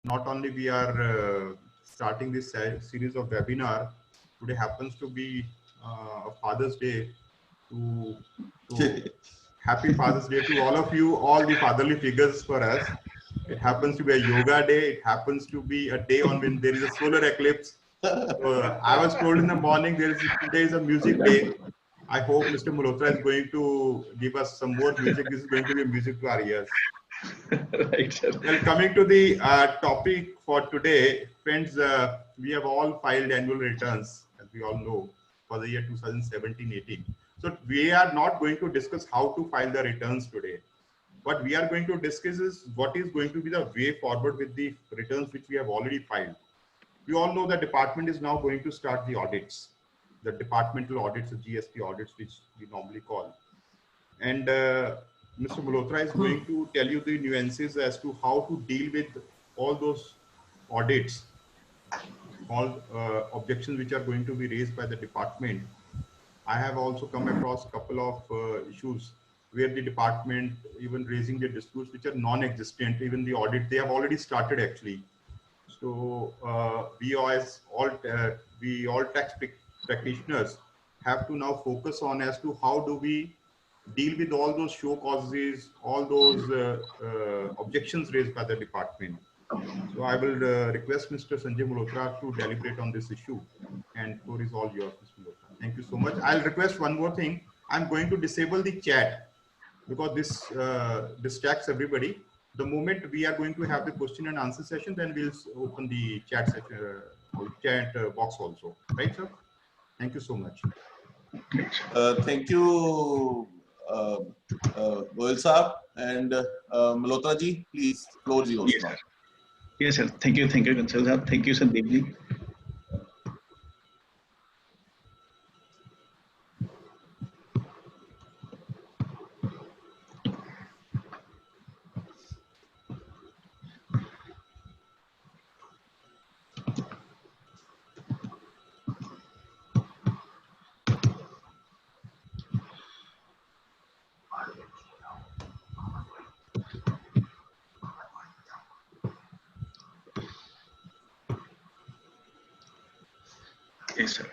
not only we are starting this series of webinar. Today happens to be Father's Day. To happy Father's Day to all of you, all the fatherly figures for us. It happens to be a yoga day. It happens to be a day on when there is a solar eclipse. I was told in the morning today is a music day. I hope Mr. Malhotra is going to give us some more music. This is going to be music to our ears. Right, sir. Well, coming to the topic for today, friends, we have all filed annual returns, as we all know, for the year 2017-18. So we are not going to discuss how to file the returns today. What we are going to discuss is what is going to be the way forward with the returns which we have already filed. We all know the department is now going to start the audits, the departmental audits, the GST audits, which we normally call. And Mr. Malhotra is going to tell you the nuances as to how to deal with all those audits, all objections which are going to be raised by the department. I have also come across a couple of issues where the department even raising the disputes which are non-existent, even the audit, they have already started actually. So we all tax practitioners have to now focus on as to how do we deal with all those show causes, all those objections raised by the department. So I will request Mr. Sanjay Malhotra to deliberate on this issue, and floor is all yours, Mr. Malhotra. Thank you so much. I'll request one more thing. I'm going to disable the chat because this distracts everybody. The moment we are going to have the question and answer session, then we'll open the chat box also. Right, sir? Thank you so much. Thank you, Goel Saab, and Malhotra ji, please, floor is yours now. Yes, sir. Thank you, Kansal sir. Thank you, Sandeep ji. Yes, sir.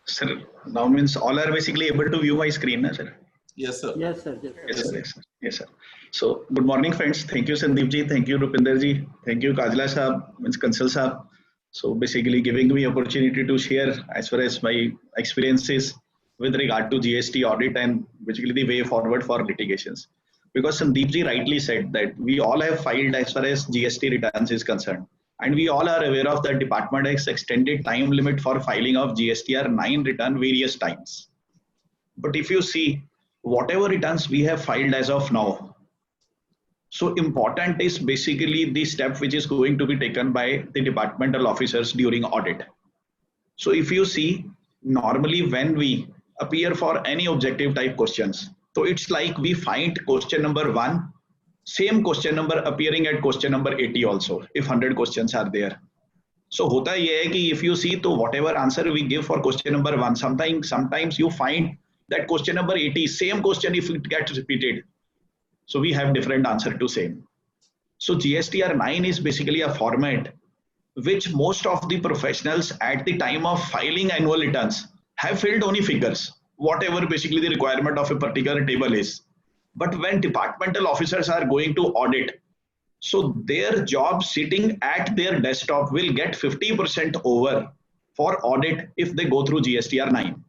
Sir, now means all are basically able to view my screen, na, sir? Yes, sir. Yes, sir. Yes, sir. Yes, sir. Yes, sir. So, good morning, friends. Thank you, Sandeep ji. Thank you, Rupinder ji. Thank you, Kajla Saab, means Kansal Saab. So, basically giving me opportunity to share as far as my experiences with regard to GST audit and basically the way forward for litigations. Because Sandeep ji rightly said that we all have filed as far as GST returns is concerned. And we all are aware of the department has extended time limit for filing of GSTR 9 return various times. But if you see whatever returns we have filed as of now, so important is basically the step which is going to be taken by the departmental officers during audit. So if you see normally when we appear for any objective type questions, so it's like we find question number 1, same question number appearing at question number 80 also, if 100 questions are there. So hota ye hai ki if you see to whatever answer we give for question number 1, sometimes you find that question number 80, same question if it gets repeated. So we have different answer to same. So GSTR 9 is basically a format which most of the professionals at the time of filing annual returns have filled only figures, whatever basically the requirement of a particular table is. But when departmental officers are going to audit, so their job sitting at their desktop will get 50% over for audit if they go through GSTR 9.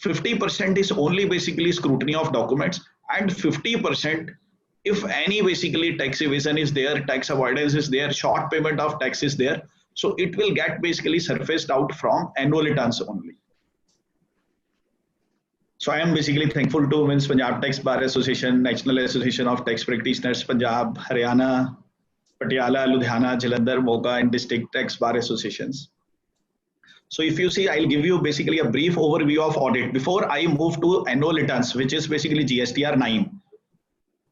50% is only basically scrutiny of documents, and 50% if any basically tax evasion is there, tax avoidance is there, short payment of tax is there, so it will get basically surfaced out from annual returns only. So I am basically thankful to Punjab Tax Bar Association, National Association of Tax Practitioners, Punjab, Haryana, Patiala, Ludhiana, Jalandhar, Moga, and District Tax Bar Associations. So if you see, I'll give you basically a brief overview of audit before I move to annual returns, which is basically GSTR 9.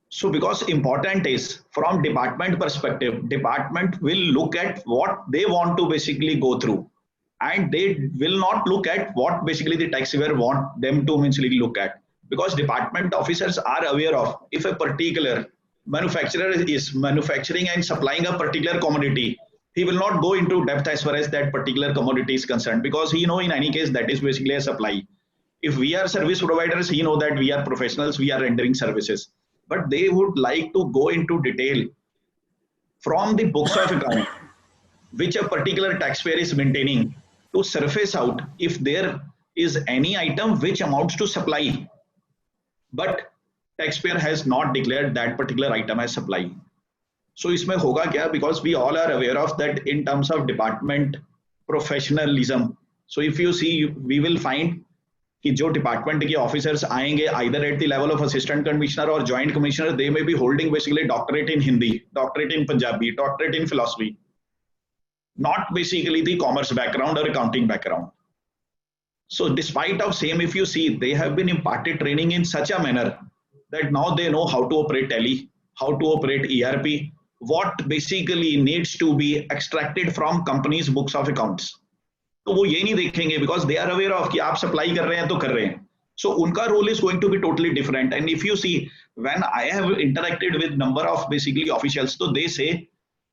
So because important is from department perspective, department will look at what they want to basically go through. And they will not look at what basically the taxpayer want them to basically look at, because department officers are aware of if a particular manufacturer is manufacturing and supplying a particular commodity, he will not go into depth as far as that particular commodity is concerned, because he know in any case that is basically a supply. If we are service providers, he know that we are professionals, we are rendering services, but they would like to go into detail from the books of account which a particular taxpayer is maintaining, to surface out if there is any item which amounts to supply, but taxpayer has not declared that particular item as supply. So इसमें होगा क्या? Because we all are aware of that in terms of department professionalism. So if you see, we will find कि जो department के officers आएंगे either at the level of assistant commissioner or joint commissioner, they may be holding basically doctorate in Hindi, doctorate in Punjabi, doctorate in philosophy, not basically the commerce background or accounting background. So despite of same, if you see, they have been imparted training in such a manner that now they know how to operate tally, how to operate ERP, what basically needs to be extracted from company's books of accounts. तो वो ये नहीं देखेंगे because they are aware of कि आप supply कर रहे हैं तो कर रहे हैं. So उनका role is going to be totally different. And if you see, when I have interacted with number of basically officials, तो they say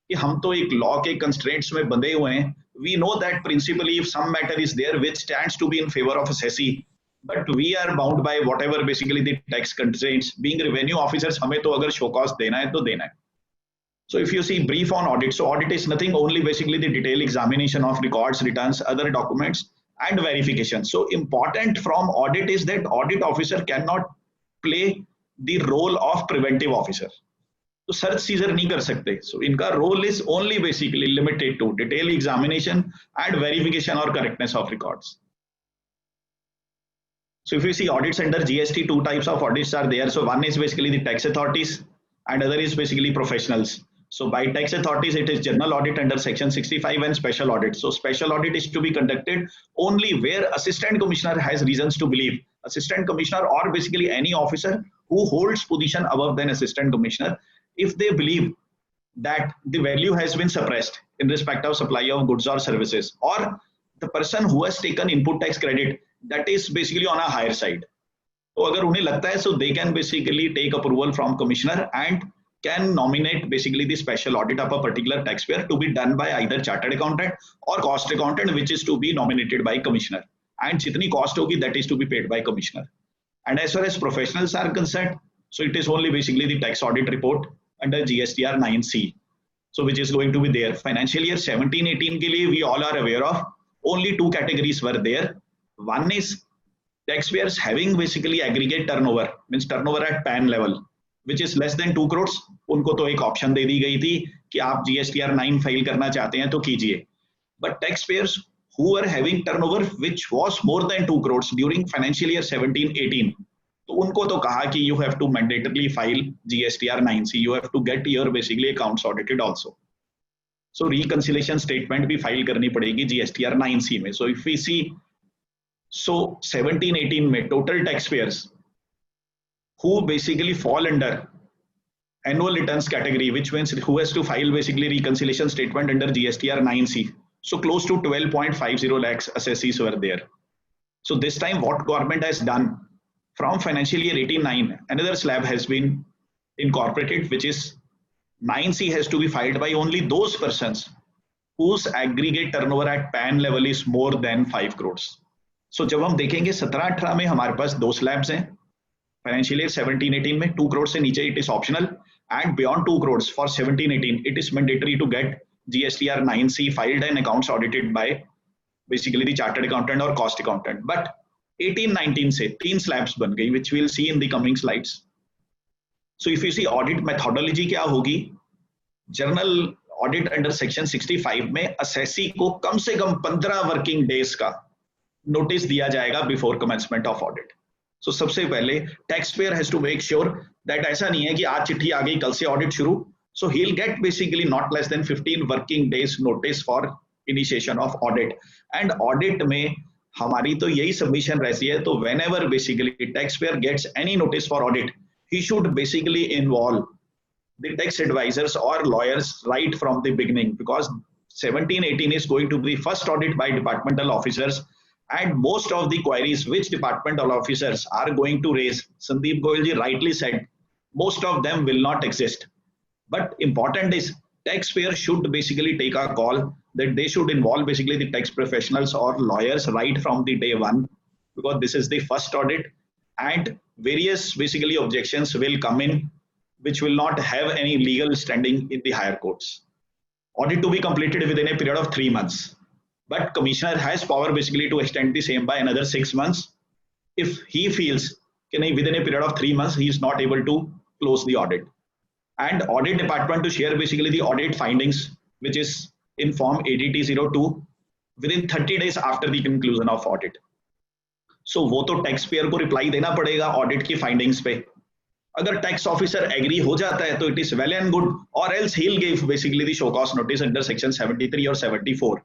कि हम तो एक law के constraints में बंधे हुए हैं. We know that principally if some matter is there which stands to be in favor of assessee, but we are bound by whatever basically the tax constraints. Being revenue officers, हमें तो अगर show cause देना है तो देना है. So if you see brief on audit, so audit is nothing, only basically the detailed examination of records, returns, other documents and verification. So important from audit is that audit officer cannot play the role of preventive officer. तो search seizure नहीं कर सकते. So इनका role is only basically limited to detailed examination and verification or correctness of records. So if you see audits under GST, two types of audits are there. So one is basically the tax authorities and other is basically professionals. So by tax authorities, it is general audit under section 65 and special audit. So special audit is to be conducted only where assistant commissioner has reasons to believe, assistant commissioner or basically any officer who holds position above than assistant commissioner, if they believe that the value has been suppressed in respect of supply of goods or services, or the person who has taken input tax credit that is basically on a higher side. So अगर उन्हें लगता है, so they can basically take approval from commissioner and can nominate basically the special audit of a particular taxpayer to be done by either chartered accountant or cost accountant, which is to be nominated by commissioner. And jitni cost hogi, that is to be paid by commissioner. And as far as professionals are concerned, so it is only basically the tax audit report under GSTR 9C. So which is going to be there. Financial year 17-18 ke liye we all are aware of only two categories were there. One is taxpayers having basically aggregate turnover, means turnover at PAN level, which is less than 2 crores. उनको तो एक option दे दी गई थी कि आप GSTR 9 file करना चाहते हैं तो कीजिए. But taxpayers who were having turnover which was more than 2 crores during financial year 17-18, तो उनको तो कहा कि you have to mandatorily file GSTR 9C, you have to get your basically accounts audited also. So reconciliation statement भी file करनी पड़ेगी GSTR 9C में. So if we see, so 17-18 में total taxpayers who basically fall under annual returns category, which means who has to file basically reconciliation statement under GSTR 9C. So close to 12.50 lakhs assessees were there. So this time what government has done, from financial year 18-9, another slab has been incorporated, which is 9C has to be filed by only those persons whose aggregate turnover at PAN level is more than 5 crores. So जब हम देखेंगे 17-18 में हमारे पास दो slabs हैं. Financial year 17-18 में 2 crores से नीचे it is optional, and beyond 2 crores for 17-18 it is mandatory to get GSTR 9C filed and accounts audited by basically the chartered accountant or cost accountant. But 18-19 से 3 slabs बन गई, which we'll see in the coming slides. So if you see audit methodology क्या होगी, journal audit under section 65 में assessee को कम से कम 15 working days का notice दिया जाएगा before commencement of audit. So सबसे पहले taxpayer has to make sure that ऐसा नहीं है कि आज चिट्ठी आ गई कल से audit शुरू. So he'll get basically not less than 15 working days notice for initiation of audit. And audit में हमारी तो यही submission रहती है. तो whenever basically taxpayer gets any notice for audit, he should basically involve the tax advisors or lawyers right from the beginning, because 17-18 is going to be first audit by departmental officers. And most of the queries which departmental officers are going to raise, Sandeep Goyal ji rightly said most of them will not exist. But important is taxpayer should basically take a call that they should involve basically the tax professionals or lawyers right from the day one, because this is the first audit, and various basically objections will come in which will not have any legal standing in the higher courts. Audit to be completed within a period of 3 months, but commissioner has power basically to extend the same by another 6 months if he feels within a period of 3 months he is not able to close the audit. And audit department to share basically the audit findings, which is in form ADT02 within 30 days after the conclusion of audit. So वो तो taxpayer को reply देना पड़ेगा audit की findings पे. अगर tax officer agree हो जाता है तो it is well and good, or else he'll give basically the show cause notice under section 73 or 74.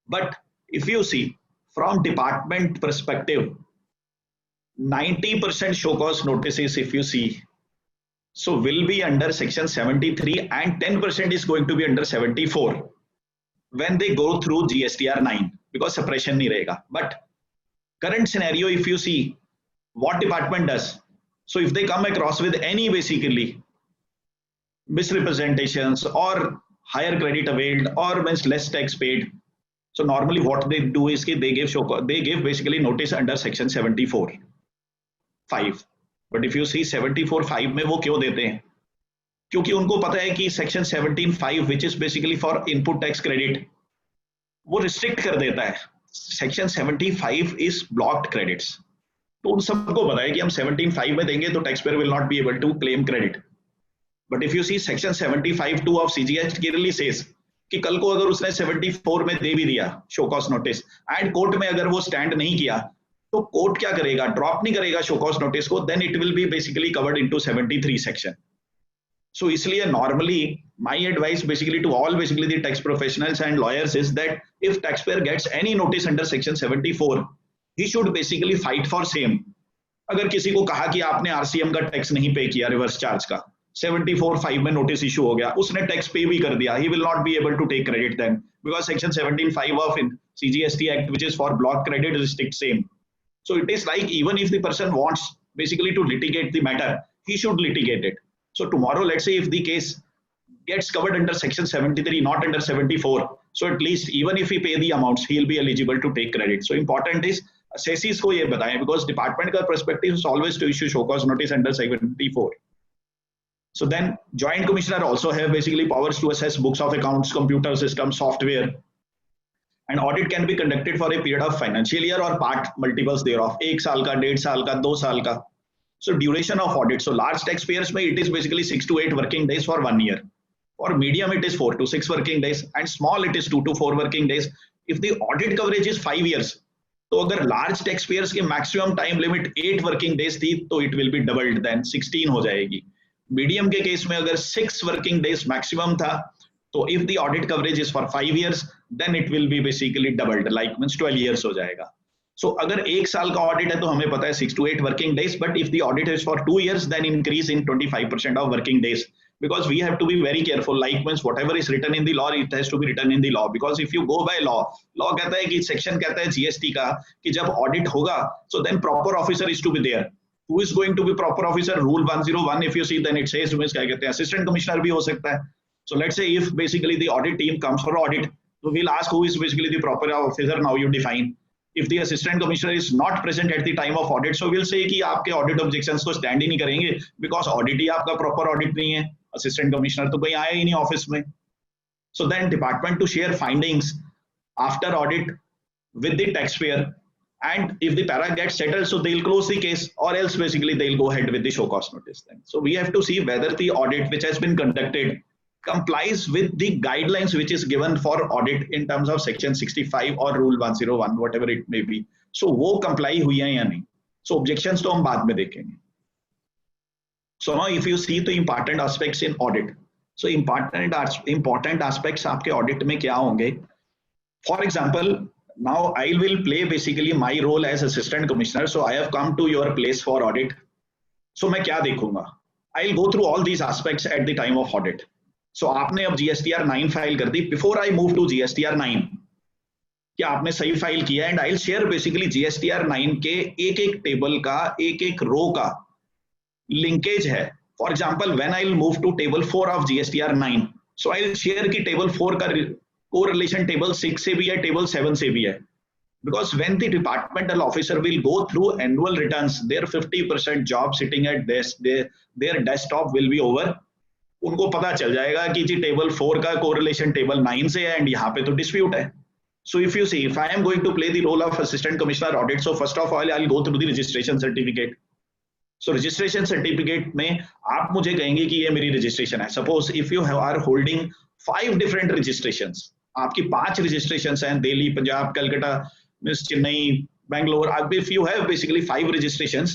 But if you see from department perspective, 90% show cause notices, if you see, so will be under section 73 and 10% is going to be under 74 when they go through GSTR 9, because suppression nahi rahega. But current scenario, if you see what department does, so if they come across with any basically misrepresentations or higher credit availed or means less tax paid, so normally what they do is they give basically notice under section 74 5. But if you see 74(5) में वो क्यों देते हैं? क्योंकि उनको पता है कि section 17(5) which is basically for input tax credit, वो restrict कर देता है. Section 75 is blocked credits. तो उन सबको पता है कि हम 17(5) में देंगे तो taxpayer will not be able to claim credit. But if you see section 75(2) of CGS clearly says कि कल को अगर उसने 74 में दे भी दिया show cause notice and court में अगर वो stand नहीं किया तो कोर्ट क्या करेगा? ड्रॉप नहीं करेगा शो कॉज नोटिस को, then it will be basically covered into 73 section. So इसलिए normally my advice basically to all basically the tax professionals and lawyers is that if taxpayer gets any notice under section 74 he should basically fight for same. अगर किसी को कहा कि आपने RCM का tax नहीं पे किया रिवर्स चार्ज का, 74(5) में नोटिस इशू हो गया, उसने टैक्स पे भी कर दिया, he will not be able to take credit then, because section 17(5) of CGST act which is for block credit is strict same. So it is like even if the person wants basically to litigate the matter, he should litigate it. So tomorrow, let's say if the case gets covered under section 73, not under 74, so at least even if he pay the amounts, he'll be eligible to take credit. So important is assessees को ये बताएं, because department का perspective is always to issue show cause notice under 74. So then joint commissioner also have basically powers to assess books of accounts, computer system, software. And audit can be conducted for a period of financial year or part multiples thereof. 1 साल का, 1.5 साल का, 2 साल का. So duration of audit. So large taxpayers में it is basically 6 to 8 working days for 1 year. For medium it is 4 to 6 working days, and small it is 2 to 4 working days. If the audit coverage is 5 years, तो अगर large taxpayers के maximum time limit 8 working days थी, तो it will be doubled, then 16 हो जाएगी. Medium के case में अगर 6 working days maximum था, तो if the audit coverage is for 5 years, then it will be basically doubled, like means 12 years हो जाएगा. So अगर 1 साल का audit है तो हमें पता है 6 to 8 working days, but if the audit is for 2 years, then increase in 25% of working days, because we have to be very careful, like means whatever is written in the law, it has to be written in the law, because if you go by law कहता है कि section कहता है GST का कि जब audit होगा, so then proper officer is to be there. Who is going to be proper officer? Rule 101 if you see, then it says क्या कहते हैं assistant commissioner भी हो सकता है. So let's say if basically the audit team comes for audit, so we'll ask who is basically the proper officer. Now you define. If the assistant commissioner is not present at the time of audit, so we'll say कि आपके audit objections को stand ही नहीं करेंगे, because audit ही आपका proper audit नहीं है. Assistant commissioner तो कोई आया ही नहीं office में. So then department to share findings after audit with the taxpayer, and if the para gets settled, so they'll close the case, or else basically they'll go ahead with the show cause notice then. So we have to see whether the audit which has been conducted complies with the guidelines which is given for audit in terms of section 65 or rule 101, whatever it may be. So वो comply हुई है या नहीं. So objections तो हम बाद में देखेंगे. So now if you see the important aspects in audit, so important aspects आपके audit में क्या होंगे? For example, now I will play basically my role as assistant commissioner. So I have come to your place for audit. So मैं क्या देखूंगा? I'll go through all these aspects at the time of audit. So आपने अब GSTR 9 file कर दी. Before I move to GSTR 9, क्या आपने सही file किया? And I'll share basically GSTR 9 के एक एक टेबल का, एक एक रो का लिंकेज है For example, when I'll move to table 4 of GSTR 9, so I'll share कि table 4 का correlation table 6 से भी है, table 7 से भी है. Because when the departmental officer will go through annual returns, their 50% job sitting at their desktop will be over. उनको पता चल जाएगा कि जी table 4 का correlation table 9 से है and यहाँ पे तो dispute है. So if you see, if I am going to play the role of assistant commissioner audit, so first of all I'll go through the registration certificate. So registration certificate में आप मुझे कहेंगे कि ये मेरी registration है. Suppose if you are holding 5 different registrations, आपकी 5 registrations हैं, Delhi, Punjab, Calcutta, Miss Chennai, Bangalore. If you have basically 5 registrations,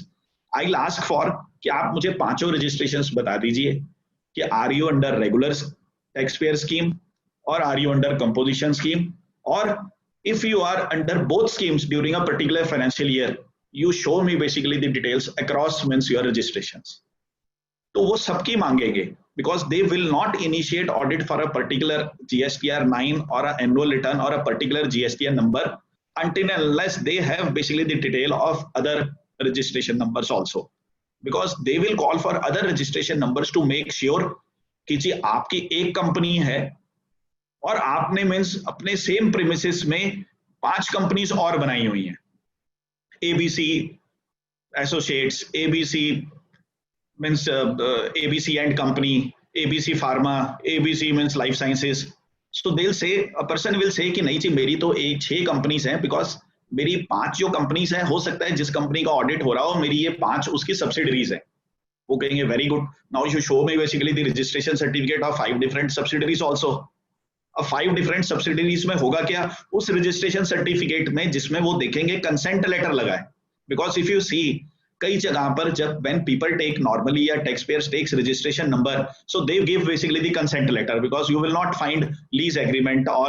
I'll ask for कि आप मुझे पांचों registrations बता दीजिए कि are you under regular taxpayer scheme or are you under composition scheme, or if you are under both schemes during a particular financial year, you show me basically the details across means your registrations. तो वो सबकी मांगेंगे because they will not initiate audit for a particular GSTR 9 or an annual return or a particular GSTR number until unless they have basically the detail of other registration numbers also, because they will call for other registration numbers to make sure कि जी आपकी एक company है और आपने means अपने same premises में 5 companies और बनाई हुई हैं, ABC associates, ABC means ABC and company, ABC pharma, ABC means life sciences. So they'll say, a person will say कि नहीं जी मेरी तो 6 कंपनीज हैं, बिकॉज मेरी 5 जो कंपनीज हैं, हो सकता है जिस कंपनी का ऑडिट हो रहा हो मेरी ये 5 उसकी सब्सिडरीज हैं. वो कहेंगे very good, now you show me basically the registration certificate of 5 different subsidiaries also. अब 5 डिफरेंट सब्सिडरीज में होगा क्या, उस रजिस्ट्रेशन सर्टिफिकेट में जिसमें वो देखेंगे कंसेंट लेटर लगा है. बिकॉज इफ यू सी कई जगह पर जब when people take normally या taxpayers takes registration number, so they give basically the consent letter, because you will not find lease agreement or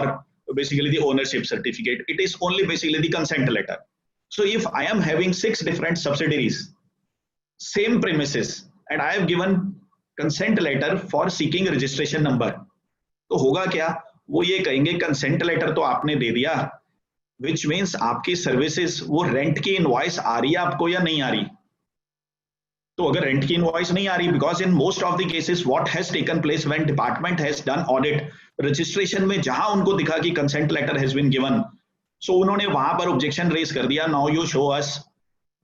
basically the ownership certificate. It is only basically the consent letter. So if I am having 6 different subsidiaries, same premises, and I have given consent letter for seeking registration number, तो होगा क्या, वो ये कहेंगे consent letter तो आपने दे दिया, which means आपकी सर्विसेज वो रेंट की इनवॉइस आ रही है आपको या नहीं आ रही. तो अगर रेंट की इनवॉइस नहीं आ रही, because in most of the cases what has taken place when department has done audit, registration में जहां उनको दिखा कि consent letter has been given, so उन्होंने वहां पर ऑब्जेक्शन रेज कर दिया, नाउ यू शो अस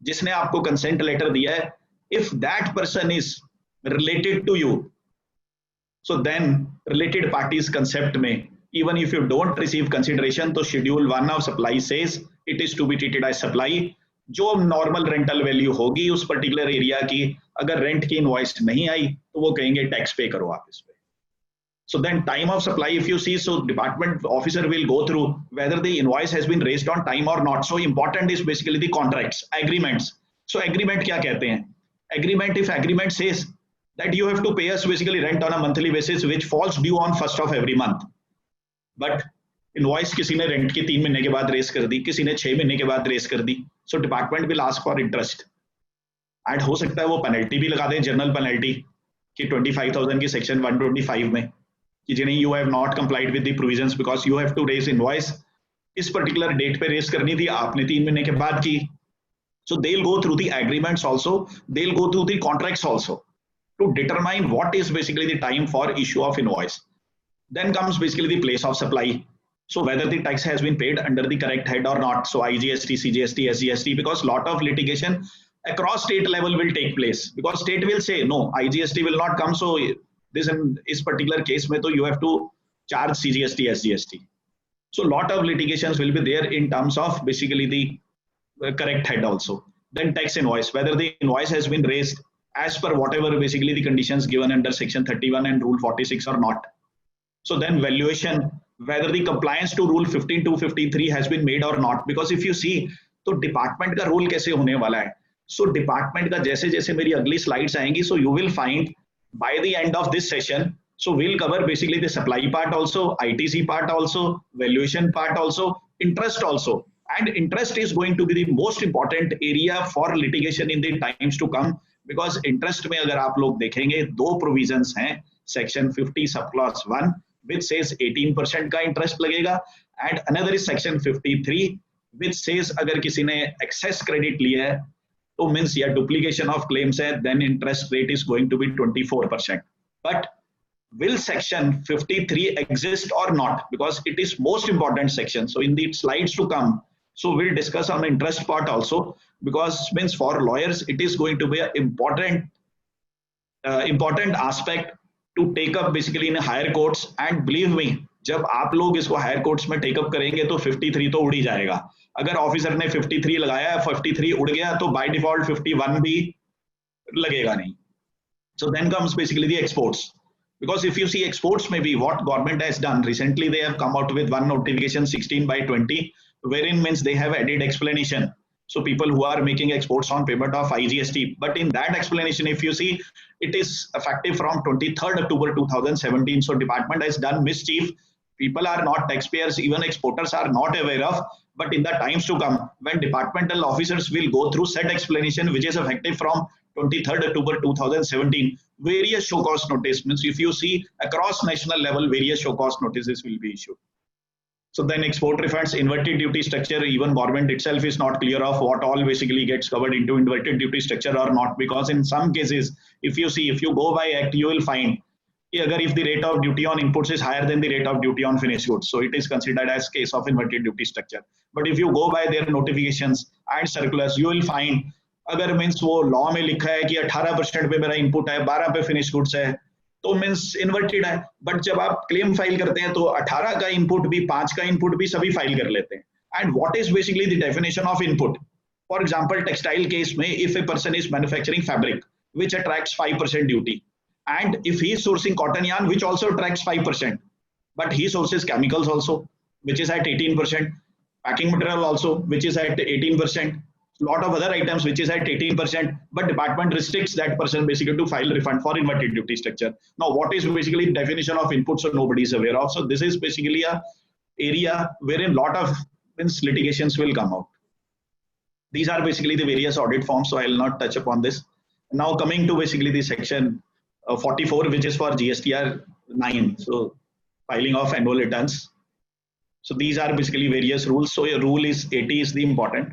जिसने आपको कंसेंट लेटर दिया है, if that person is related to you, so then related parties concept में even if you don't receive consideration, तो schedule 1 of supply says it is to be treated as supply. जो normal rental value होगी उस particular area की, अगर rent की invoice नहीं आई तो वो कहेंगे टैक्स पे करो आप इस पे. So then time of supply, if you see, so department officer will go through whether the invoice has been raised on time or not. So important is basically the contracts, agreements. So agreement क्या कहते हैं? Agreement, if agreement says that you have to pay us basically rent on a monthly basis which falls due on 1st of every month. But invoice किसी ने rent के 3 महीने के बाद raise कर दी, किसी ने 6 महीने के बाद रेस कर दी, so department will ask for interest. And हो सकता है वो पेनल्टी भी लगा दें, जनरल पेनल्टी कि 25,000 की सेक्शन 125 में कि जी नहीं, you have not complied with the provisions because you have to raise invoice, इस पर्टिकुलर डेट पे रेस करनी थी, आपने 3 महीने के बाद की. So they will go through the agreements also, they will go through the contracts also to determine what is basically the time for issue of invoice. Then comes basically the place of supply. So whether the tax has been paid under the correct head or not. So IGST, CGST, SGST, because lot of litigation across state level will take place. Because state will say, no, IGST will not come. So this particular case mein to you have to charge CGST, SGST. So lot of litigations will be there in terms of basically the correct head also. Then tax invoice, whether the invoice has been raised as per whatever basically the conditions given under section 31 and rule 46 or not. So then valuation, whether the compliance to rule 15253 has been made or not, because if you see तो department का role कैसे होने वाला है. So department का जैसे जैसे मेरी अगली स्लाइड्स आएंगी, so you will find by the end of this session, so we'll cover basically the supply part also, ITC part also, valuation part also, interest also. And interest is going to be the most important area for litigation in the times to come, because interest में अगर आप लोग देखेंगे 2 provisions हैं, section 50 subclause 1 which says 18% का interest लगेगा, and another is section 53 which says अगर किसी ने excess credit लिया है तो means या duplication of claims है, then interest rate is going to be 24%. But will section 53 exist or not? Because it is most important section. So in the slides to come, so we'll discuss on the interest part also, because means for lawyers it is going to be an important aspect to take up basically in higher courts. And believe me, जब आप लोग इसको higher courts में take up करेंगे तो 53 तो उड़ ही जाएगा. अगर ऑफिसर ने 53 लगाया, 53 उड़ गया, तो बाय डिफॉल्ट 51 भी लगेगा नहीं. So then comes basically the exports. Because if you see exports, maybe what government has done recently, they have come out with one notification 16/20, wherein means they have added explanation. So people who are making exports on payment of IGST, but in that explanation, if you see, it is effective from 23rd October 2017. So department has done mischief. People are not taxpayers, even exporters are not aware of. But in the times to come, when departmental officers will go through said explanation, which is effective from 23rd October 2017, various show cause notice, means if you see across national level, various show cause notices will be issued. So then export refunds, inverted duty structure, even government itself is not clear of what all basically gets covered into inverted duty structure or not, because in some cases, if you see, if you go by act, you will find if the rate of duty on inputs is higher than the rate of duty on finished goods, so it is considered as case of inverted duty structure. But if you go by their notifications and circulars, you will find अगर means वो law में लिखा है कि 18% पे मेरा input है, 12 पे फिनिश गुड्स है, तो मीन्स इन्वर्टेड है. बट जब आप क्लेम फाइल करते हैं तो 18 का इनपुट भी, 5 का इनपुट भी सभी फाइल कर लेते हैं. And what is basically the definition of input? For example textile case में, if a person is manufacturing fabric which attracts 5% duty, and if he is sourcing cotton yarn which also attracts 5%, but he sources chemicals also which is at 18%, packing material also which is at 18%, lot of other items which is at 18%, but department restricts that person basically to file refund for inverted duty structure. Now what is basically the definition of input, so nobody is aware of. So this is basically a area wherein lot of litigations will come out. These are basically the various audit forms, so I will not touch upon this. Now coming to basically the section 44, which is for GSTR 9, so filing of annual returns. So these are basically various rules. So a rule is 80 is the important,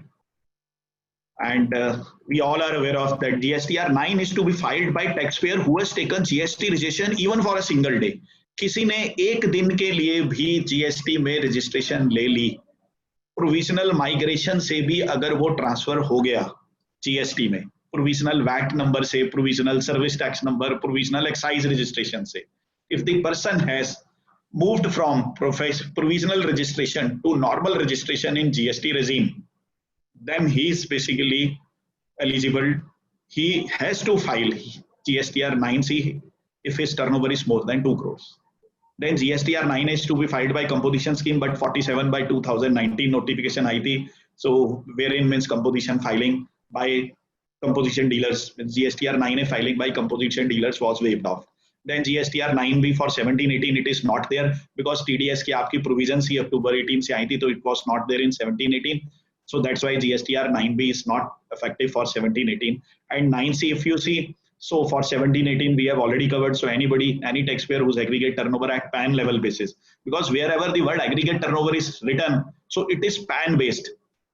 and we all are aware of that GSTR 9 is to be filed by taxpayer who has taken GST registration even for a single day. किसी ने एक दिन के लिए भी GST में registration ले ली, provisional migration से भी अगर वो ट्रांसफर हो गया GST में, provisional VAT number से, provisional service tax number, provisional excise registration से, if the person has moved from provisional registration to normal registration in GST regime, then he is basically eligible. He has to file GSTR 9C if his turnover is more than 2 crores. Then GSTR 9 is to be filed by composition scheme, but 47/2019 notification आई थी, so wherein means composition filing by composition dealers, GSTR 9A filing by composition dealers was waived off. Then GSTR 9B for 17-18 it is not there because TDS की आपकी provisions ही October 18 से आई थी, तो it was not there in 17-18. So that's why GSTR 9B is not effective for 17-18. And 9C, if you see, so for 17-18 we have already covered. So any taxpayer whose aggregate turnover at PAN level basis, because wherever the word aggregate turnover is written, so it is PAN based.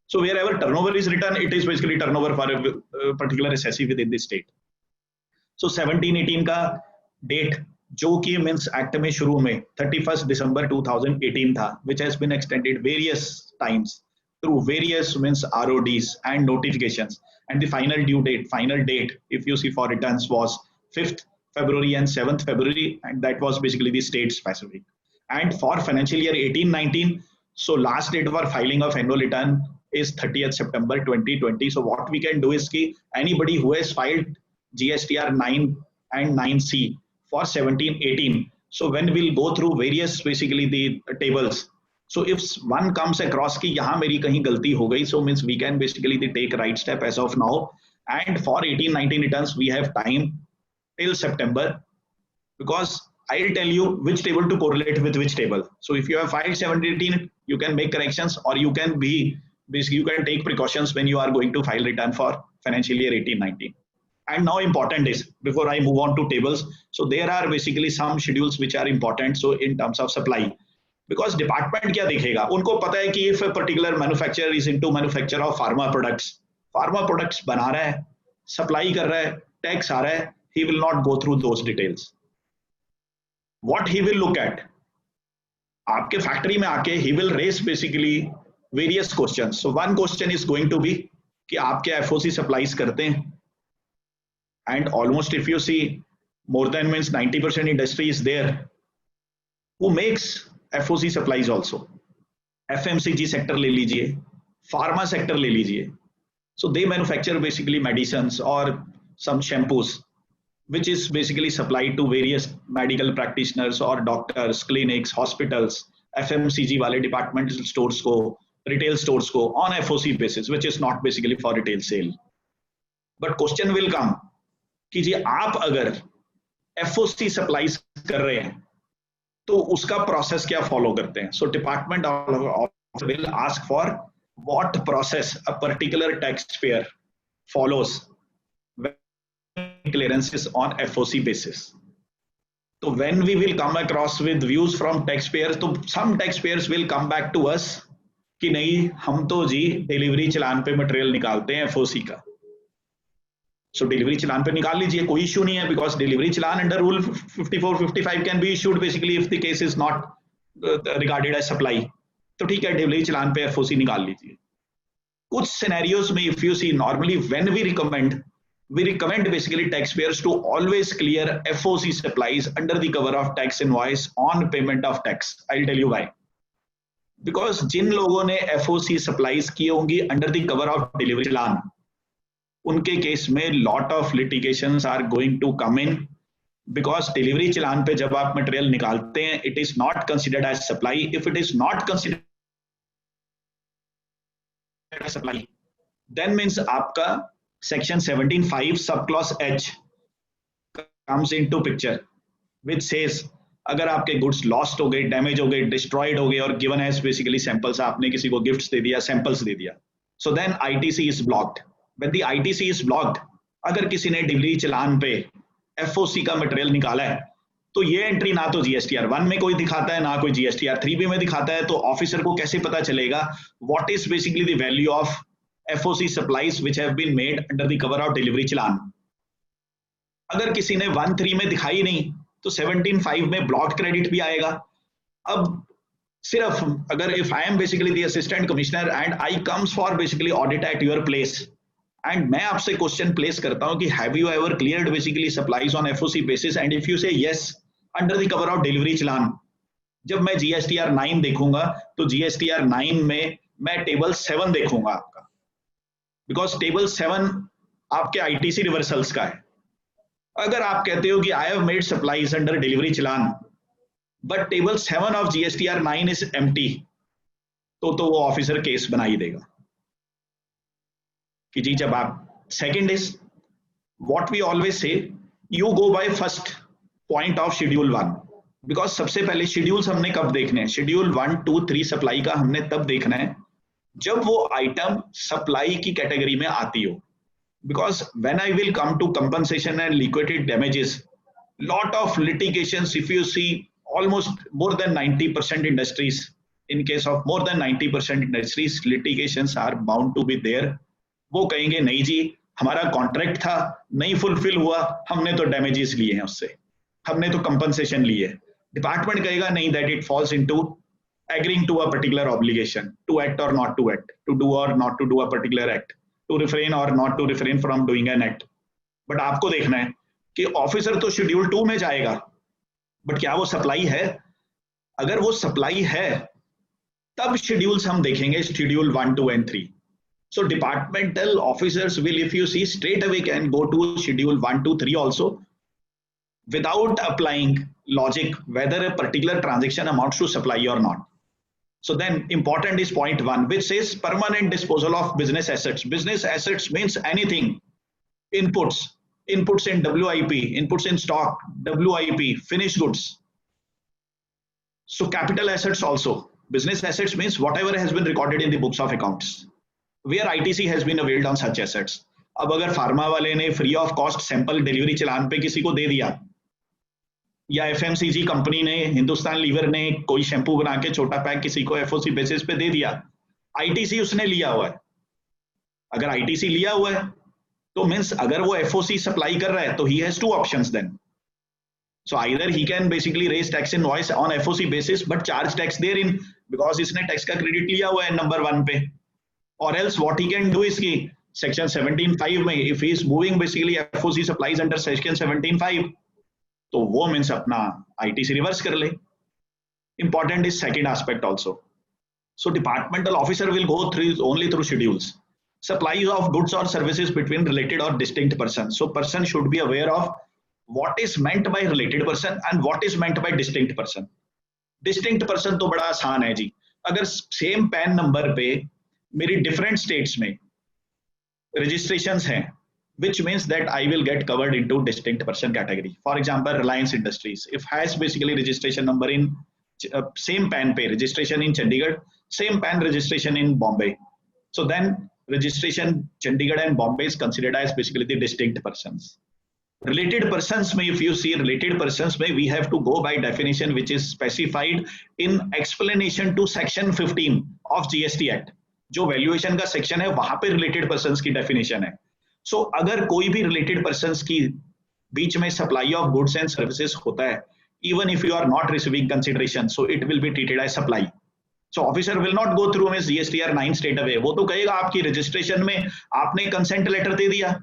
So wherever turnover is written, it is basically turnover for a particular assessee within the state. So 17-18 का date जो कि means act में शुरू में 31st December 2018 था, which has been extended various times through various means RODs and notifications, and the final date if you see for returns was 5th February and 7th February, and that was basically the state specific. And for financial year 18-19, so last date for filing of annual return is 30th September 2020. So what we can do is ki anybody who has filed GSTR 9 and 9C for 17-18, so when we'll go through various basically the tables, so if one comes across ki yahan meri kahin galti ho gayi, so means we can basically take right step as of now. And for 18-19 returns we have time till September, because I'll tell you which table to correlate with which table. So if you have filed 17-18, you can make corrections, or you can basically you can take precautions when you are going to file return for financial year 18-19. And now important is, before I move on to tables, so there are basically some schedules which are important. So in terms of supply, because department क्या देखेगा, उनको पता है कि if a particular manufacturer is into manufacture of pharma products, pharma products बना रहा है, supply कर रहा है, टैक्स आ रहा है, he will not go through those details. What he will look at, आपके फैक्ट्री में आके he will raise basically various questions. So one question is going to be कि आप क्या FOC supplies करते हैं, and almost if you see more than means 90% industry is there who makes FOC supplies also. FMCG sector ले लीजिए, pharma sector ले लीजिए. So they manufacture basically medicines or some shampoos, which is basically supplied to various medical practitioners or doctors, clinics, hospitals, FMCG वाले departmental stores को, retail stores को on FOC basis, which is not basically for retail sale. But question will come कि जी आप अगर FOC supplies कर रहे हैं तो उसका process क्या follow करते हैं? So department will ask for what process a particular taxpayer follows when clearances on FOC basis. So when we will come across with views from taxpayers, तो some taxpayers will come back to us कि नहीं हम तो जी delivery challan पे material निकालते हैं FOC का. So delivery challan पे निकाल लीजिए, कोई इश्यू नहीं है, because delivery challan under rule 54-55 can be issued basically if the case is not regarded as supply. तो ठीक है, डिलीवरी चलान पे FOC निकाल लीजिए. कुछ सिनेरियोज में if you see normally when we recommend basically taxpayers to always clear FOC supplies under the cover of tax invoice on payment of tax. I'll tell you why. Because जिन लोगों ने FOC supplies किए होंगी under the cover of delivery चलान, उनके case में lot of litigations are going to come in. Because delivery चलान पे जब आप material निकालते हैं, it is not considered as supply. If it is not considered as supply, then means आपका section 17(5) subclause H comes into picture, which says अगर आपके goods lost हो गए, damage हो गए, destroyed हो गए और given as basically samples, आपने किसी को gifts दे दिया, samples दे दिया, so then ITC is blocked. When the ITC is blocked, अगर किसी ने डिलीवरी चलान पे FOC का मटेरियल निकाला है तो ये एंट्री ना तो GSTR 1 में कोई दिखाता है, ना कोई GSTR 3B में दिखाता है, तो ऑफिसर को कैसे पता चलेगा what is basically the value of FOC supplies which have been made under the cover of delivery चलान. अगर किसी ने 1(3) में दिखाई नहीं तो 17(5) में ब्लॉक क्रेडिट भी आएगा. अब सिर्फ अगर if I am basically the assistant commissioner and I comes for basically audit at your place and मैं आपसे क्वेश्चन प्लेस करता हूं कि have you ever cleared basically supplies on FOC basis, and if you say yes under the cover of delivery चलान, जब मैं GSTR 9 देखूंगा तो GSTR 9 में मैं टेबल 7 देखूंगा आपका, बिकॉज टेबल 7 आपके ITC रिवर्सल्स का है. अगर आप कहते हो कि I have made supplies under delivery challan but table 7 of GSTR 9 is empty, तो वो ऑफिसर केस बना ही देगा कि जी जब आप. Second is what we always say, you go by first point of schedule 1, because सबसे पहले शेड्यूल्स हमने कब देखने हैं, शेड्यूल 1, 2, 3 सप्लाई का हमने तब देखना है जब वो आइटम सप्लाई की कैटेगरी में आती हो. Because when I will come to compensation and liquidated damages, lot of litigations, if you see almost more than 90% industries, in case of more than 90% industries, litigations are bound to be there. वो कहेंगे नहीं जी हमारा contract था नहीं fulfil हुआ, हमने तो damages लिए हैं उससे, हमने तो कंपनसेशन ली है. डिपार्टमेंट कहेगा नहीं, that it falls into agreeing to a particular obligation, to act or not to act, to do or not to do a particular act, to refrain or not to refrain from doing an act. But आपको देखना है कि officer तो schedule 2 में जाएगा, but क्या वो supply है? अगर वो सप्लाई है तब शेड्यूल्स हम देखेंगे, schedule 1, 2 and 3. So departmental officers will, if you see, straight away can go to schedule 1, 2, 3 also without applying logic whether a particular transaction amounts to supply or not. So then important is point 1, which says permanent disposal of business assets. Business assets means anything, inputs in WIP, inputs in stock, WIP, finished goods. So capital assets also. Business assets means whatever has been recorded in the books of accounts, where ITC has been availed on such assets. अब अगर pharma वाले ने free of cost sample delivery challan पे किसी को दे दिया, या FMCG कंपनी ने, हिंदुस्तान लीवर ने कोई शैम्पू बना के छोटा पैक किसी को FOC बेसिस पे दे दिया, ITC उसने लिया हुआ है, अगर ITC लिया हुआ है तो मीन्स अगर वो FOC सप्लाई कर रहा है तो he has two options then. So either he can basically raise tax invoice on FOC basis but charge tax therein because इसने tax का credit लिया हुआ है number 1 पे, or else what he can do is कि section 17(5) में if he is moving basically FOC supplies under section 17(5) तो वो means अपना ITC reverse कर ले. Important is second aspect also. So departmental officer will go through only through schedules. Supply of goods or services between related or distinct persons. So person should be aware of what is meant by related person and what is meant by distinct person. Distinct person तो बड़ा आसान है जी. अगर same PAN number पे मेरी different states में registrations हैं, which means that I will get covered into distinct person category. For example, Reliance Industries, if has basically registration number in same PAN पे registration in Chandigarh, same PAN registration in Bombay. So then registration Chandigarh and Bombay is considered as basically the distinct persons. Related persons may, if you see related persons may, we have to go by definition which is specified in explanation to section 15 of GST Act. जो valuation का section है वहां पे related persons की definition है. So अगर कोई भी related persons की बीच में supply of goods and services होता है, even if you are not receiving consideration, so it will be treated as supply. So officer will not go through में GSTR 9 straight away. वो तो कहेगा आपकी registration में आपने consent letter दे दिया.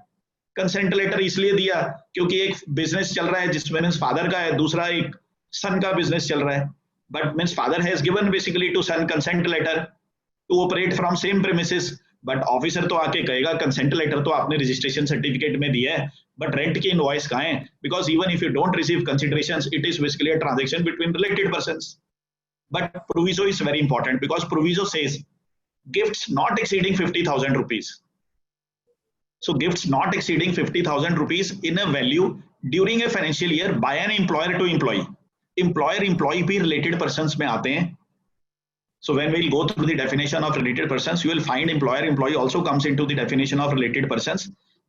कंसेंट लेटर इसलिए दिया क्योंकि एक बिजनेस चल रहा है जिसमें मींस फादर का है, दूसरा एक सन का बिजनेस चल रहा है, but means father has given basically to son consent letter to operate from same premises, but officer तो आके कहेगा कंसेंट लेटर तो आपने रजिस्ट्रेशन सर्टिफिकेट में दिया है बट रेंट की इनवॉइस कहां है, because even if you don't receive considerations it is basically a transaction between related persons. But proviso is very important because proviso says gifts not exceeding 50,000 rupees. So gifts not exceeding 50,000 rupees in a value during a financial year by an employer to employee. Employer-employee भी related persons में आते हैं. So when we'll go through the definition of related persons, you will find employer-employee also comes into the definition of related persons.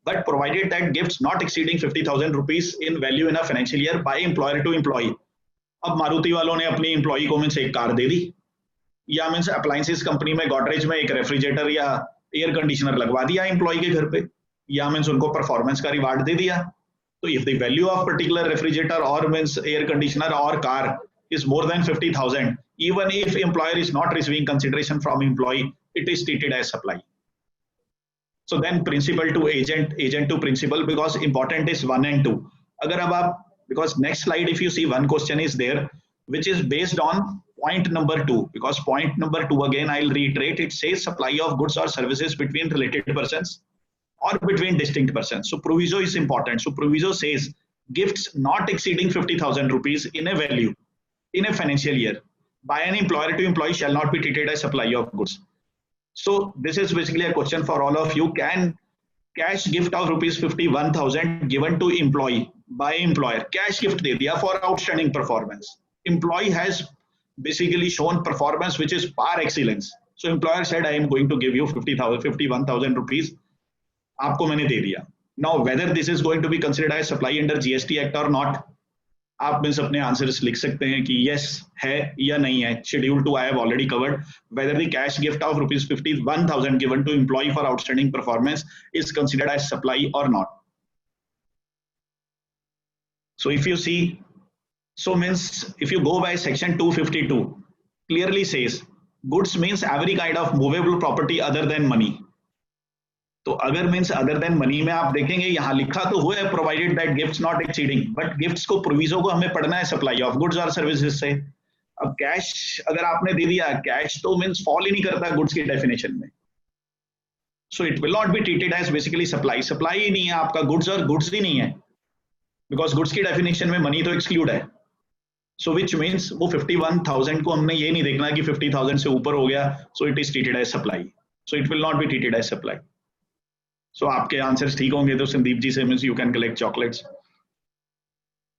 But provided that gifts not exceeding 50,000 rupees in value in a financial year by employer to employee. अब मारुति वालों ने अपनी employee को means एक car दे दी, या means appliances company में Godrej में एक रेफ्रिजरेटर या एयर कंडीशनर लगवा दिया employee के घर पे, या मीन्स उनको परफॉर्मेंस का रिवार्ड दे दिया. तो if the value of particular refrigerator और मीन्स एयर कंडीशनर और car is more than 50,000, even if employer is not receiving consideration from employee, it is treated as supply. So then principal to agent, agent to principal, because important is 1 and 2. अगर अब आप, because next slide if you see one question is there which is based on point number 2, because point number 2 again I'll reiterate, it says supply of goods or services between related persons or between distinct persons. So proviso is important. So proviso says gifts not exceeding 50,000 rupees in a value in a financial year by an employer to employee shall not be treated as supply of goods. So this is basically a question for all of you. Can cash gift of rupees 51,000 given to employee by employer, cash gift de diya for outstanding performance. Employee has basically shown performance which is par excellence. So employer said I am going to give you 51,000 rupees. आपको मैंने दे दिया. Now whether this is going to be considered as supply under GST Act or not, आप means अपने answers लिख सकते हैं कि yes है या नहीं है. Schedule 2 I have already covered. Whether the cash gift of rupees 51,000 given to employee for outstanding performance is considered as supply or not. So if you see, so means if you go by section 252, clearly says goods means every kind of movable property other than money. तो अगर means other than money में आप देखेंगे यहाँ लिखा तो हुआ है provided that gifts not exceeding, but gifts को प्रोविजो को हमें पढ़ना है सप्लाई ऑफ गुड्स और सर्विसेज से. अब कैश अगर आपने दे दिया, कैश तो मीन्स फॉल ही नहीं करता गुड्स की डेफिनेशन में. So it will not be treated as basically supply. Supply ही नहीं है आपका, गुड्स और गुड्स ही नहीं है, बिकॉज गुड्स की डेफिनेशन में मनी तो एक्सक्लूड है. सो विच मीन्स वो 51,000 को हमने ये नहीं देखना कि 50,000 से ऊपर हो गया, so it is treated as supply. So it will not be treated as supply. So आपके आंसर्स ठीक होंगे तो संदीप जी से means you can collect chocolates.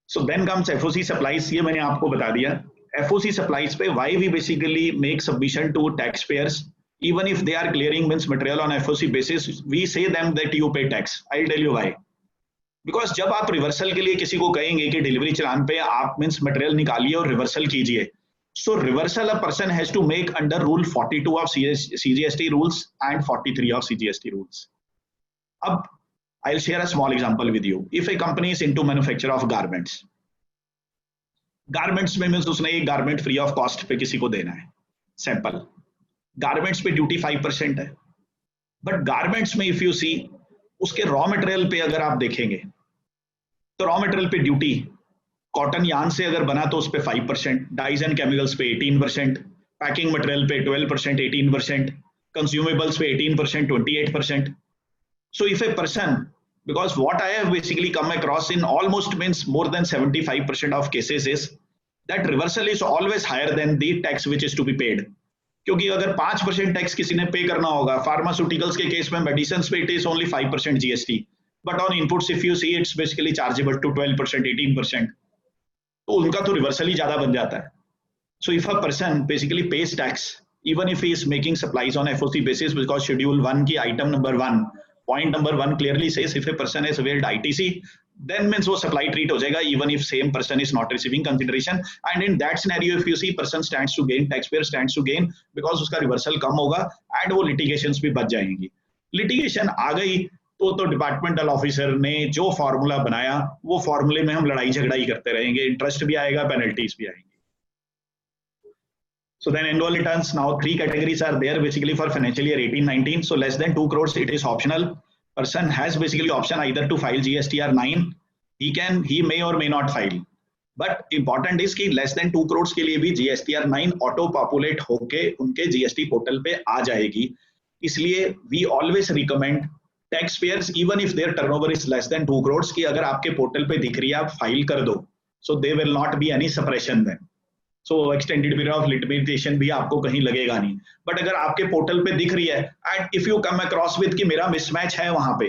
So then comes FOC supplies. ये मैंने आपको बता दिया. FOC सप्लाईज पे why we basically make submission to tax payers even if they are clearing means material on FOC basis, we say them that you pay tax. I will tell you why. Because जब आप reversal के लिए किसी को कहेंगे कि delivery challan पे आप मींस मटेरियल निकालिए और रिवर्सल कीजिए, So reversal a person has to make under rule 42 of CGST rules and 43 of CGST rules. Ab, I'll share a small example with you. If a company is into manufacture of garments में means उसने एक garment free of cost पे किसी को देना है, sample. Garments पे duty 5% है, but garments में if you see उसके raw material पे अगर आप देखेंगे तो raw material पे duty कॉटन यान से अगर बना तो उस पे 5%, डाइज एंड केमिकल्स पे 18%, पैकिंग मटेरियल पे 12%, 18%, कंज्यूमेबल्स पे 18%, 28%. So if a person, because what I have basically come across in almost means more than 75% of cases is that reversal is always higher than the tax which is to be paid. क्योंकि अगर 5% tax किसी ने पे करना होगा, pharmaceuticals के case में medicine पे it is only 5% GST, but on inputs if you see it's basically chargeable to 12%, 18%. तो उनका तो रिवर्सल ही ज्यादा बन जाता है. So if a person basically pays tax, even if he is making supplies on FOC basis, because schedule 1 की item number 1, point number 1 clearly says if a person has availed ITC, then means वो supply treat हो जाएगा even if same person is not receiving consideration. And in that scenario, if you see person stands to gain, taxpayer stands to gain because उसका reversal कम होगा and वो litigations भी बच जाएंगी. Litigation आ गई तो डिपार्टमेंटल ऑफिसर ने जो फॉर्मूला बनाया वो फॉर्मूले में हम लड़ाई झगड़ा ही करते रहेंगे, इंटरेस्ट भी आएगा, पेनल्टीज भी आएंगी. So then annual returns, now 3 categories are there basically for financial year 18-19. So less than 2 crores it is optional. Person has basically option either to file GSTR 9, he may or may not file. But important is कि less than 2 crores के लिए भी GSTR 9 auto populate होके उनके GST portal पे आ जाएगी. इसलिए we always recommend taxpayers even if their turnover is less than 2 crores कि अगर आपके पोर्टल पे दिख रही है आप फाइल कर दो. So there will not be any suppression then. So extended period of limitation भी आपको कहीं लगेगा नहीं. But अगर आपके पोर्टल पे दिख रही है and if you come across with कि मेरा mismatch है वहां पे,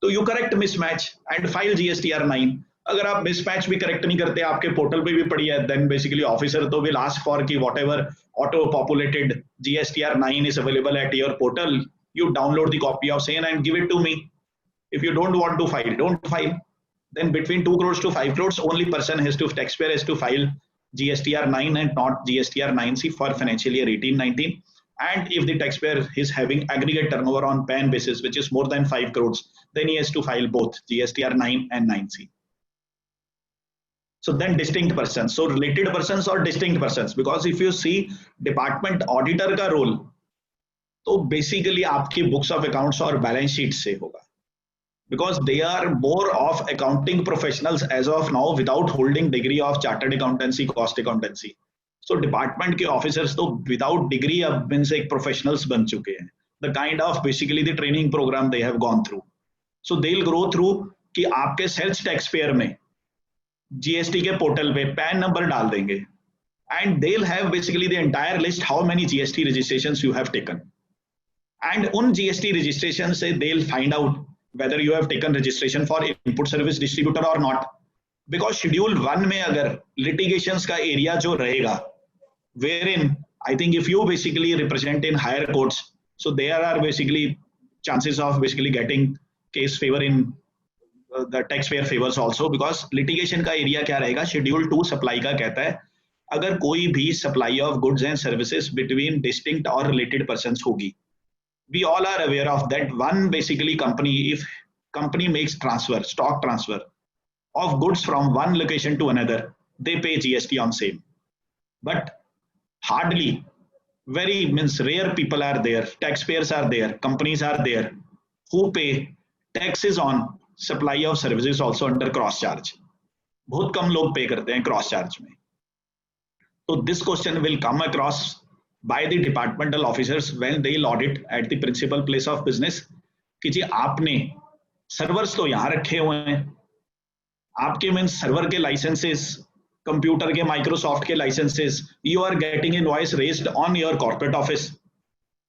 तो you correct mismatch and file GSTR 9. अगर आप mismatch भी correct नहीं करते, आपके पोर्टल पे भी पड़ी है, then basically officer तो will ask for कि whatever auto populated GSTR 9 is available at your portal, you download the copy of same and give it to me. If you don't want to file, don't file. Then between 2 crores to 5 crores, only person has to, taxpayer has to file GSTR 9 and not GSTR 9C for financial year 18-19. And if the taxpayer is having aggregate turnover on PAN basis, which is more than 5 crores, then he has to file both GSTR 9 and 9C. So then distinct persons. So related persons or distinct persons, because if you see department auditor का role, तो basically आपकी books of accounts और balance sheet से होगा, because they are more of accounting professionals as of now without holding degree of chartered accountancy, cost accountancy. So department के officers तो without degree अब means एक professionals बन चुके हैं. The kind of basically the training program they have gone through. So they will grow through कि आपके sales tax payer में जीएसटी के पोर्टल पे पैन नंबर डाल देंगे and they'll have basically the entire list how many GST registrations you have taken. And on GST registration say they'll find out whether you have taken registration for input service distributor or not. Because schedule 1 में अगर litigations का area जो रहेगा, wherein I think if you basically represent in higher courts, so there are basically chances of basically getting case favor in the taxpayer favors also, because litigation का area क्या रहेगा, schedule 2 supply का कहता है अगर कोई भी supply of goods and services between distinct or related persons होगी. We all are aware of that. One basically company, if company makes transfer, stock transfer of goods from one location to another, they pay GST on same. But hardly, very means rare people are there, taxpayers are there, companies are there who pay taxes on supply of services also under cross charge. बहुत कम लोग pay करते हैं cross charge में. So this question will come across by the departmental officers when they audit at the principal place of business कि जी आपने servers तो यहाँ रखे हुए हैं, आपके मीन्स सर्वर के लाइसेंसेस, कंप्यूटर के माइक्रोसॉफ्ट के licenses, you are getting invoice raised on your corporate office.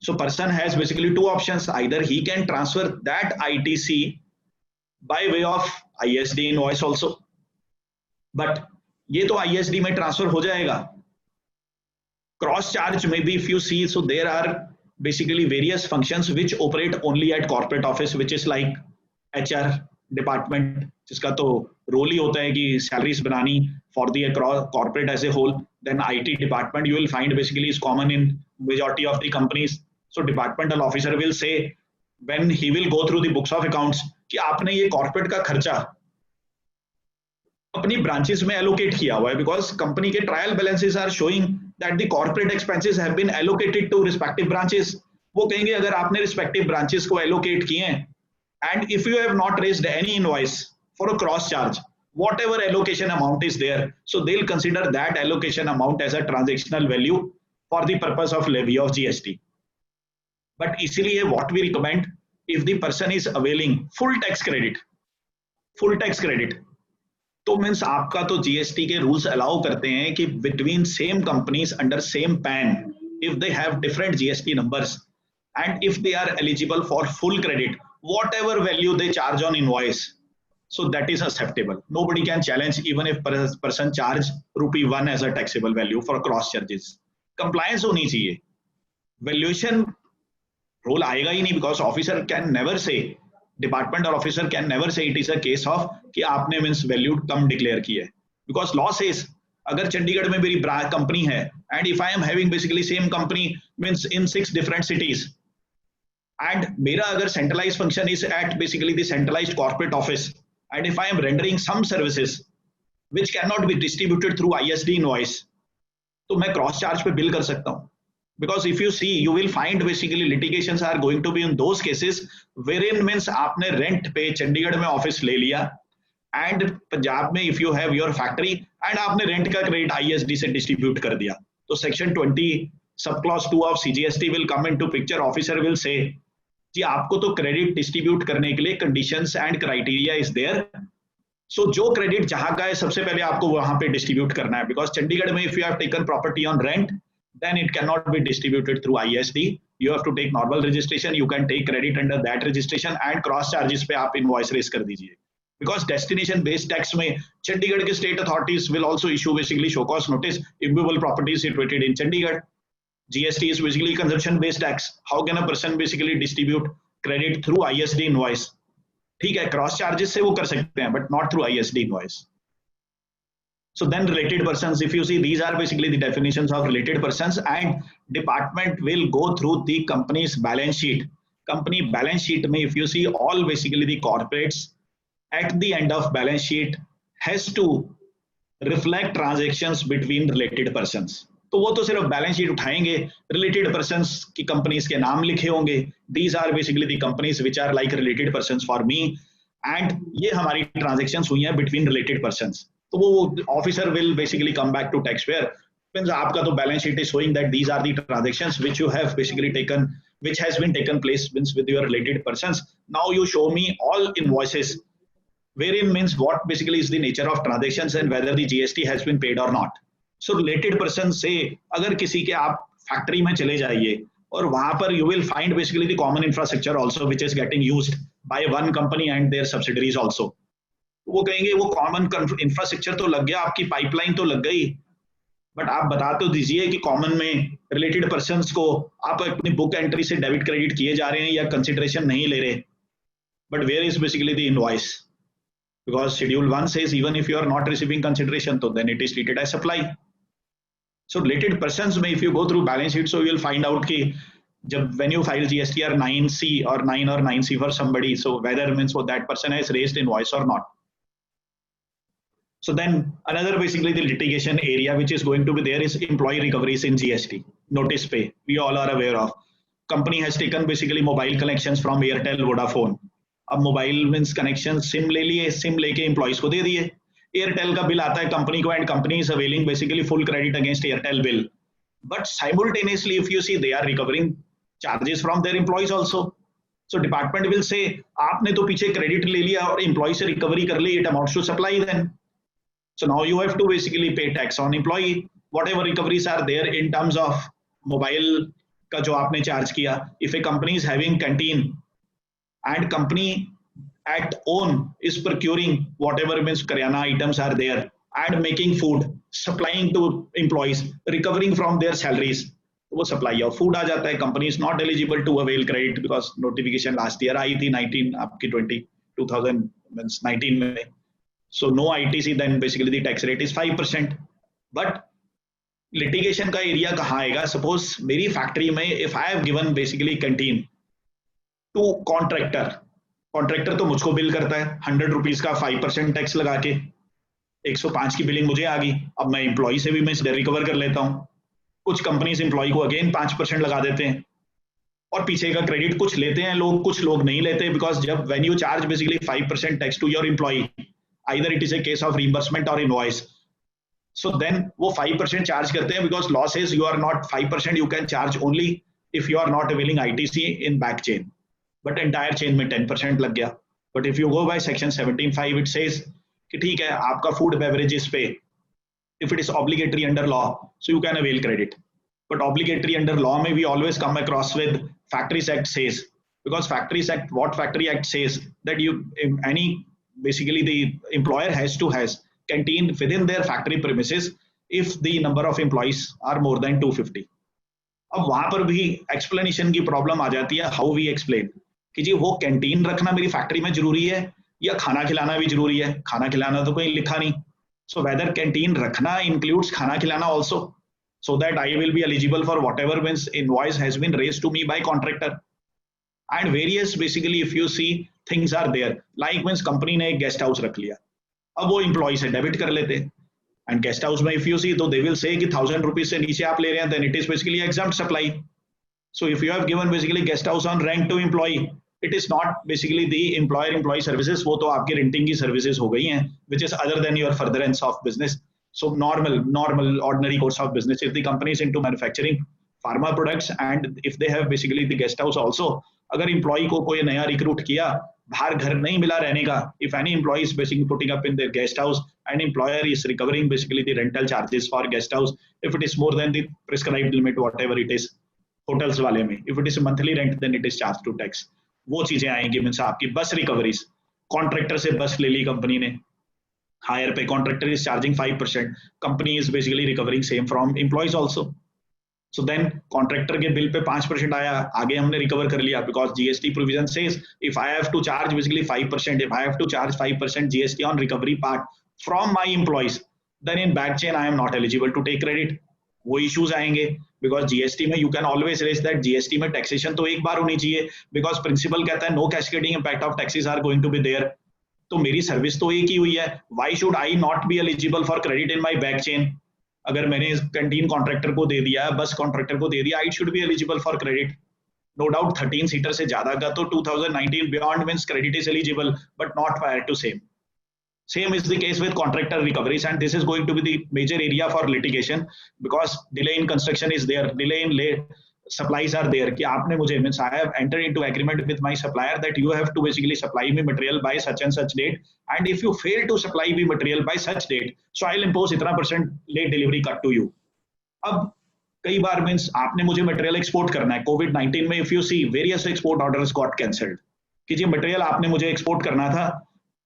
So person has basically two options. Either he can transfer that ITC by way of ISD invoice also, but ये तो ISD में transfer हो जाएगा. Cross charge maybe if you see, so there are basically various functions which operate only at corporate office, which is like HR department, जिसका तो role ही होता है कि सैलरीज बनानी for the corporate as a whole. then IT department you will find basically is common in majority of the companies. So departmental officer will say when he will go through the books of accounts कि आपने ये corporate का खर्चा अपनी branches में allocate किया हुआ है, because company के trial balances are showing that the corporate expenses have been allocated to respective branches. वो कहेंगे अगर आपने respective branches को allocate किए हैं, and if you have not raised any invoice for a cross charge, whatever allocation amount is there, so they'll consider that allocation amount as a transactional value for the purpose of levy of GST. But इसीलिए what we recommend, if the person is availing full tax credit, तो means आपका तो GST के rules allow करते हैं कि between same companies under same PAN, if they have different GST numbers and if they are eligible for full credit, whatever value they charge on invoice, so that is acceptable. Nobody can challenge even if person charge ₹1 as a taxable value for cross charges. Compliance होनी चाहिए. Valuation role आएगा ही नहीं, because officer can never say, department or officer can never say it is a case of कि आपने means valued कम declare की है, because law says अगर चंडीगढ़ में मेरी कंपनी है and if I am having basically same company means in 6 different cities, and मेरा अगर centralized function is at basically the centralized corporate office, and if I am rendering some services which cannot be distributed through ISD invoice, तो मैं cross charge पे bill कर सकता हूँ. Because if you see, you will find basically litigations are going to be in those cases wherein means आपने rent पे चंडीगढ़ में office ले लिया, and पंजाब में if you have your factory and आपने rent का credit ISD से distribute कर दिया, तो section 20 subclause 2 of CGST will come into picture. Officer will say कि आपको तो क्रेडिट डिस्ट्रीब्यूट करने के लिए conditions and criteria is there, so जो क्रेडिट जहां का है सबसे पहले आपको वहां पे डिस्ट्रीब्यूट करना है, बिकॉज चंडीगढ़ में if you have taken property on rent then it can not be distributed through ISD, you have to take normal registration, you can take credit under that registration and cross charges पे आप invoice raise कर दीजिए, because destination based tax में चंडीगढ़ के state authorities will also issue basically show cause notice, immovable property situated in Chandigarh. GST is basically consumption based tax. How can a person basically distribute credit through ISD invoice? ठीक है, cross charges से वो कर सकते हैं, but not through ISD invoice. So then related persons, if you see, these are basically the definitions of related persons, and department will go through the company's balance sheet. Company balance sheet में if you see all basically the corporates at the end of balance sheet has to reflect transactions between related persons. तो वो तो सिर्फ balance sheet उठाएंगे, related persons की companies के नाम लिखे होंगे, these are basically the companies which are like related persons for me, and ये हमारी ट्रांजैक्शंस हुई हैं बिटवीन रिलेटेड पर्संस. तो वो officer will basically come back to tax payer, means आपका तो balance sheet is showing that these are the transactions which you have basically taken, which has been taken place means with your related persons. Now you show me all invoices wherein means what basically is the nature of transactions and whether the GST has been paid or not. So related person से अगर किसी के आप factory में चले जाइए और वहां पर you will find basically the common infrastructure also which is getting used by one company and their subsidiaries also. वो कहेंगे वो common infrastructure तो लग गया, आपकी पाइपलाइन तो लग गई, बट आप बता तो दीजिए कि कॉमन में रिलेटेड पर्संस को आप अपनी बुक एंट्री से डेबिट क्रेडिट किए जा रहे हैं या कंसिडरेशन नहीं ले रहे, but where is basically the invoice, because schedule 1 says even if you are not receiving consideration, तो then it is treated as supply. So related persons में if you go through balance sheet, so you will find out कि जब when you file GST or 9C or 9 or 9C for somebody, so whether means what that person has raised invoice or not. So then another basically the litigation area which is going to be there is employee recoveries in GST. Notice pay, we all are aware of. Company has taken basically mobile connections from Airtel, Vodafone. अब mobile means connection SIM ले लिए, SIM लेके employees को दे दिए, Airtel का bill आता है company को and company is availing basically full credit against Airtel bill, but simultaneously if you see they are recovering charges from their employees also. So department will say आपने तो पीछे credit ले लिया और एम्प्लॉय से रिकवरी कर ली, it amounts to supply then. So now you have to basically pay tax on employee, whatever recoveries are there in terms of mobile का जो आपने चार्ज किया. If a company is having canteen and company at own is procuring whatever means karyana items are there and making food, supplying to employees, recovering from their salaries, वो supply of food आ जाता है. company is not eligible to avail credit because notification last year आई थी 19 आपकी 2019 में, so no ITC, then basically the tax rate is 5%. but litigation का area कहाँ आएगा? Suppose मेरी फैक्ट्री में if I have given basically canteen to contractor तो मुझको बिल करता है 100 रुपीज का 5% टैक्स लगा के, 105 की बिलिंग मुझे आ गई। अब मैं एम्प्लॉय से भी मैं रिकवर कर लेता हूँ। कुछ कंपनीज एम्प्लॉय को अगेन 5% लगा देते हैं और पीछे का क्रेडिट कुछ लेते हैं लोग, कुछ लोग नहीं लेते, बिकॉज जब when you charge basically 5% tax to your employee, either it is a case of reimbursement और इनवॉइस, so then वो 5% चार्ज करते हैं, because loss is you are not 5%, you can charge only if you are not availing ITC in back chain, but entire chain में 10% लग गया। but if you go by section 17(5) it says कि ठीक है आपका food beverages पे if it is obligatory under law so you can avail credit, but obligatory under law में we always come across with Factories Act says, because Factories Act, what Factory Act says that you any basically the employer has to has canteen within their factory premises if the number of employees are more than 250। अब वहां पर भी explanation की problem आ जाती है, how we explain कि जी वो canteen रखना मेरी फैक्ट्री में जरूरी है या खाना खिलाना भी जरूरी है? खाना खिलाना तो कहीं लिखा नहीं, सो वेदर कैंटीन रखना इंक्लूड्स खाना खिलाना also, so that I will be eligible for whatever means invoice has been raised to me by contractor, and various basically if you see things are there, like means company ने एक guest house रख लिया, अब वो employ से debit कर लेते हैं, एंड गेस्ट हाउस में इफ यू सी तो दे विल से कि 1000 रुपीज से नीचे आप ले रहे हैं, then it is basically exempt supply. So if you have given basically guest house on rent to employee, it is not basically the employer employee services, वो तो आपकी रेंटिंग की सर्विसेज हो गई हैं, which is other than your furtherance of business. So normal ordinary course of business, if the company is into manufacturing pharma products and if they have basically the guest house also, अगर employee को कोई नया recruit किया, बाहर घर नहीं मिला रहने का, if any employee is basically putting up in their guest house and employer is recovering basically the rental charges for guest house, if it is more than the prescribed limit whatever it is, hotels वाले में if it is monthly rent then it is charged to tax, वो चीजें आएंगी। Means आपकी बस recoveries, contractor से बस ले ली कंपनी ने, higher pay contractor is charging 5%, company is basically recovering same from employees also, so then contractor के bill पे 5% आया, आगे हमने recover कर लिया, because GST provision says if I have to charge basically 5%, if I have to charge 5% GST on recovery part from my employees, then in back chain I am not eligible to take credit। वो issues आएंगे, because GST में you can always raise that GST में taxation तो एक बार होनी चाहिए, because principle कहता है no cascading impact of taxes are going to be there, तो मेरी सर्विस तो एक ही हुई है, why should I not be eligible for credit in my back chain? अगर मैंने कैंटीन कॉन्ट्रैक्टर को दे दिया, बस कॉन्ट्रैक्टर को दे दिया, I should be eligible for credit. No doubt 13 seater से ज्यादा का तो 2019 beyond means credit is eligible, but not prior to same is the case with contractor recoveries, and this is going to be the major area for litigation, because delay in construction is there, delay in late supplies are there, कि आपने मुझे means I have entered into agreement with my supplier that you have to basically supply me material by such and such date, and if you fail to supply me material by such date, so I'll impose इतना % late delivery cut to you। अब कई बार means आपने मुझे material export करना है, कोविड-19 में if you see various export orders got cancelled, कि जी मटेरियल आपने मुझे एक्सपोर्ट करना था,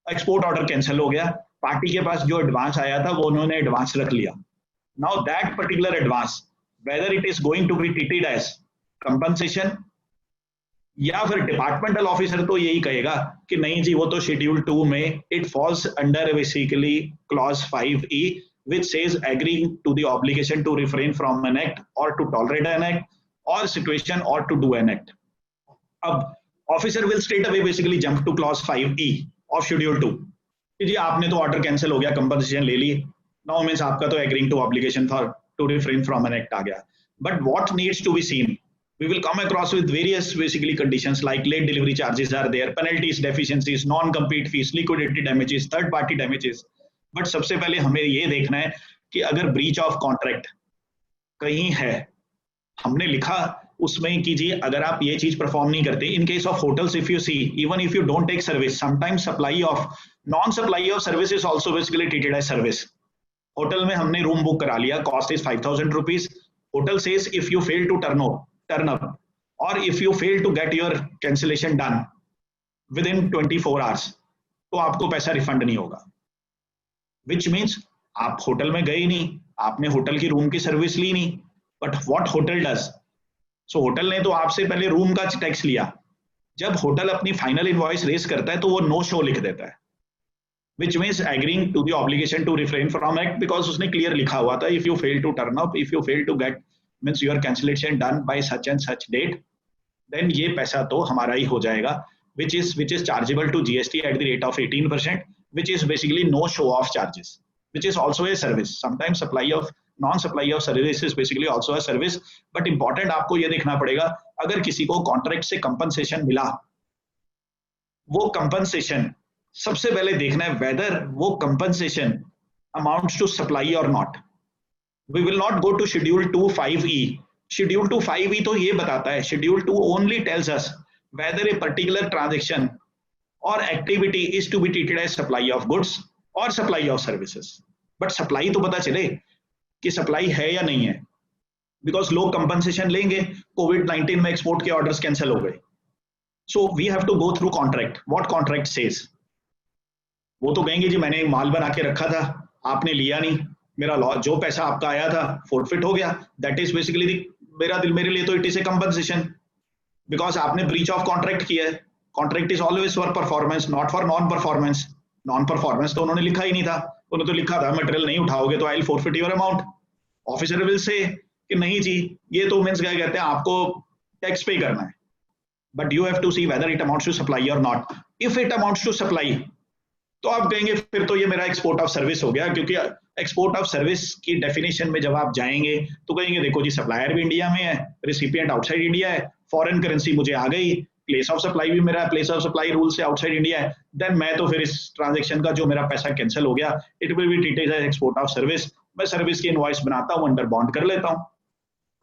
एक्सपोर्ट ऑर्डर कैंसिल हो गया, पार्टी के पास जो एडवांस आया था वो उन्होंने एडवांस रख लिया। Now that particular advance whether it is going to be treated as compensation, या फिर डिपार्टमेंटल ऑफिसर तो यही कहेगा कि नहीं जी वो तो शेड्यूल 2 में it falls under basically clause 5E which says agreeing to the obligation to refrain from an act or to tolerate an act or situation or to do an act। अब officer will straight away basically jump to clause 5E of schedule 2 कि जी आपने तो order cancel हो गया, compensation ले ली, now means आपका तो agreeing to obligation for to refrain from an act आ गया। But what needs to be seen, we will come across with various basically conditions like late delivery charges are there, penalties, deficiencies, non-compete fees, liquidated damages, third party damages। But सबसे पहले हमें ये देखना है कि अगर breach of contract कहीं है, हमने लिखा उसमें कि जी अगर आप ये चीज परफॉर्म नहीं करते, in case of hotels if you see even if you don't take service, sometimes supply of non supply of service is also basically treated as service. Hotel में हमने रूम बुक करा लिया, cost is 5000 rupees, hotel says if you fail to turn up और if you fail to get your cancellation done within 24 hours तो आपको पैसा refund नहीं होगा। Which means आप होटल में गए नहीं, आपने होटल की रूम की सर्विस ली नहीं, but what hotel does, so hotel ने तो आपसे पहले रूम का टैक्स लिया, जब होटल अपनी फाइनल इनवॉइस रेज करता है तो वो नो शो लिख देता है, which means agreeing to the obligation to refrain from act, because उसने clear लिखा हुआ था if you fail to turn up, if you fail to get means your cancellation done by such and such date, then ये पैसा तो हमारा ही हो जाएगा, which is chargeable to GST at the rate of 18%, which is basically no show off charges, which is also a service. Sometimes non-supply of service is basically also a service, but important आपको ये देखना पड़ेगा, अगर किसी को contract से compensation मिला, वो compensation सबसे पहले देखना है whether वो compensation amounts to supply or not. We will not go to schedule 2(5)(e). Schedule 2(5)(e) तो ये बताता है, schedule 2 only tells us whether a particular transaction or activity is to be treated as supply of goods or supply of services. But supply तो पता चले कि supply है या नहीं है, because लोग compensation लेंगे, COVID-19 में export के orders cancel हो गए. So we have to go through contract. What contract says? वो तो कहेंगे जी मैंने एक माल बना के रखा था, आपने लिया नहीं, मेरा जो पैसा आपका आया था forfeit हो गया. That is basically मेरे लिए तो it is a compensation, because आपने breach of contract किया है. Contract is always for performance, not for non-performance. Non-performance तो उन्होंने लिखा ही नहीं था, उन्होंने तो लिखा था मटेरियल नहीं उठाओगे तो I'll forfeit your amount. Officer will say कि नहीं जी, ये तो मीन्स क्या कहते हैं, आपको टैक्स पे करना है. But you have to see whether it amounts to supply or not. If it amounts to supply, तो आप कहेंगे फिर तो ये मेरा एक्सपोर्ट ऑफ सर्विस हो गया, क्योंकि एक्सपोर्ट ऑफ सर्विस की डेफिनेशन में जब आप जाएंगे तो कहेंगे देखो जी सप्लायर भी इंडिया में है, रिसिपिएंट आउटसाइड इंडिया है, फॉरेन करेंसी मुझे आ गई, प्लेस ऑफ सप्लाई भी मेरा प्लेस ऑफ सप्लाई रूल से आउटसाइड इंडिया है, देन मैं तो फिर इस ट्रांजेक्शन का जो मेरा पैसा कैंसिल हो गया, it will be treated as export of service. मैं सर्विस की इनवॉइस बनाता हूँ, अंडर बॉन्ड कर लेता हूँ.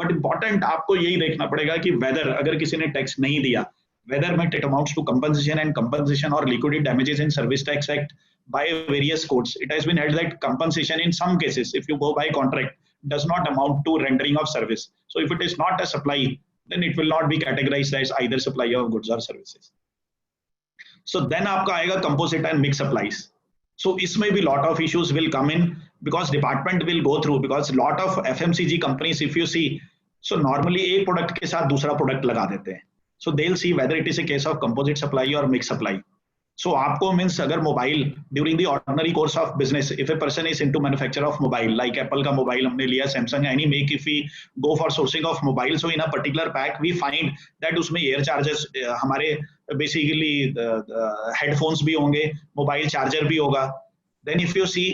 बट इंपॉर्टेंट आपको यही देखना पड़ेगा कि वेदर अगर किसी ने टैक्स नहीं दिया, whether it amounts to compensation or liquidated damages in Service Tax Act by various courts. It has been held that compensation in some cases, if you go by contract, does not amount to rendering of service. So if it is not a supply, then it will not be categorized as either supply of goods or services. So then आपका आएगा composite and mixed supplies. So इसमें भी lot of issues will come in, because department will go through, because lot of FMCG companies, if you see, so normally एक product के साथ दूसरा product लगा देते हैं. So they'll see whether it is a case of composite supply or mixed supply. So आपको means अगर mobile during the ordinary course of business, if a person is into manufacture of mobile, like Apple का mobile हमने लिया, Samsung, any make, if we go for sourcing of mobile, so in a particular pack we find that उसमें air charges हमारे basically headphones भी होंगे, mobile charger भी होगा. Then if you see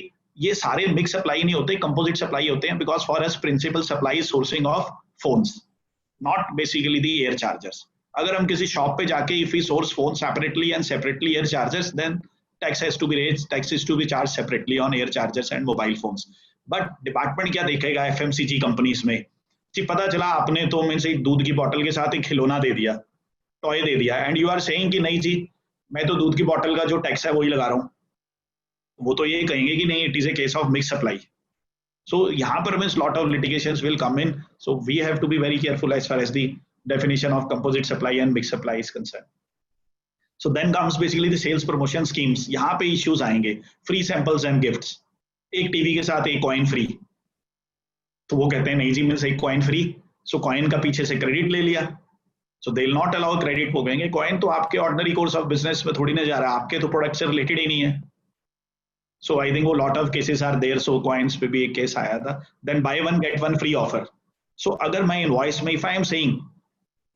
ये सारे mixed supply नहीं होते, composite supply होते हैं, because for us principal supply is sourcing of phones, not basically the air chargers. अगर हम किसी शॉप पे जाके if we source phones separately and separately air chargers, then tax has to be raised, tax is to be charged separately on air chargers and mobile phones. But department क्या देखेगा FMCG companies में, जी पता चला आपने तो means एक दूध की बोतल के साथ एक खिलौना दे दिया, टॉय दे दिया, एंड यू आर सेइंग कि नहीं जी मैं तो दूध की बोतल का जो टैक्स है वही लगा रहा हूँ, वो तो ये कहेंगे कि नहीं it is a case of mix supply. So यहाँ पर means lot of litigations will come in. So we have to be very careful as far as the definition of composite supply and mixed supply is concerned. So then comes basically the sales promotion schemes. यहाँ पे issues आएंगे, free samples and gifts. एक TV के साथ एक coin free, तो वो कहते हैं नहीं जी मीन्स एक coin free, so coin का पीछे से credit ले लिया, so they will not allow credit. वो कहेंगे coin तो आपके ordinary course of business में थोड़ी ना जा रहा, आपके तो product से related ही नहीं है. So I think वो lot of cases are there. So coins पे भी एक case आया था. Then buy one get one free offer. So अगर मैं invoice में if I am saying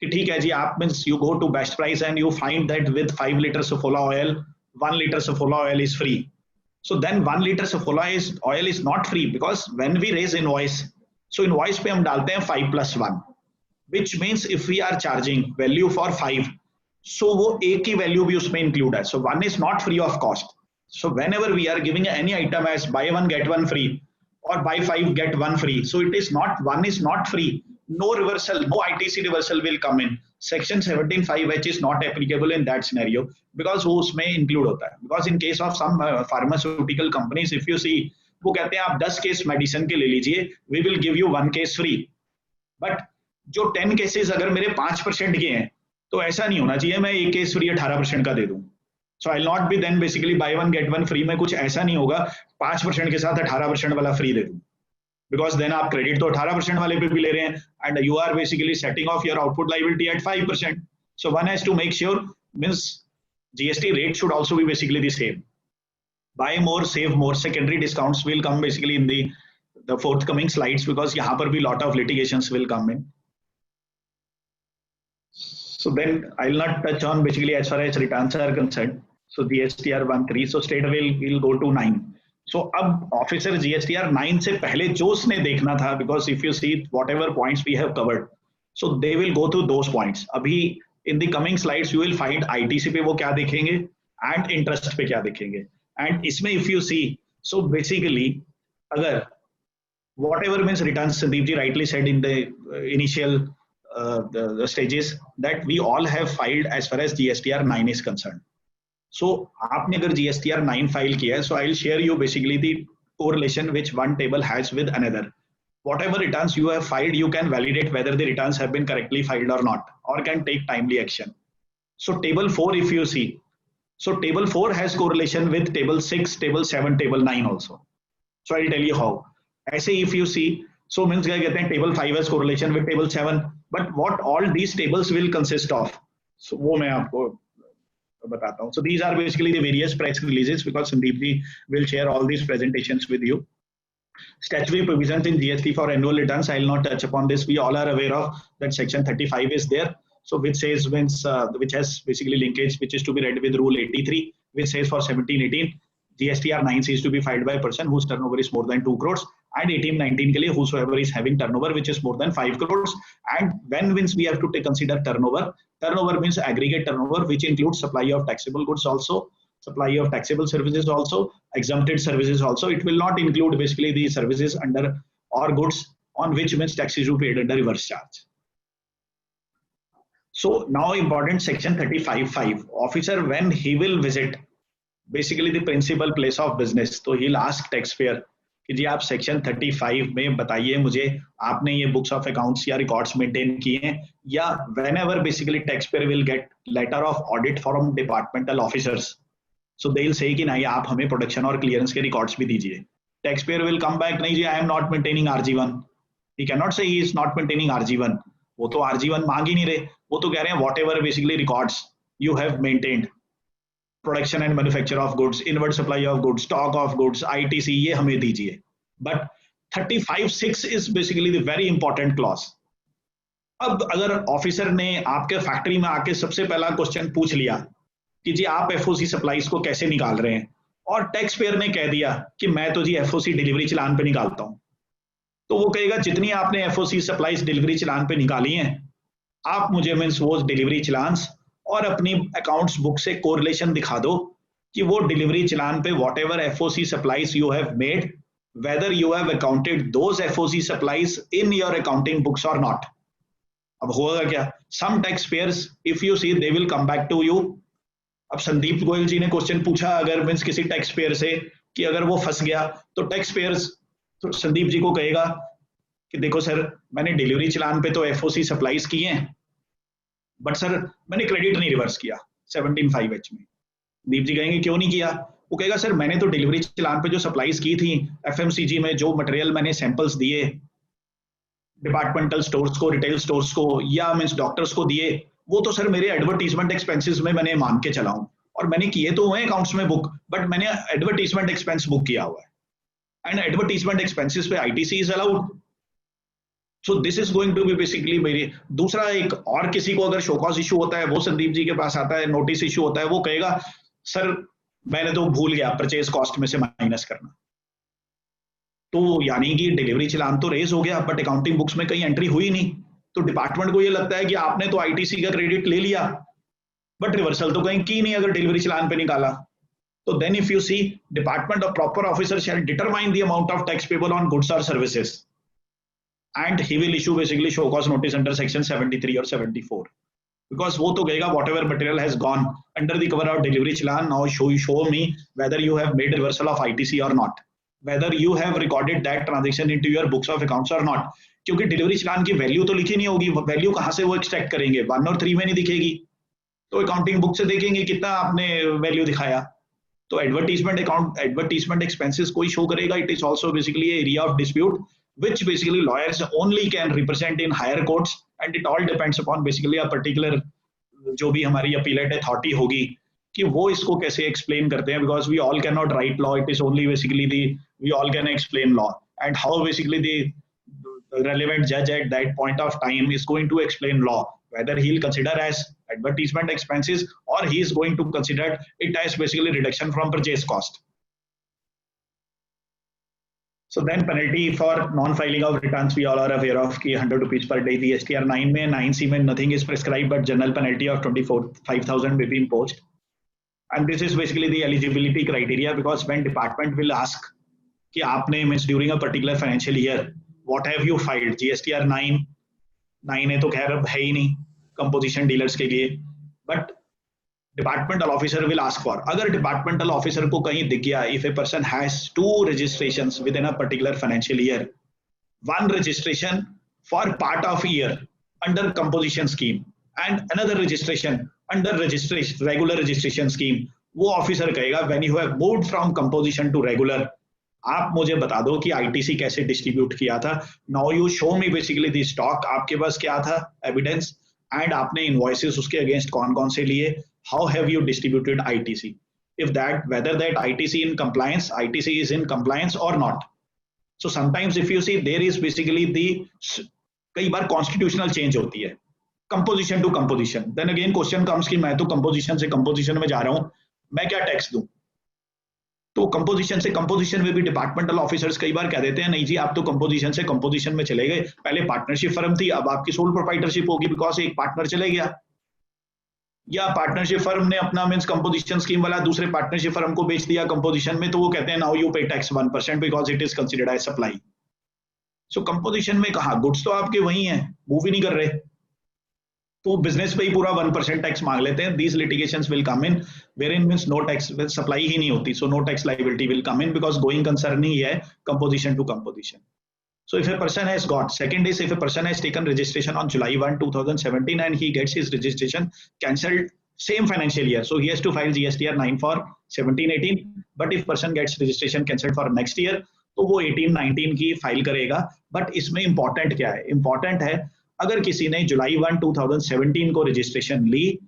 कि ठीक है जी आप means you go to best price and you find that with 5 liters Saffola oil 1 liter Saffola oil is free, so then 1 liter Saffola oil is not free, because when we raise invoice, so invoice पे हम डालते हैं 5+1, which means if we are charging value for 5, so वो एक की value भी उसमें include है, so 1 is not free of cost. So whenever we are giving any item as buy 1 get 1 free or buy 5 get 1 free, so it is not, 1 is not free, no reversal, no ITC reversal will come in. Section 17(5)(h) is not applicable in that scenario, because वो उसमें include होता है. Because in case of some pharmaceutical companies, if you see, वो कहते हैं आप 10 case medicine के ले लीजिए, we will give you 1 case free. But जो 10 केसेस अगर मेरे 5% के हैं, तो ऐसा नहीं होना चाहिए मैं एक केस फ्री 18% का दे दूं. So I'll not be then basically buy 1 get 1 free में कुछ ऐसा नहीं होगा 5% के साथ 18% वाला फ्री दे दूं, because then आप क्रेडिट तो 18% वाले पे भी ले रहे हैं, and you are basically setting off your output liability at 5%. So one has to make sure, means GST rate should also be basically the same. buy more, save more. Secondary discounts will come basically in the forthcoming slides, because यहाँ पर भी lot of litigations will come in. So then I'll not touch on basically as far as returns are concerned. So GSTR 1.3, so straight away we'll go to 9. So अब officer GSTR 9 से पहले जो उसने देखना था, because if you see whatever points we have covered, so they will go through those points. अभी in the coming slides you will find ITC पे वो क्या देखेंगे and interest पे क्या देखेंगे. And इसमें if you see, so basically अगर whatever means returns, Sandeep ji rightly said in the initial the stages that we all have filed as far as GSTR 9 is concerned. So आपने अगर GSTR 9 file किया है, so I'll share you basically the correlation which one table has with another. Whatever returns you have filed, you can validate whether the returns have been correctly filed or not, or can take timely action. So table 4, if you see, so table 4 has correlation with table 6, table 7, table 9 also. So I'll tell you how. ऐसे if you see, so means क्या कहते हैं table 5 has correlation with table 7, but what all these tables will consist of, so वो मैं आपको बताता हूँ. So these are basically the various press releases, because Sandeep ji will share all these presentations with you. Statutory provisions in GST for annual returns, I will not touch upon this. We all are aware of that section 35 is there. So which says which has basically linkage, which is to be read with rule 83, which says for 17-18 GSTR 9 is to be filed by a person whose turnover is more than 2 crores, and 18-19 के लिए whosoever is having turnover which is more than 5 crores. And when means we have to consider turnover. Turnover means aggregate turnover, which includes supply of taxable goods also, supply of taxable services also, exempted services also. It will not include basically the services under or goods on which means tax is paid under reverse charge. So now important section 35.5. Officer, when he will visit basically the principal place of business, so he'll ask taxpayer कि जी आप section 35 में बताइए मुझे आपने ये books of accounts या records maintain किए हैं, या whenever basically taxpayer will get letter of audit from departmental officers, so they will say कि नहीं आप हमें प्रोडक्शन और क्लियरेंस के रिकॉर्ड्स भी दीजिए. Taxpayer will come back, नहीं जी I am not maintaining RG1. He cannot say he is not maintaining RG1. वो तो RG1 मांग ही नहीं रहे, वो तो कह रहे हैं whatever basically records you have maintained, production and manufacture of goods, inward supply of goods, stock of goods, ITC, ये हमें दीजिए. But 35.6 is basically the very important clause. अब अगर ऑफिसर ने आपके फैक्ट्री में आके सबसे पहला क्वेश्चन पूछ लिया कि जी आप एफओसी सप्लाईज को कैसे निकाल रहे हैं, और टैक्स पेयर ने कह दिया कि मैं तो जी एफओसी डिलीवरी चलान पे निकालता हूं, तो वो कहेगा जितनी आपने एफओसी सप्लाईज डिलीवरी चलान पे निकाली हैं आप मुझे मींस वो डिलीवरी चलान्स और अपनी अकाउंट्स बुक से कोरिलेशन दिखा दो कि वो डिलीवरी चलान पे whatever FOC supplies you have made, whether you have accounted those FOC supplies in your accounting books or not. अब होगा क्या, some taxpayers if you see they will come back to you. अब संदीप गोयल जी ने question पूछा अगर means किसी tax payer से कि अगर वो फंस गया तो टैक्स पेयर्स तो संदीप जी को कहेगा कि देखो सर मैंने डिलीवरी चलान पे तो एफओसी सप्लाईज किए हैं, बट सर मैंने क्रेडिट नहीं रिवर्स किया 17.5H में. दीप जी कहेंगे क्यों नहीं किया, वो कहेगा सर मैंने तो डिलीवरी चलान पे जो सप्लाईज की थी एफएमसीजी में, जो मटेरियल मैंने सैंपल्स दिए डिपार्टमेंटल स्टोर्स को, रिटेल स्टोर्स को या मींस डॉक्टर्स को दिए, वो तो सर मेरे एडवर्टीजमेंट एक्सपेंसेस में मैंने मान के चला हूं, और मैंने किए तो हुए अकाउंट्स में बुक, बट मैंने एडवर्टीजमेंट एक्सपेंस बुक किया हुआ है, एंड एडवर्टीजमेंट एक्सपेंसेस पे ITC is allowed. So this is going to be basically मेरी. दूसरा एक और किसी को अगर शोकॉज इशू होता है, वो संदीप जी के पास आता है, नोटिस इशू होता है, वो कहेगा सर मैंने तो भूल गया परचेज कॉस्ट में से माइनस करना. तो यानी कि डिलीवरी चलान तो रेज हो गया बट अकाउंटिंग बुक्स में कहीं एंट्री हुई नहीं, तो डिपार्टमेंट को ये लगता है कि आपने तो आईटीसी का क्रेडिट ले लिया बट रिवर्सल तो कहीं की नहीं अगर डिलीवरी चलान पे निकाला. तो then if you see department of proper officer shall determine the amount of tax payable on goods और services, and he will issue basically show cause notice under section 73 or 74, because वो तो कहेगा whatever material has gone under the cover of delivery challan, now show me whether you have made reversal of ITC or not, whether you have recorded that transaction into your books of accounts or not. क्योंकि delivery चलान की value तो लिखी नहीं होगी, value कहाँ से वो extract करेंगे, 1 और 3 में नहीं दिखेगी, तो अकाउंटिंग बुक से देखेंगे कितना आपने वैल्यू दिखाया. तो एडवर्टीजमेंट अकाउंट एडवर्टीजमेंट एक्सपेंसेस कोई शो करेगा. It is also basically area of dispute which basically lawyers only can represent in higher courts, and it all depends upon basically a particular जो भी हमारी अपीलेट अथॉरिटी होगी कि वो इसको कैसे एक्सप्लेन करते हैं, because we all can not write law, it is only basically the we all can explain law, and how basically the relevant judge at that point of time is going to explain law, whether he'll consider as advertisement expenses or he is going to consider it as basically reduction from purchase cost. So then penalty for non-filing of returns we all are aware of कि 100 rupees per day. The STR 9 में 9C में nothing is prescribed but general penalty of 25,000 may be imposed. And this is basically the eligibility criteria, because when department will ask कि आपने means during a particular financial year what have you filed, GSTR 9 है तो खैर अब है ही नहीं composition dealers के लिए, but departmental officer will ask for, अगर डिपार्टमेंटल ऑफिसर को कहीं दिख गया if a person has 2 registrations within a particular financial year, 1 registration for part of year under composition scheme and another registration under registration regular registration scheme, वो officer कहेगा when you have moved from composition to regular, आप मुझे बता दो कि ITC कैसे distribute किया था, now you show me basically the stock, आपके पास क्या था एविडेंस, एंड आपने इनवॉइसेस उसके अगेंस्ट कौन कौन से लिए, how have you distributed ITC, if that whether that ITC in compliance, ITC is in compliance और not. So sometimes if you see there is basically the, कई बार कॉन्स्टिट्यूशनल चेंज होती है composition to composition, then again question comes कि मैं तो composition से composition में जा रहा हूं, मैं क्या टैक्स दूं, तो कंपोजिशन से कंपोजिशन में भी डिपार्टमेंटल ऑफिसर्स कई बार कह देते हैं नहीं जी आप तो कंपोजिशन से कंपोजिशन में चले गए, पहले पार्टनरशिप फर्म थी अब आपकी सोल प्रोप्राइटरशिप होगी बिकॉज एक पार्टनर चले गया, या पार्टनरशिप फर्म ने अपना मींस कंपोजिशन स्कीम वाला दूसरे पार्टनरशिप फर्म को बेच दिया कंपोजिशन में, तो वो कहते हैं now you pay tax 1% because it is considered as supply. So composition में कहा गुड्स तो आपके वही हैं, मूव ही नहीं कर रहे, तो बिजनेस पे ही पूरा 1% टैक्स मांग लेते हैं. These litigations will come in wherein means no tax, supply ही नहीं होती, so no tax liability will come in because going concern ही है composition to composition. So if a person has got, second is if a person has taken registration on July 1, 2017 and he gets his registration cancelled same financial year, so he has to file GSTR 9 for 17-18, but if person gets registration cancelled for next year तो वो 18-19 की file करेगा. But इसमें important क्या है, important है अगर किसी ने जुलाई 1, 2017 को रजिस्ट्रेशन ली,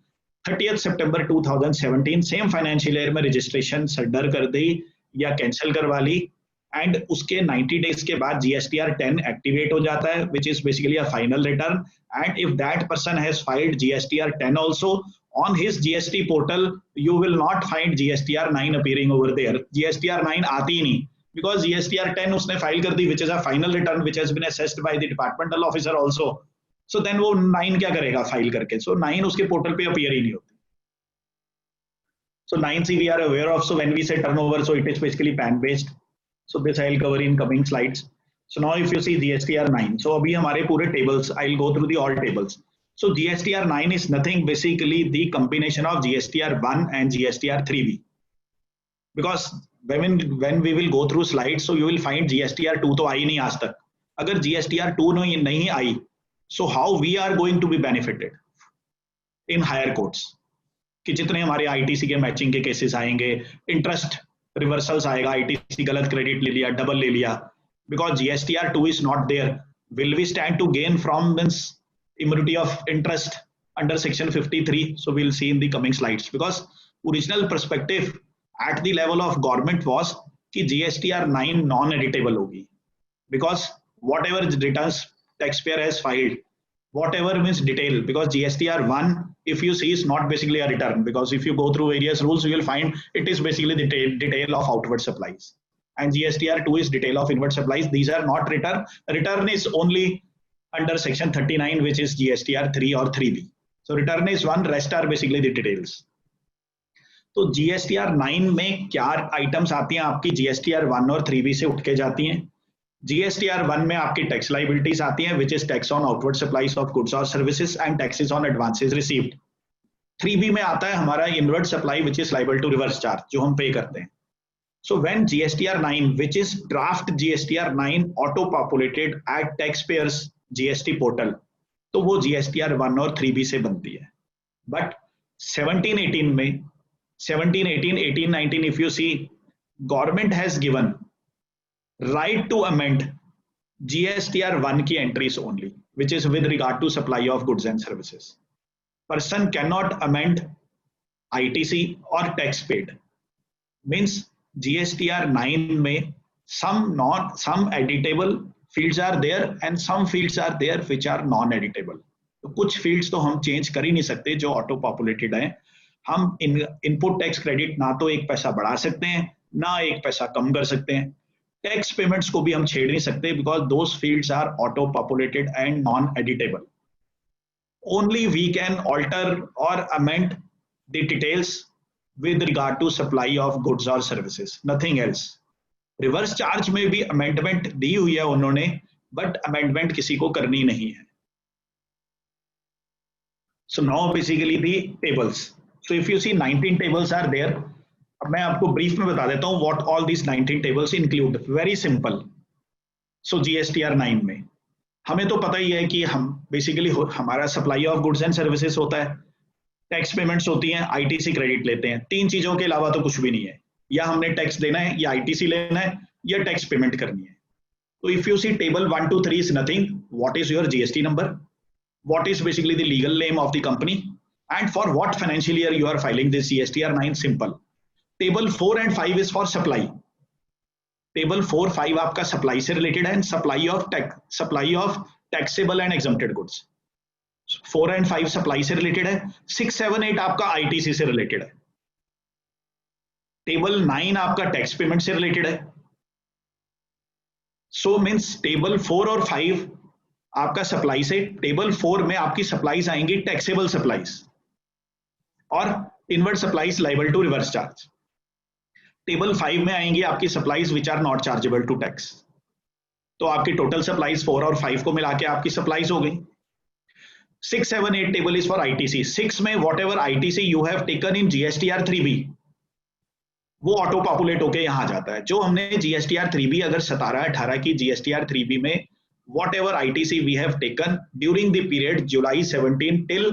30 सितंबर 2017 सेम फाइनेंशियल ईयर में रजिस्ट्रेशन सरेंडर कर दी या कैंसिल करवा ली, एंड उसके 90 डेज के बाद GSTR 10 एक्टिवेट हो जाता है which is basically a final return, and if that person has filed GSTR 10 also on his GST portal, you will not find GSTR 9 appearing over there. GSTR 9 आती ही नहीं because GSTR 10 उसने file कर दी which is a final return which has been assessed by the departmental officer also. So then वो 9 क्या करेगा file करके, so 9 उसके portal पे अपीयर ही नहीं होती. So 9C we are aware of, so when we say turnover, so it is basically PAN based. So this I will cover in coming slides. So now if you see GSTR 9, so अभी हमारे पूरे tables, I will go through the all tables. So GSTR 9 is nothing basically the combination of GSTR 1 and GSTR 3B. Because when we will go through slides, so you will find GSTR 2 तो आई नहीं आज तक. अगर GSTR 2 नहीं आई, so how we are going to be benefited in higher courts? कि जितने हमारे ITC के मैचिंग के केसेस आएंगे, इंटरेस्ट रिवर्सल्स आएगा, ITC गलत क्रेडिट ले लिया, डबल ले लिया, because GSTR 2 is not there, will we stand to gain from means immunity of interest under section 53? So we'll see in the coming slides, because original perspective at the level of government was कि GSTR 9 non-editable होगी, because whatever returns taxpayer has filed, whatever means detail, because GSTR 1 if you see is not basically a return, because if you go through various rules you will find it is basically the detail of outward supplies, and GSTR 2 is detail of inward supplies. These are not return. Return is only under section 39 which is GSTR 3 or 3B. So return is one, rest are basically the details. तो GSTR 9 में क्या items आती हैं आपकी, GSTR 1 और 3B से उठ के जाती हैं. GSTR 1 में आपकी टैक्स लाइबिलिटीज आती हैं which is tax on outward supplies of goods or services and taxes on advances received. 3B में आता है हमारा inward supply which is liable to reverse charge जो हम पे करते हैं. So when GSTR 9 which is draft GSTR 9 auto populated at taxpayers GST portal, तो वो GSTR 1 और 3B से बनती है. But 17-18 में 17-18, 18-19 if you see, government has given right to amend GSTR 1 की entries only, which is with regard to supply of goods and services. Person cannot amend ITC और tax paid. Means GSTR 9 में some editable fields are there and some fields are there which are non-editable. तो कुछ fields तो हम change कर ही नहीं सकते जो auto populated हैं. हम इनपुट टैक्स क्रेडिट ना तो एक पैसा बढ़ा सकते हैं ना एक पैसा कम कर सकते हैं. टैक्स पेमेंट्स को भी हम छेड़ नहीं सकते because those fields are auto populated and non editable. Only we can alter और amend the details with regard to supply of goods or services, nothing else. Reverse charge में भी अमेंडमेंट दी हुई है उन्होंने, बट अमेंडमेंट किसी को करनी नहीं है. So now basically the tables. So if you see 19 tables are there. अब मैं आपको ब्रीफ में बता देता हूँ what all these 19 tables include. Very simple. So GSTR 9 में हमें तो पता ही है कि हम बेसिकली हमारा supply of goods and services होता है, टैक्स पेमेंट्स होती हैं, आईटीसी क्रेडिट लेते हैं. तीन चीजों के अलावा तो कुछ भी नहीं है. या हमने टैक्स देना है, या आईटीसी लेना है, या टैक्स पेमेंट करनी है. तो if you see table 1 to 3 is nothing. What is your GST number, what is basically the legal name of the company, and for what financial year you are filing this GSTR 9. Simple. Table 4 and 5 is for supply. Table 4, 5 आपका supply से related है, supply of taxable and exempted goods. 4 and 5 supply से related है. 6, 7, 8 आपका ITC से related है. Table 9 आपका tax payment से रिलेटेड है. सो मींस टेबल 4 और 5 आपका सप्लाई से. टेबल 4 में आपकी सप्लाईज आएंगी टैक्सेबल सप्लाईज और inward supplies liable to reverse charge. Table 5 में आएंगी आपकी supplies which are not chargeable to tax. तो आपकी टोटल सप्लाईज 4 और 5 को मिला के आपकी सप्लाईज हो गई. 6, 7, 8 table is for ITC. 6 में whatever ITC you have taken in GSTR 3B वो ऑटो पॉपुलेट होके यहाँ जाता है. जो हमने GSTR 3B अगर 17-18 की GSTR 3B में whatever ITC we have taken during the period July 17 till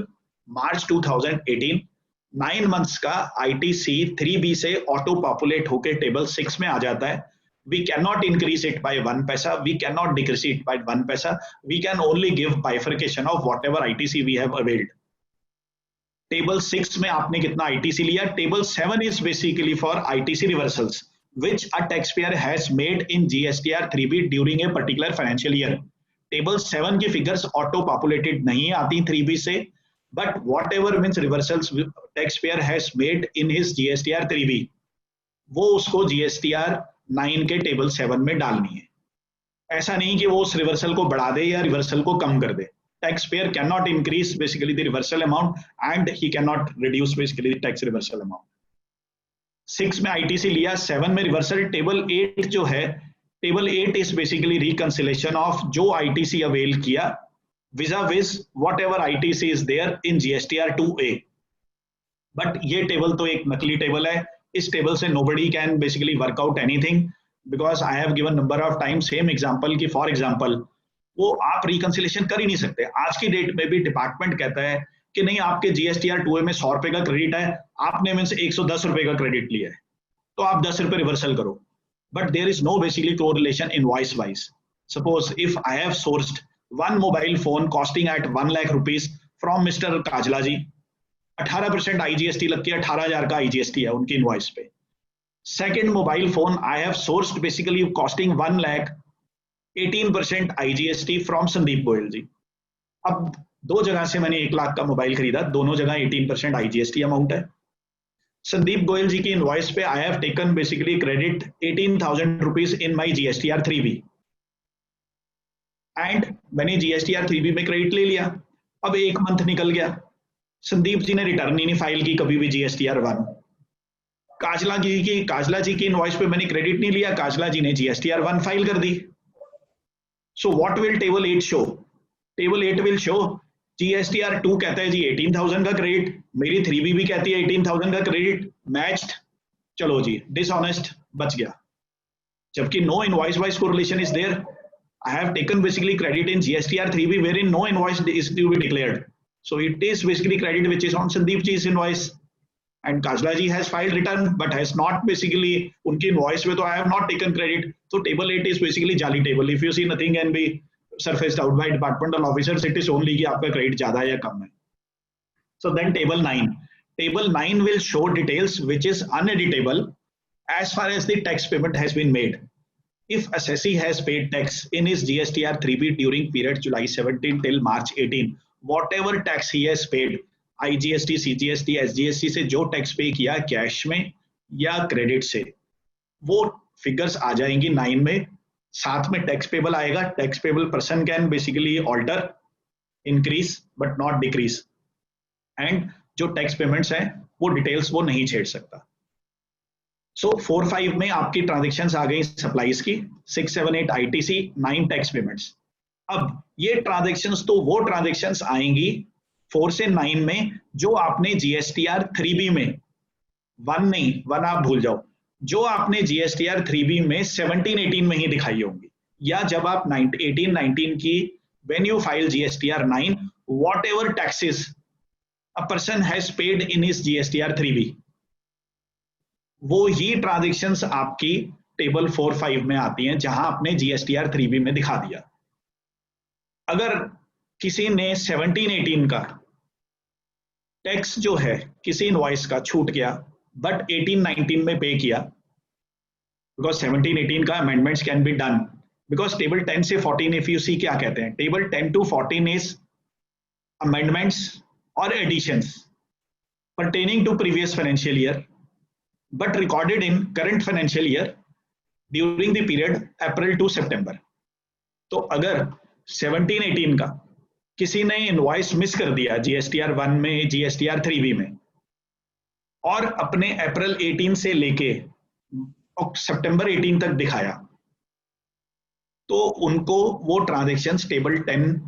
March 2018, 9 months का ITC 3B से ऑटो पॉपुलेट होके टेबल 6 में आ जाता है. We cannot increase it by 1 paisa. We cannot decrease it by 1 paisa. We can only give bifurcation of whatever ITC we have availed. Table 6 में आपने कितना ITC लिया. Table 7 is basically for ITC reversals, which a taxpayer has made in GSTR 3B during a particular financial year. Table 7 की figures auto populated नहीं आती 3B से, but whatever means reversals taxpayer has made in his GSTR 3B, वो उसको GSTR 9 के table 7 में डालनी है. ऐसा नहीं कि वो उस रिवर्सल को बढ़ा दे या रिवर्सल को कम कर दे. Tax payer can not increase basically the reversal amount and he can not reduce basically the tax reversal amount. 6 में आईटीसी लिया, 7 में रिवर्सल. टेबल 8 जो है, table 8 is basically reconciliation of जो आईटीसी अवेल किया vis-a-vis whatever ITC is there in GSTR 2A. But ये table तो एक नकली टेबल है. इस टेबल से nobody can basically work out anything because I have given number of times same example कि for example वो आप reconciliation कर ही नहीं सकते. आज की डेट में भी डिपार्टमेंट कहता है कि नहीं आपके GSTR 2A में 100 रुपए का क्रेडिट है, आपने मीन्स 110 रुपए का क्रेडिट लिया है तो आप 10 रुपए रिवर्सल करो. But there is no basically correlation invoice wise. Suppose if I have sourced one mobile phone costing at 1 lakh rupees from mister Kajla ji, 18% IGST लग के 18,000 का आईजीएसटी है उनकी इनवॉइस पे. Second mobile phone I have sourced basically costing 1 lakh, 18% IGST from Sandeep Goyal ji. अब दो जगह से मैंने 1 लाख का मोबाइल खरीदा, दोनों जगह 18% आईजीएसटी अमाउंट है. संदीप गोयल जी की इनवॉइस पे I have taken basically credit 18,000 rupees in my GSTR 3B and मैंने जीएसटीआर 3B में क्रेडिट ले लिया. अब 1 मंथ निकल गया, संदीप जी ने रिटर्न ही नहीं फाइल की कभी भी जीएसटीआर 1. काजला जी की इनवॉइस पे मैंने क्रेडिट नहीं लिया, काजला जी ने जीएसटीआर 1 फाइल कर दी. So what will table 8 show? Table 8 will show GSTR 2 कहता है जी 18,000 का क्रेडिट, मेरी 3B भी कहती है 18,000 का क्रेडिट, मैच्ड, चलो जी डिसऑनेस्ट बच गया. जबकि no invoice wise correlation is there. I have taken basically credit in GSTR 3B wherein no invoice is to be declared. So it is basically credit which is on Sandeep ji's invoice. And Kajla ji has filed return but has not basically unki invoice में तो I have not taken credit. So table 8 is basically jali table. If you see nothing can be surfaced out by departmental officers, it is only कि आपका credit ज़्यादा है या कम है. So then table 9. table 9 will show details which is uneditable as far as the tax payment has been made. If assessee has paid tax in his GSTR 3B during period July 17 till March 18, whatever tax he has paid, IGST, CGST, SGST से जो tax पे किया cash में या credit से, वो figures आ जाएंगी 9 में. साथ में टैक्स पेबल आएगा. Tax payable person can basically alter, increase but not decrease, and जो टैक्स पेमेंट्स हैं वो डिटेल्स वो नहीं छेड़ सकता. सो 4-5 में आपकी ट्रांजेक्शन्स आ गई सप्लाईज की, 6-7-8 ITC, 9 टैक्स पेमेंट्स. अब ये ट्रांजेक्शन्स तो वो ट्रांजेक्शन्स आएंगी 4 से 9 में जो आपने GSTR 3B में, 1 नहीं, 1 आप भूल जाओ, जो आपने GSTR 3B में 17-18 में ही दिखाई होंगी, या जब आप 18-19 की when you file GSTR 9, whatever taxes a person has paid in his GSTR 3B, वो ही ट्रांजेक्शन्स आपकी टेबल 4-5 में आती हैं जहां आपने GSTR 3B में दिखा दिया. अगर किसी ने 17-18 का टैक्स जो है किसी इनवॉइस का छूट गया बट 18-19 में पे किया, बिकॉज 17-18 का amendments can be done, because table 10 से 14 इफ यू सी क्या कहते हैं, टेबल 10 to 14 इज अमेंडमेंट्स और editions pertaining to previous financial year but recorded in current financial year during the period April to September. तो अगर 17-18 का किसी ने इनवॉइस मिस कर दिया GSTR 1 में, GSTR 3B में, और अपने अप्रैल 18 से लेके सितंबर 18 तक दिखाया, तो उनको वो ट्रांजेक्शन्स टेबल 10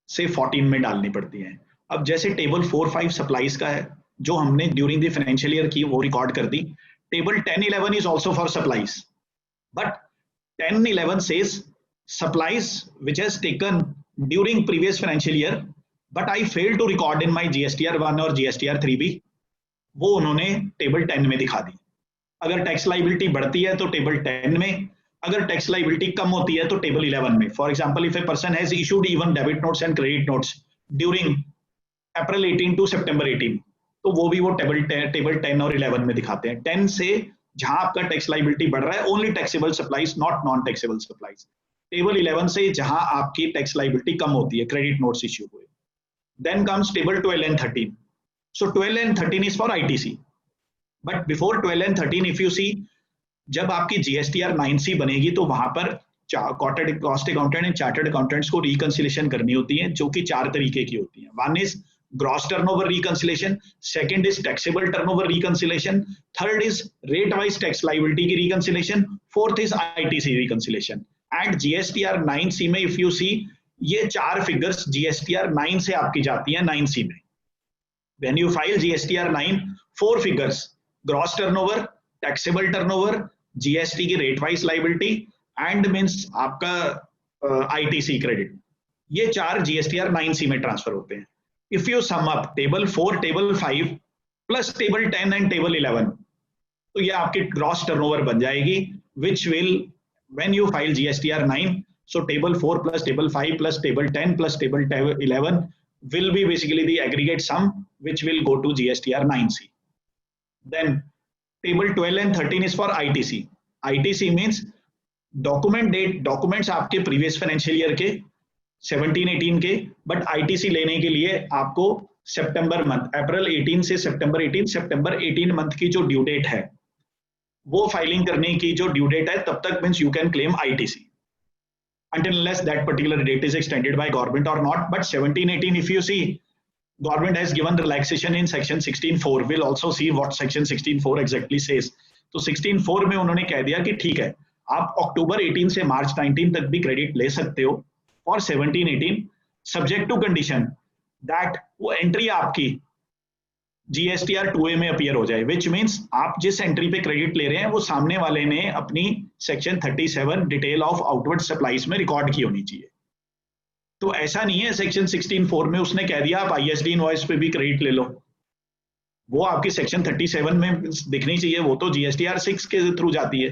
से 14 में डालनी पड़ती हैं. अब जैसे टेबल 4-5 सप्लाईज का है जो हमने ड्यूरिंग द फाइनेंशियल ईयर की, वो रिकॉर्ड कर दी. Table 10-11 is also for supplies, but 10-11 says supplies which has taken during previous financial year but I failed to record in my GSTR 1 और GSTR 3B, वो उन्होंने टेबल 10 में दिखा दी. अगर टैक्स लाइबिलिटी बढ़ती है तो टेबल 10 में, अगर टैक्स लाइबिलिटी कम होती है तो टेबल 11 में. For example, if a person has issued even debit notes and credit notes during April 18 to September 18, तो वो भी वो टेबल 10 और 11 में दिखाते हैं. 10 से जहां आपका टैक्स लाइबिलिटी बढ़ रहा है, only taxable supplies, not non taxable supplies. Table 11 से जहां आपकी टैक्स लाइबिलिटी कम होती है, क्रेडिट नोट्स इश्यू हुए. Then comes table 12 and 13. So 12 and 13 is for ITC, but before 12 and 13 if you see, जब आपकी GSTR 9C बनेगी तो वहां पर cost accountant and chartered accountants को रिकंसिलेशन करनी होती है, जो कि 4 तरीके की होती है. One is gross turnover reconciliation, second is taxable turnover reconciliation, third is rate wise tax liability की reconciliation, fourth is ITC reconciliation. And GSTR 9C में इफ यू सी, ये 4 फिगर्स GSTR 9 से आपकी जाती हैं 9C में. When you file GSTR 9, 4 figures, gross turnover, taxable turnover, GST की rate wise liability and means आपका ITC क्रेडिट, ये 4 GSTR 9C में ट्रांसफर होते हैं. If you sum up table 4, table 5 plus table 10 and table 11, तो ये आपकी ग्रॉस टर्नओवर बन जाएगी, which will when you file GSTR 9, so table 4 plus table 5 plus table 10 plus table 11 will be basically the aggregate sum which will go to GSTR 9C. Then table 12 and 13 is for ITC. ITC means document date, documents आपके previous financial year के 17-18 के, but ITC लेने के लिए आपको सितंबर month, अप्रैल 18 से सितंबर 18, सितंबर 18 month की जो ड्यू डेट है, वो फाइलिंग करने की जो ड्यू डेट है, तब तक means you can claim ITC until unless that particular date is extended by government or not. But 17-18 if you see, government has given relaxation in section 16(4). We'll also see what section 16(4) exactly says. तो 16(4) में उन्होंने कह दिया कि ठीक है, आप अक्टूबर 18 से मार्च 19 तक भी क्रेडिट ले सकते हो for 17-18, subject to condition that वो एंट्री आपकी GSTR 2A में अपीयर हो जाए, विच मीन्स आप जिस एंट्री पे क्रेडिट ले रहे हैं वो सामने वाले ने अपनी section 37 detail of outward supplies में रिकॉर्ड की होनी चाहिए. तो ऐसा नहीं है सेक्शन 16(4) में उसने कह दिया आप ISD इनवॉइस पे भी क्रेडिट ले लो, वो आपकी सेक्शन 37 में दिखनी चाहिए, वो तो GSTR 6 के थ्रू जाती है.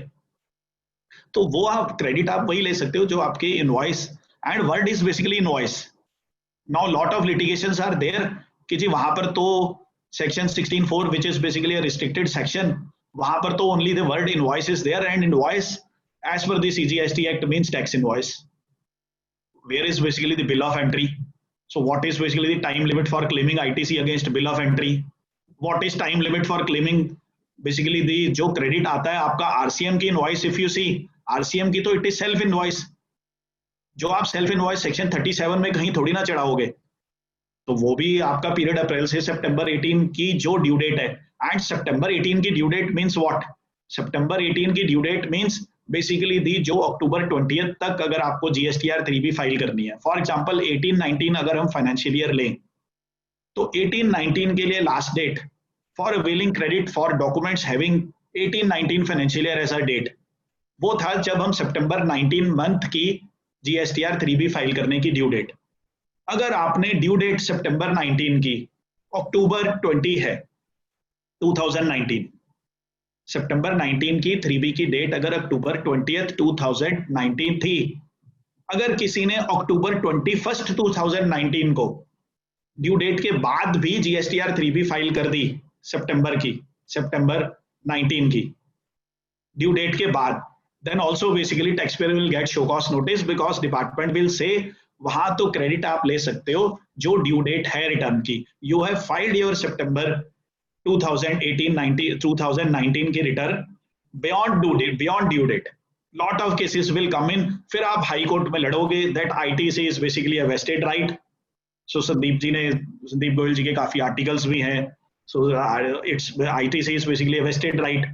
तो वो आप क्रेडिट आप वही ले सकते हो जो आपके invoice, and word is basically invoice. Now lot of litigations are there कि जी वहां पर तो section 16(4) which is basically a restricted section, वहां पर तो only the word invoice is there, and invoice as per the CGST Act means tax invoice. Where is basically the bill of entry? So what is basically the time limit for claiming ITC against bill of entry? What is time limit for claiming basically the जो credit आता है आपका RCM की invoice? If you see RCM की तो it is self invoice, जो आप self invoice section 37 में कहीं थोड़ी ना चढ़ाओगे, तो वो भी आपका पीरियड अप्रैल से सितंबर 18 की जो ड्यू डेट है, एंड सितंबर 18 की ड्यू डेट मींस व्हाट? सितंबर 18 की due date means basically the जो अक्टूबर 20 तक अगर आपको GSTR 3B फाइल करनी है। फॉर एग्जांपल 18-19 अगर हम फाइनेंशियल ईयर लें तो 18-19 के लिए last date for availing credit for documents having 18-19 financial year as a date वो था जब हम सितंबर 19 मंथ की GSTR 3B फाइल करने की ड्यू डेट। अगर आपने ड्यू डेट सितंबर 19 की अक्टूबर 20 है 2019, सितंबर 19 की 3B की डेट अगर अक्टूबर 20 2019 थी, अगर किसी ने अक्टूबर 21 2019 को ड्यू डेट के बाद भी GSTR 3B फाइल कर दी सितंबर 19 की ड्यू डेट के बाद, then also basically taxpayer will get show cause notice because department will say वहां तो क्रेडिट आप ले सकते हो जो ड्यू डेट है रिटर्न की। You have filed your September 2019 की return beyond due date, lot of cases will come in, फिर आप हाई कोर्ट में लड़ोगे that ITC is basically a vested right. So Sandeep Goyal ji के काफी आर्टिकल्स भी हैं, so it's ITC is basically a vested right.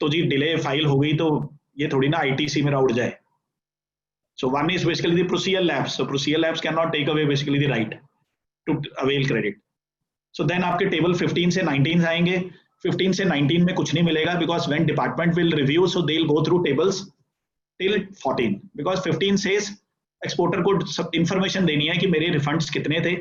तो जी डिले फाइल हो गई तो ये थोड़ी ना ITC मेरा उड़ जाए। So one is basically the procedural lapse. So procedural lapse cannot take away basically the right to avail credit. So then आपके टेबल 15 से 19 आएंगे। 15 से 19 में कुछ नहीं मिलेगा because when department will review, so they'll go through tables till 14 because 15 says exporter को information देनी है कि मेरे रिफंड्स कितने थे,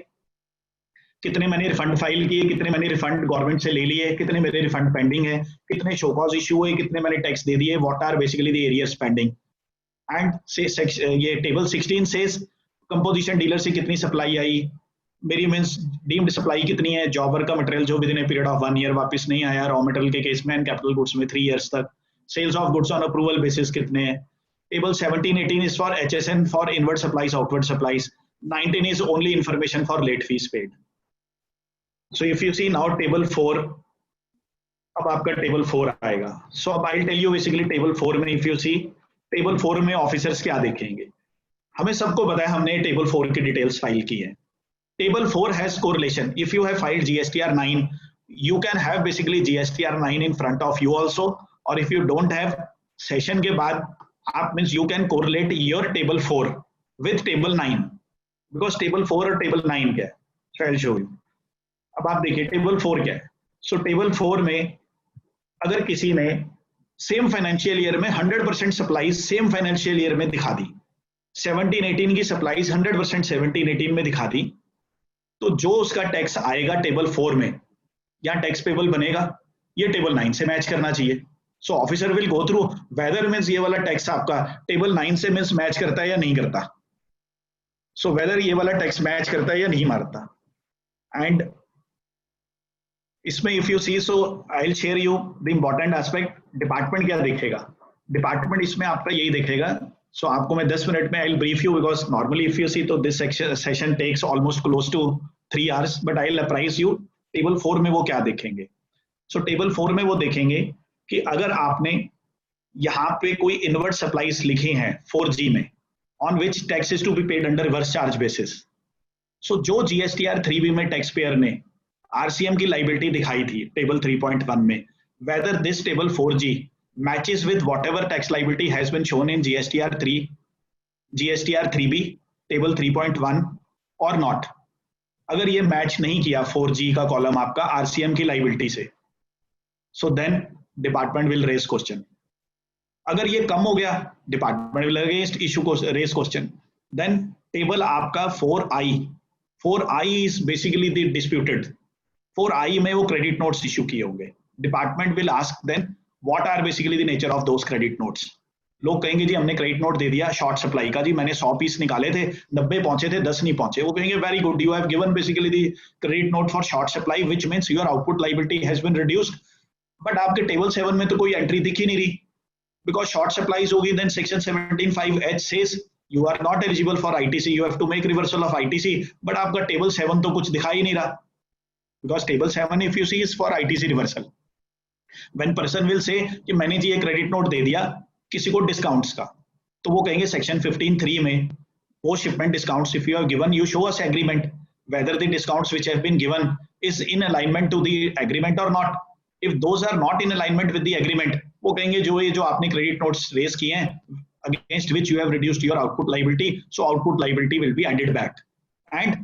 कितने मैंने रिफंड फाइल किए, कितने मैंने रिफंड गवर्नमेंट से ले लिए, कितने मेरे रिफंड पेंडिंग है, कितने शो कॉज इशू हुए, कितने मैंने टैक्स दे दिए, what are basically the arrears pending. And ये टेबल 16 सेज कंपोजिशन डीलर से कितनी सप्लाई आई, मेरी मींस डीम्ड सप्लाई कितनी है, जॉब वर्क का मटेरियल जो with in a period of 1 year वापस नहीं आया, रॉ मटेरियल के केस में एंड कैपिटल गुड्स में 3 इयर्स तक, sales of goods on approval basis कितने हैं। Table 17-18 is for HSN for inward supplies, outward supplies. 19 is only information for late fees paid. So if you see now table 4, अब आपका table 4 आएगा। So अब I'll tell you basically table 4 में if you see table 4 में officers क्या देखेंगे, हमें सबको पता है हमने टेबल 4 की डिटेल्स फाइल की है। Table 4 has correlation, if you have filed GSTR 9 you can have basically GSTR 9 in front of you also, or if you don't have, session के बाद आप means you can correlate your table 4 with table 9 because table 4 और table 9 क्या है, so I'll show you। अब आप देखिए table 4 क्या है। सो टेबल 4 में अगर किसी ने सेम फाइनेंशियल ईयर में 100% सप्लाईज सेम फाइनेंशियल ईयर में दिखा दी, 17-18 की सप्लाईज 100% 17-18 में दिखा दी, तो जो उसका टैक्स आएगा टेबल 4 में या टैक्स पेबल बनेगा ये टेबल 9 से मैच करना चाहिए। So officer will go through whether means ये वाला टैक्स आपका टेबल 9 से मींस मैच करता है या नहीं करता, सो वेदर ये वाला टैक्स मैच करता है या नहीं मारता। एंड इसमें if you see, so I will share you the important aspect. Department क्या देखेगा, डिपार्टमेंट इसमें आपका यही देखेगा। सो आपको मैं 10 मिनट में I will brief you because normally if you see तो this session takes almost close to 3 hours, but I will apprise you table 4 में वो क्या देखेंगे। सो टेबल 4 में वो देखेंगे कि अगर आपने यहाँ पे कोई इनवर्ट सप्लाईज लिखी हैं 4G में on which tax is to be paid under reverse charge basis, so जो GSTR 3B में टैक्स पेयर ने RCM की लाइबिलिटी दिखाई थी टेबल 3.1 में, whether this table 4G matches with whatever tax liability has been shown in GSTR 3B table 3.1 or not। अगर ये match नहीं किया 4G का कॉलम आपका RCM की लाइबिलिटी से, so then department will raise question. अगर ये कम हो गया डिपार्टमेंट विल अगेंस्ट इशू को रेज क्वेश्चन। देन टेबल आपका 4I is basically the disputed. 4I में वो क्रेडिट नोट्स इशू किए होंगे, department will ask then what are basically the nature of those credit notes. लोग कहेंगे जी हमने क्रेडिट नोट दे दिया शॉर्ट सप्लाई का, जी मैंने 100 पीस निकाले थे, 90 पहुंचे थे, 10 नहीं पहुंचे। वो कहेंगे very good, you have given basically the credit note for short supply which means your output liability has been reduced. But आपके टेबल 7 में तो कोई एंट्री दिख ही नहीं रही, बिकॉज शॉर्ट सप्लाईज होगी, then section 17(5)(h says you are not eligible for ITC, you have to make reversal of ITC, but आपका टेबल 7 तो कुछ दिखा ही नहीं रहा, because table 7 if you see is for ITC reversal. When person will say कि मैंने जी एक credit note दे दिया किसी को डिस्काउंट्स का, तो वो कहेंगे सेक्शन 15(3) में post shipment discounts if you have given you show us agreement whether the discounts which have been given is in alignment to the agreement or not. If those are not in alignment with the agreement, वो कहेंगे जो आपने credit notes raise किए हैं against which you have reduced your output liability, so output liability will be added back. And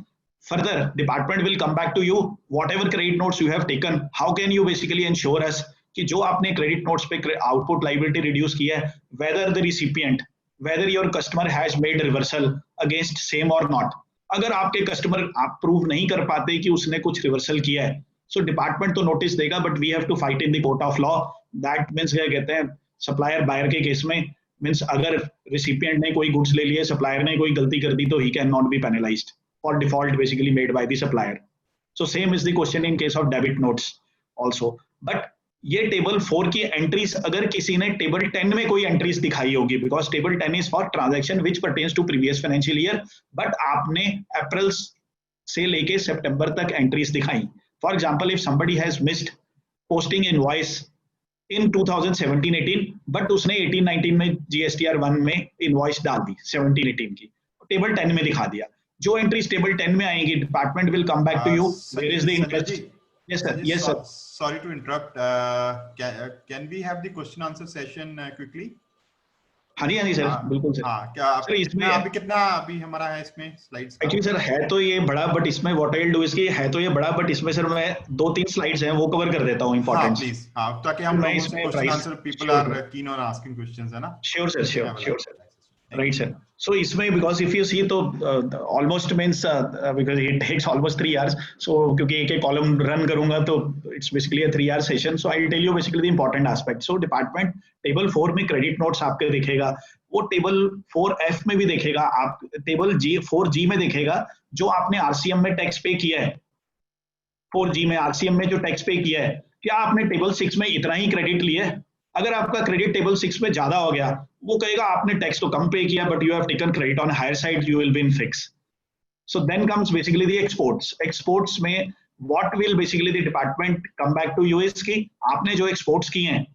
further, department will come back to you, whatever credit notes you have taken, how can you basically ensure us कि जो आपने credit notes पे output liability reduce किया है, whether the recipient, whether your customer has made reversal against same or not. अगर आपके customer आप prove नहीं कर पाते कि उसने कुछ रिवर्सल किया है, सो डिपार्टमेंट तो नोटिस देगा, but we have to fight in the court of law. That means क्या कहते हैं, सप्लायर बायर के केस में मींस अगर रिसिपिएंट ने कोई गुड्स ले लिए, सप्लायर ने कोई गलती कर दी, तो ही can not B penalised for default basically made by the supplier. So same is the question in case of debit notes also. But ये टेबल 4 की एंट्रीज अगर किसी ने टेबल 10 में कोई एंट्रीज दिखाई होगी, because table 10 is for transaction which pertains to previous financial year, but आपने अप्रैल से लेके सितंबर तक एंट्रीज दिखाई। For example if somebody has missed posting invoice in 2017-18 but उसने 18-19 में GSTR 1 में इनवॉइस डाल दी 17-18 की, टेबल 10 में दिखा दिया। जो एंट्रीज टेबल 10 में आएंगी, department will come back to you, where is the interest. Yes sir, yes sir. Sorry to interrupt. Can we have the question answer session quickly? हाँ जी सर, बिल्कुल सर। हाँ, क्या सर इसमें अभी कितना अभी हमारा है इसमें स्लाइड्स? एक्चुअली सर है तो ये बड़ा, बट इसमें व्हाट आई विल डू इसकी है तो ये बड़ा, बट इसमें सर मैं 2-3 स्लाइड्स हैं वो कवर कर देता हूँ इंपॉर्टेंट। प्लीज हाँ, ताकि हम लोगों से question answer people are keen on asking questions, है ना? Sure sir, sure sir, right sir. So इसमें बिकॉज इफ यू सी तो almost means because it takes almost 3 hours, so क्योंकि एक कॉलम रन करूंगा तो it's basically a 3 hour session. So I will tell you basically the important aspect. So department table 4 में credit notes आपके दिखेगा, वो table 4F में भी देखेगा, आप टेबल 4G में देखेगा जो आपने RCM में टैक्स पे किया है। 4G में RCM में जो टैक्स पे किया है, क्या आपने टेबल 6 में इतना ही क्रेडिट लिया है? अगर आपका क्रेडिट टेबल 6 में ज्यादा हो गया, वो कहेगा आपने टैक्स तो कम पे किया, but you have taken credit on higher side, you will be in fix. So then comes basically the exports. Exports में what will basically the department come back to you is कि आपने जो exports किए हैं,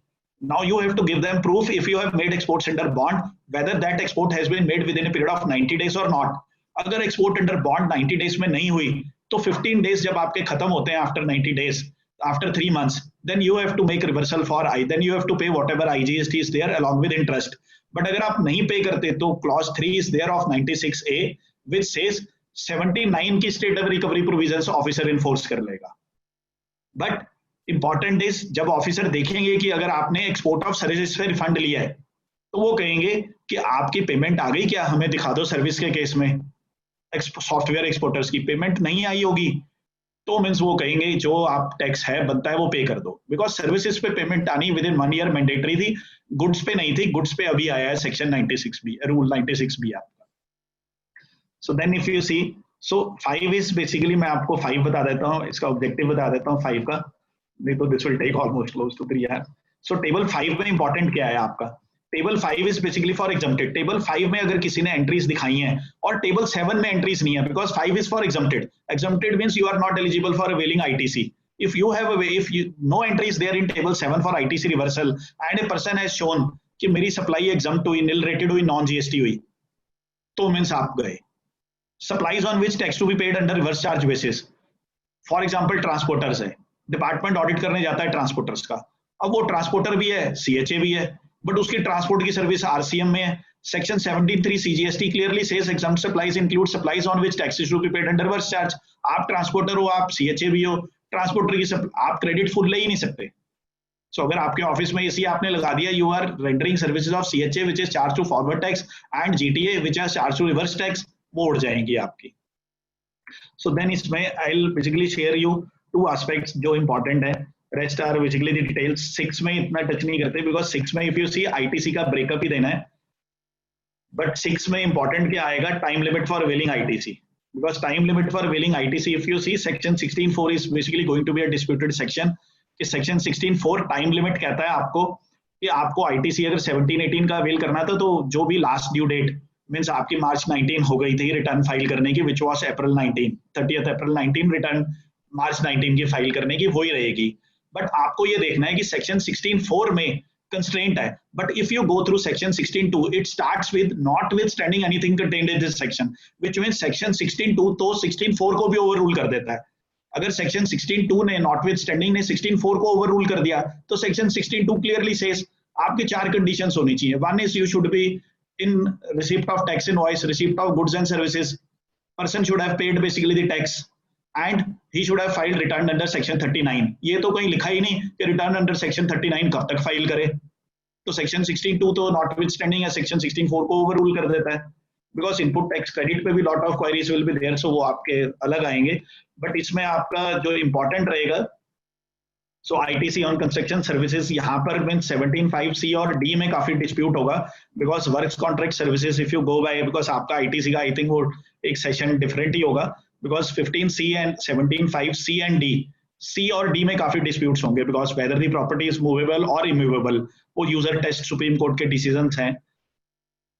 now you have to give them proof if you have made exports under bond whether that export has been made within a period of 90 days or not. अगर export under bond 90 days में नहीं हुई, तो 15 days जब आपके खत्म होते हैं after 90 days, after 3 months, then you have to make reversal for I, then you have to pay whatever IGST is there along with interest. But अगर आप नहीं पे करते तो clause 3 is there of 96A which says 79 की state of recovery provisions officer enforce कर लेगा। But important is जब ऑफिसर देखेंगे कि अगर आपने एक्सपोर्ट ऑफ सर्विसेज से रिफंड लिया है, तो वो कहेंगे कि आपकी पेमेंट आ गई क्या, हमें दिखा दो। सर्विस के केस में सॉफ्टवेयर एक्सपोर्टर्स की पेमेंट नहीं आई होगी, तो मीन्स वो कहेंगे जो आप टैक्स है बनता है वो पे कर दो, बिकॉज सर्विसेज पे पेमेंट आनी विद इन 1 year मैंडेटरी थी, गुड्स पे नहीं थी। गुड्स पे अभी आया है सेक्शन 96B, रूल 96B आपका। So then if you see, so 5 is basically, मैं आपको 5 बता देता हूँ, इसका ऑब्जेक्टिव बता देता हूँ 5 का, नहीं तो this will take almost close to 3 hours। So table 5 में इंपॉर्टेंट क्या है आपका, table 5 is basically for exempted. Table 5 में अगर किसी ने एंट्रीज दिखाई हैं और टेबल 7 में एंट्रीज नहीं है, because 5 is for exempted. Exempted means you are not eligible for availing ITC। if you have if you no entries there in table 7 for ITC reversal and a person has shown कि मेरी supply exempt हुई, nil rated हुई, non GST हुई, तो means आप गए। supplies on which tax to be paid under reverse charge basis, for example transporters है, department audit करने जाता है ट्रांसपोर्टर्स का, अब वो ट्रांसपोर्टर भी है, CHA भी है, बट उसकी ट्रांसपोर्ट की सर्विस RCM में है। Section 17(3) CGST clearly says exempt supplies include supplies on which tax is to be paid under reverse charge। आप ट्रांसपोर्टर हो, आप CHA भी हो, ट्रांसपोर्टर की आप क्रेडिट फुल ले ही नहीं सकते। सो अगर आपके ऑफिस में इसी आपने लगा दिया you are rendering services of CHA which is charged to forward tax and GTA which is charged to reverse tax, वो उड़ जाएंगी आपकी। सो देन इसमें I will basically share you 2 aspects जो इंपॉर्टेंट है, rest are basically the details. 6 में इतना touch नहीं करते, बिकॉज 6 में इफ यू सी ITC का ब्रेकअप ही देना है, बट 6 में इंपॉर्टेंट क्या आएगा, time limit for availing ITC, because time limit for availing ITC if you see section 16(4) is basically going to be a disputed section, कि section 16(4) time limit कहता है आपको कि आपको आईटीसी अगर 17-18 का अवेल करना था, तो जो भी लास्ट ड्यू डेट मींस आपकी मार्च 19 हो गई थी रिटर्न फाइल करने की, which was April 19, 30th April 19 return मार्च 19 की फाइल करने की वही रहेगी। बट आपको ये देखना है कि सेक्शन 16(4) में कंस्ट्रेंट है, but if you go through section 16(2) it starts with notwithstanding anything contained in this section, which means section 16(2) तो 16(4) को भी ओवररूल कर देता है। अगर सेक्शन 16(2) ने नॉटविथस्टैंडिंग ने 16(4) को ओवररूल कर दिया, तो सेक्शन 16(2) क्लियरली सेज आपकी 4 कंडीशंस होनी चाहिए। One is you should be in receipt of tax invoice, receipt of goods and services, person should have paid basically the tax and he should have filed return under section 39। ये तो कहीं लिखा ही नहीं कि return under section 39 कब तक file करे, तो सेक्शन 16(2) तो नॉटविथस्टैंडिंग है सेक्शन 16(4) को ओवररूल कर देता है, बिकॉज इनपुट टैक्स क्रेडिट पे भी lot of queries will be there, so वो आपके अलग आएंगे। बट इसमें आपका जो इंपॉर्टेंट रहेगा, सो आईटीसी ऑन कंस्ट्रक्शन सर्विसेज यहाँ पर मीन 17(5)(c) और D में काफी डिस्प्यूट होगा, because works contract services if you go by, because आपका आईटीसी का आई थिंक वो एक सेशन डिफरेंट ही होगा, because 15(c) and 17(5)(c) and D, C और D में काफी डिस्प्यूट्स होंगे, because whether the property is movable और इमूवेबल, वो यूजर टेस्ट सुप्रीम कोर्ट के डिसीजंस हैं।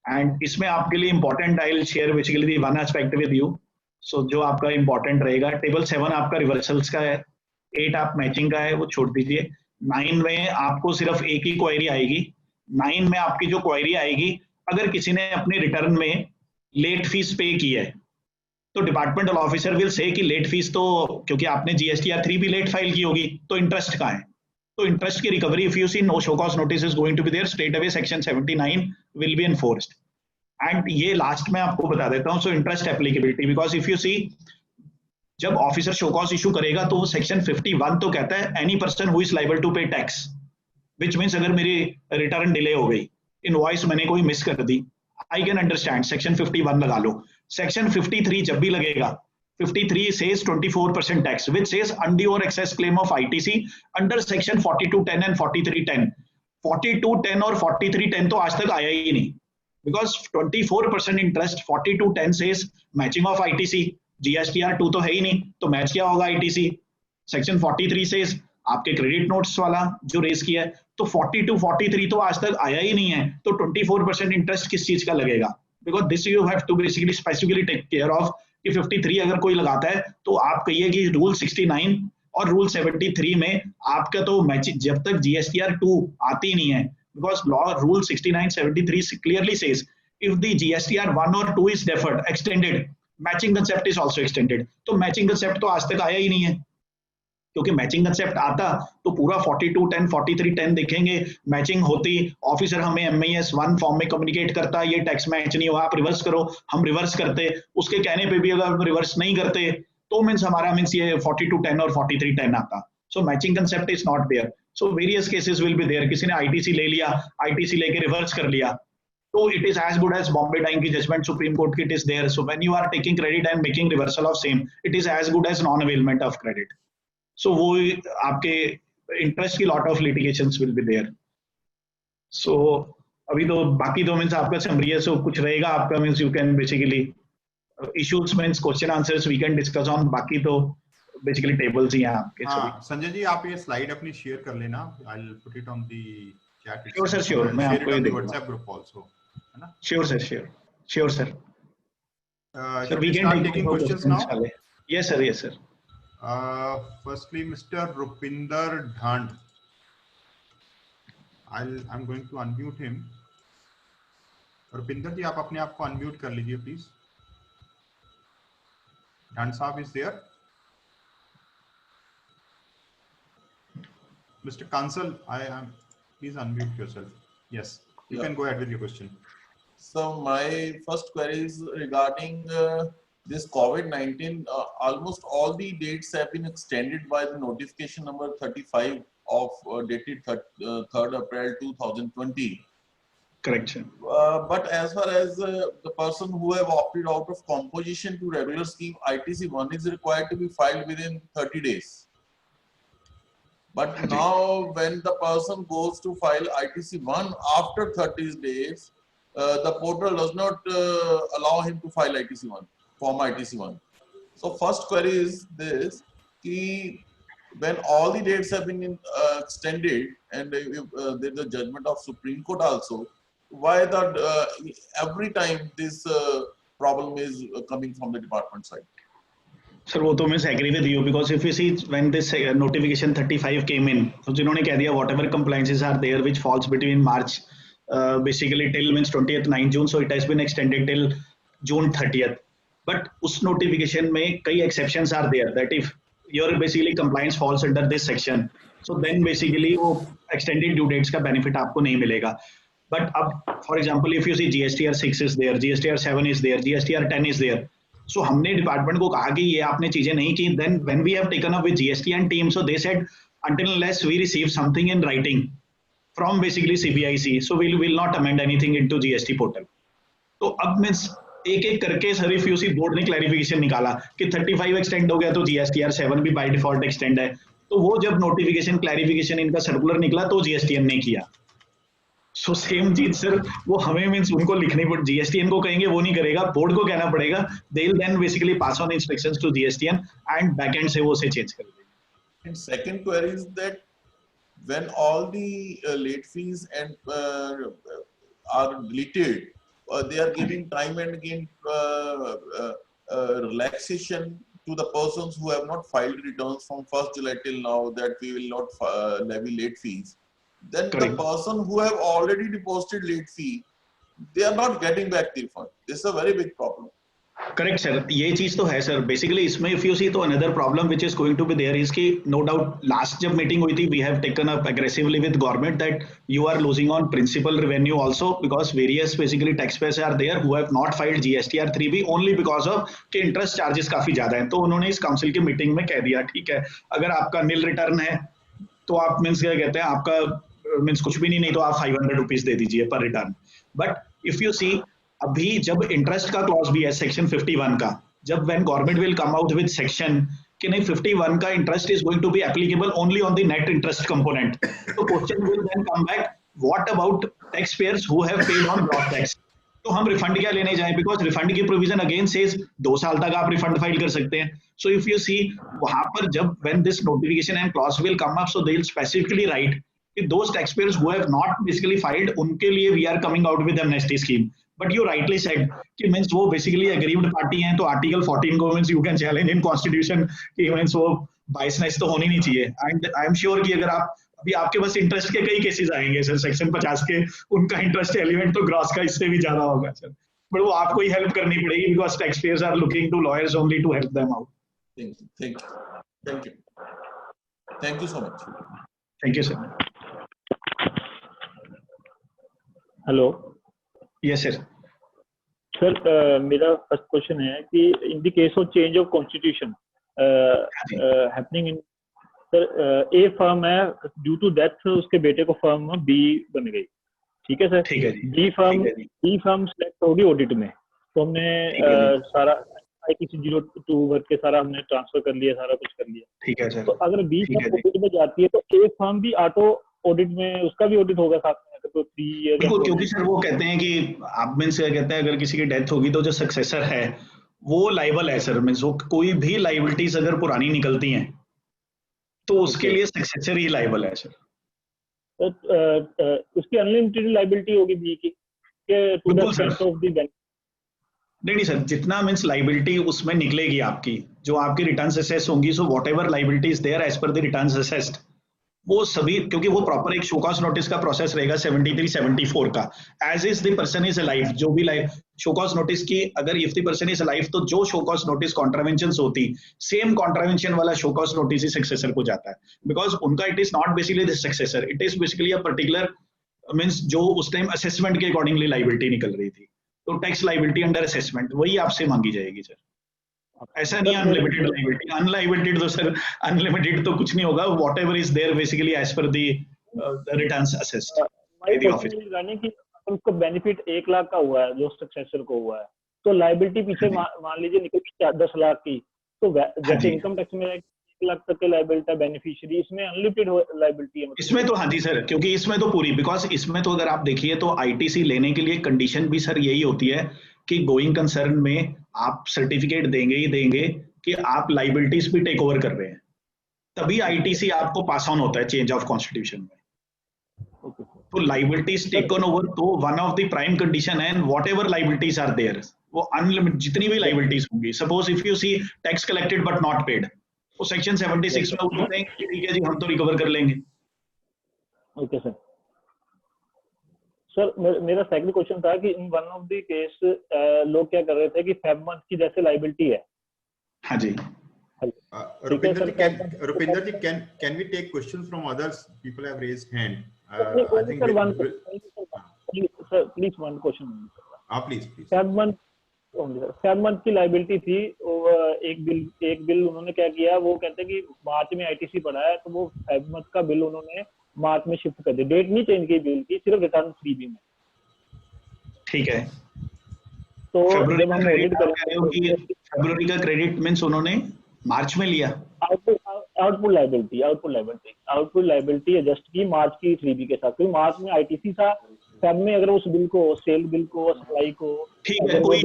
एंड इसमें आपके लिए important I will share basically the one aspect with you. So जो आपका इंपॉर्टेंट रहेगा, टेबल 7 आपका रिवर्सल्स का है, 8 आप मैचिंग का है, वो छोड़ दीजिए। 9 में आपको सिर्फ एक ही क्वेरी आएगी। 9 में आपकी जो क्वेरी आएगी, अगर किसी ने अपने रिटर्न में लेट फीस पे की है, तो डिपार्टमेंटल ऑफिसर विल से कि लेट फीस तो, क्योंकि आपने GSTR 3 भी लेट फाइल की होगी, तो इंटरेस्ट कहाँ है, तो इंटरेस्ट की recovery if you see no show cause notice is going to be there, straight away section 79 will be enforced. And ये लास्ट में आपको बता देता हूँ, so interest applicability, because if you see जब ऑफिसर शो कॉज इशू करेगा, तो section 51 तो कहता है any person who is liable to pay tax, which means अगर मेरी रिटर्न डिले हो गई, इनवॉइस मैंने कोई मिस कर दी, आई कैन अंडरस्टैंड सेक्शन 51 लगा लो। सेक्शन 53 जब भी लगेगा, 53 says 24% tax, which says undue or excess claim of ITC under section 4210 and 4310। 4210 और 4310 तो आज तक आया ही नहीं, because 24% interest 4210 says matching of ITC, GSTR 2 तो है ही नहीं, तो मैच क्या होगा ITC। सेक्शन 43 says आपके क्रेडिट नोट्स वाला जो रेस किया है, तो 42 43 तो आज तक आया ही नहीं है, तो 24% इंटरेस्ट किस चीज का लगेगा, because this you have to basically specifically take care of कि 53 अगर कोई लगाता है, तो आप कहिए कि रूल 69 और रूल 73 में आपका तो मैच, जब तक GSTR 2 आती नहीं है, because law rule 69 73 clearly says if the GSTR 1 और 2 is deferred extended, matching concept is also extended. तो मैचिंग कंसेप्ट तो आज तक आया ही नहीं है, क्योंकि मैचिंग कंसेप्ट आता तो पूरा 4210 4310 देखेंगे, मैचिंग होती, ऑफिसर हमें MIS 1 फॉर्म में कम्युनिकेट करता, ये टैक्स मैच नहीं हुआ, आप रिवर्स करो, हम रिवर्स करते, उसके कहने पे भी अगर हम रिवर्स नहीं करते, तो मींस हमारा मींस ये 4210 और 4310 आता। So matching concept is not there, so various cases will be there. किसी ने ITC ले लिया, ITC लेके रिवर्स कर लिया, तो it is as good as Bombay Dyeing की जजमेंट सुप्रीम कोर्ट की, it is there. So when you are taking credit and making reversal of same, it is as good as non availment of credit. So वो आपके interest की lot of litigations will be there. So अभी तो बाकी तो means आपका summary है, सो कुछ रहेगा आपका means you can basically issues means question answers we can discuss on, बाकी तो बेसिकली टेबल्स ही हैं आपके सभी। संजय जी आप ये स्लाइड अपनी शेयर कर लेना, I will put it on the chat. Sure sir, sure, मैं आपको ये दूंगा व्हाट्सएप ग्रुप आल्सो, है ना? Sure sir, sure sir. Sir we can take questions now. Yes sir, yes sir. Firstly, Mr. Rupinder Dhand. I'm going to unmute him. Rupinder जी आप अपने आप को unmute कर लीजिए please. Dhand साहब is there. Mr. Kansal, please unmute yourself. Yes, you can go ahead with your question. So my first query is regarding this COVID-19. Almost all the dates have been extended by the notification number 35 of dated 3rd April 2020. Correct, sir. But as far as the person who have opted out of composition to regular scheme, ITC1 is required to be filed within 30 days. But now when the person goes to file ITC1 after 30 days, the portal does not allow him to file ITC1, form ITC1. So first query is this: when all the dates have been extended and there's a judgment of Supreme Court also, why that every time this problem is coming from the department side? Sir, वो तो मैं agree with you, because if you see when this notification 35 came in, तो जिन्होंने कह दिया whatever compliances are there which falls between March basically till means 20th 9 June, so it has been extended till June 30th. But उस notification में कई exceptions are there that if your basically compliance falls under this section, so then basically वो extended due dates का benefit आपको नहीं मिलेगा. But अब for example if you see GSTR 6 is there, GSTR 7 is there, GSTR 10 is there. So हमने department को कहा कि ये आपने चीजें नहीं की. Then when we have taken up with GST and team, so they said until unless we receive something in writing from basically CBIC, so we will not amend anything into GST portal. तो अब means एक एक करके sir if you see board ने clarification निकाला कि 35 extend हो गया तो GSTR 7 भी बाय डिफॉल्ट एक्सटेंड है. तो वो जब नोटिफिकेशन क्लैरिफिकेशन इनका सर्कुलर निकला तो GSTN ने किया. सो सेम चीज सर वो हमें मींस उनको लिखनी पड़, GSTN को कहेंगे वो नहीं करेगा, बोर्ड को कहना पड़ेगा. They will then basically pass on instructions to GSTN and back end से वो उसे चेंज कर देंगे. And second query is that when all the late fees and are deleted, they are giving time and again relaxation to the persons who have not filed returns from 1st July till now, that we will not levy late fees. Then Correct. The person who have already deposited late fee, they are not getting back the fund. This is a very big problem. Correct sir, ये चीज तो है sir. Basically इसमें if you see तो another problem which is going to be there is कि no doubt last जब meeting हुई थी we have taken up aggressively with government that you are losing on principal revenue also because various basically tax payers are there who have not filed GSTR 3B only because of कि interest charges काफी ज्यादा हैं. तो उन्होंने इस council की meeting में कह दिया ठीक है अगर आपका नील रिटर्न है तो आप मीन्स क्या कहते हैं आपका मीन्स कुछ भी नहीं तो आप 500 रुपीज दे दीजिए पर रिटर्न. बट इफ यू सी अभी जब इंटरेस्ट का क्लॉज भी है सेक्शन 51 का, जब when government will come out with section कि नहीं 51 का interest is going to be applicable only on the net interest component, तो question will then come back what about tax payers who have paid on gross tax. तो हम refund क्या लेने जाएं because refund की प्रोविजन अगेन सेज 2 साल तक आप रिफंड फाइल कर सकते हैं. सो इफ यू सी वहां पर जब when this notification and clause will come up so they will specifically right कि those taxpayers who have not basically filed उनके लिए we are coming out with amnesty scheme. But you rightly said कि means वो basically aggrieved party हैं तो article 14 को means you can challenge in constitution कि means वो biasness तो होनी नहीं चाहिए. And I am sure कि अगर आप अभी आपके पास इंटरेस्ट के कई केसेस आएंगे सर सेक्शन 50 के, उनका इंटरेस्ट एलिमेंट तो ग्रॉस का इससे भी ज्यादा होगा सर, बट वो आपको ही हेल्प करनी पड़ेगी because tax payers are looking to lawyers only to help them out. Thank you so much. Thank you sir. Hello. Yes sir. Sir मेरा फर्स्ट क्वेश्चन है कि in the case of change of constitution happening in sir a firm है due to death उसके बेटे को firm B बन गई, ठीक है सर. ठीक है जी. बी फर्म सेलेक्ट होगी ऑडिट में, तो हमने सारा ITC 02 वर्क के सारा हमने ट्रांसफर कर लिया, सारा कुछ कर लिया. ठीक है सर. तो अगर बी फर्म ऑडिट में जाती है तो ए फर्म भी ऑटो ऑडिट में उसका भी ऑडिट होगा साथ में तो 3 ईयर. क्योंकि सर वो कहते हैं कि आप मीन्स कहते हैं अगर किसी की डेथ होगी तो जो सक्सेसर है वो लाइबल है सर. मीन्स वो कोई भी लाइबिलिटीज अगर पुरानी निकलती हैं तो उसके लिए सक्सेसर ही लाइबल है सर. तो उसकी अनलिमिटेड लाइबिलिटी होगी बी की के to the extent of the benefit. नहीं सर, जितना मीन्स लाइबिलिटी उसमें निकलेगी आपकी जो आपकी रिटर्न्स असेस होंगी, so whatever liability is there as per the returns assessed वो सभी, क्योंकि वो प्रॉपर एक शो कॉज नोटिस का प्रोसेस रहेगा 73-74 का. As is the person is alive, जो भी लाइव शो कॉज नोटिस की अगर if the person is alive तो जो शो कॉज नोटिस कॉन्ट्रावेंशंस होती सेम कॉन्ट्रावेंशन वाला शो कॉज नोटिस ही सक्सेसर को जाता है बिकॉज उनका it is not basically the successor, it is basically a particular means जो उस टाइम असेसमेंट के अकॉर्डिंगली लाइबिलिटी निकल रही थी, तो टैक्स लाइबिलिटी अंडर असेसमेंट वही आपसे मांगी जाएगी सर. ऐसा नहीं अनलिमिटेड लाइबिलिटी. अनलिमिटेड तो सर अनलिमिटेड तो कुछ नहीं होगा. Whatever is there basically as per the returns assessed by the office. यानी कि उसको बेनिफिट 1 लाख का हुआ है जो सक्सेसर को हुआ है, तो लाइबिलिटी पीछे मान लीजिए निकल 10 लाख की, तो जैसे इनकम टैक्स में 1 लाख तक के लाइबिलिटी है बेनिफिशियरी, इसमें अनलिमिटेड लाइबिलिटी है मतलब। इसमें तो हाँ जी सर, क्योंकि इसमें तो पूरी, बिकॉज इसमें तो अगर आप देखिए तो आईटीसी लेने के लिए कंडीशन भी सर यही होती है कि गोइंग कंसर्न में आप सर्टिफिकेट देंगे ही देंगे कि आप लाइबिलिटीज भी टेक ओवर कर रहे हैं, तभी आईटीसी आपको पास ऑन होता है चेंज ऑफ कॉन्स्टिट्यूशन में। तो लाइबिलिटीज टेकन ओवर तो one of the prime condition है, whatever liabilities are there, वो अनलिमिटेड जितनी भी लाइबिलिटीज होंगी। Suppose if you see tax collected but not paid, तो सेक्शन 76 में वो बोलते हैं कि ठीक है जी हम तो रिकवर कर लेंगे। Okay sir. सर मेरा सेकंड क्वेश्चन था कि in one of the case लोग क्या कर रहे थे कि फेब मंथ की जैसे लाइबिलिटी है। हाँ जी। Rupinder ji, can we take questions from others? People have raised hand. I think sir, please one question. Please. Feb month की लाइबिलिटी थी, एक बिल उन्होंने क्या किया, वो कहते हैं कि मार्च में आईटीसी पड़ा है तो वो फेब मंथ का बिल उन्होंने मार्च में शिफ्ट कर दिया, डेट नहीं चेंज की बिल की, सिर्फ रिटर्न 3B में। ठीक है, तो जब हम ऑडिट करेंगे फरवरी का क्रेडिट मींस उन्होंने मार्च में लिया, आउटपुट लाइबिलिटी एडजस्ट की मार्च की 3B के साथ, क्योंकि मार्च में आईटीसी था, फेब में अगर उस बिल को, सेल बिल को, सप्लाई को, ठीक है कोई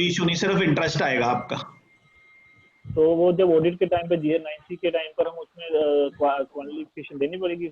इशू नहीं, सिर्फ इंटरेस्ट आएगा आपका। तो वो जब ऑडिट के टाइम पे GR9C के टाइम पर हम उसमें क्वालिफिकेशन देनी पड़ेगी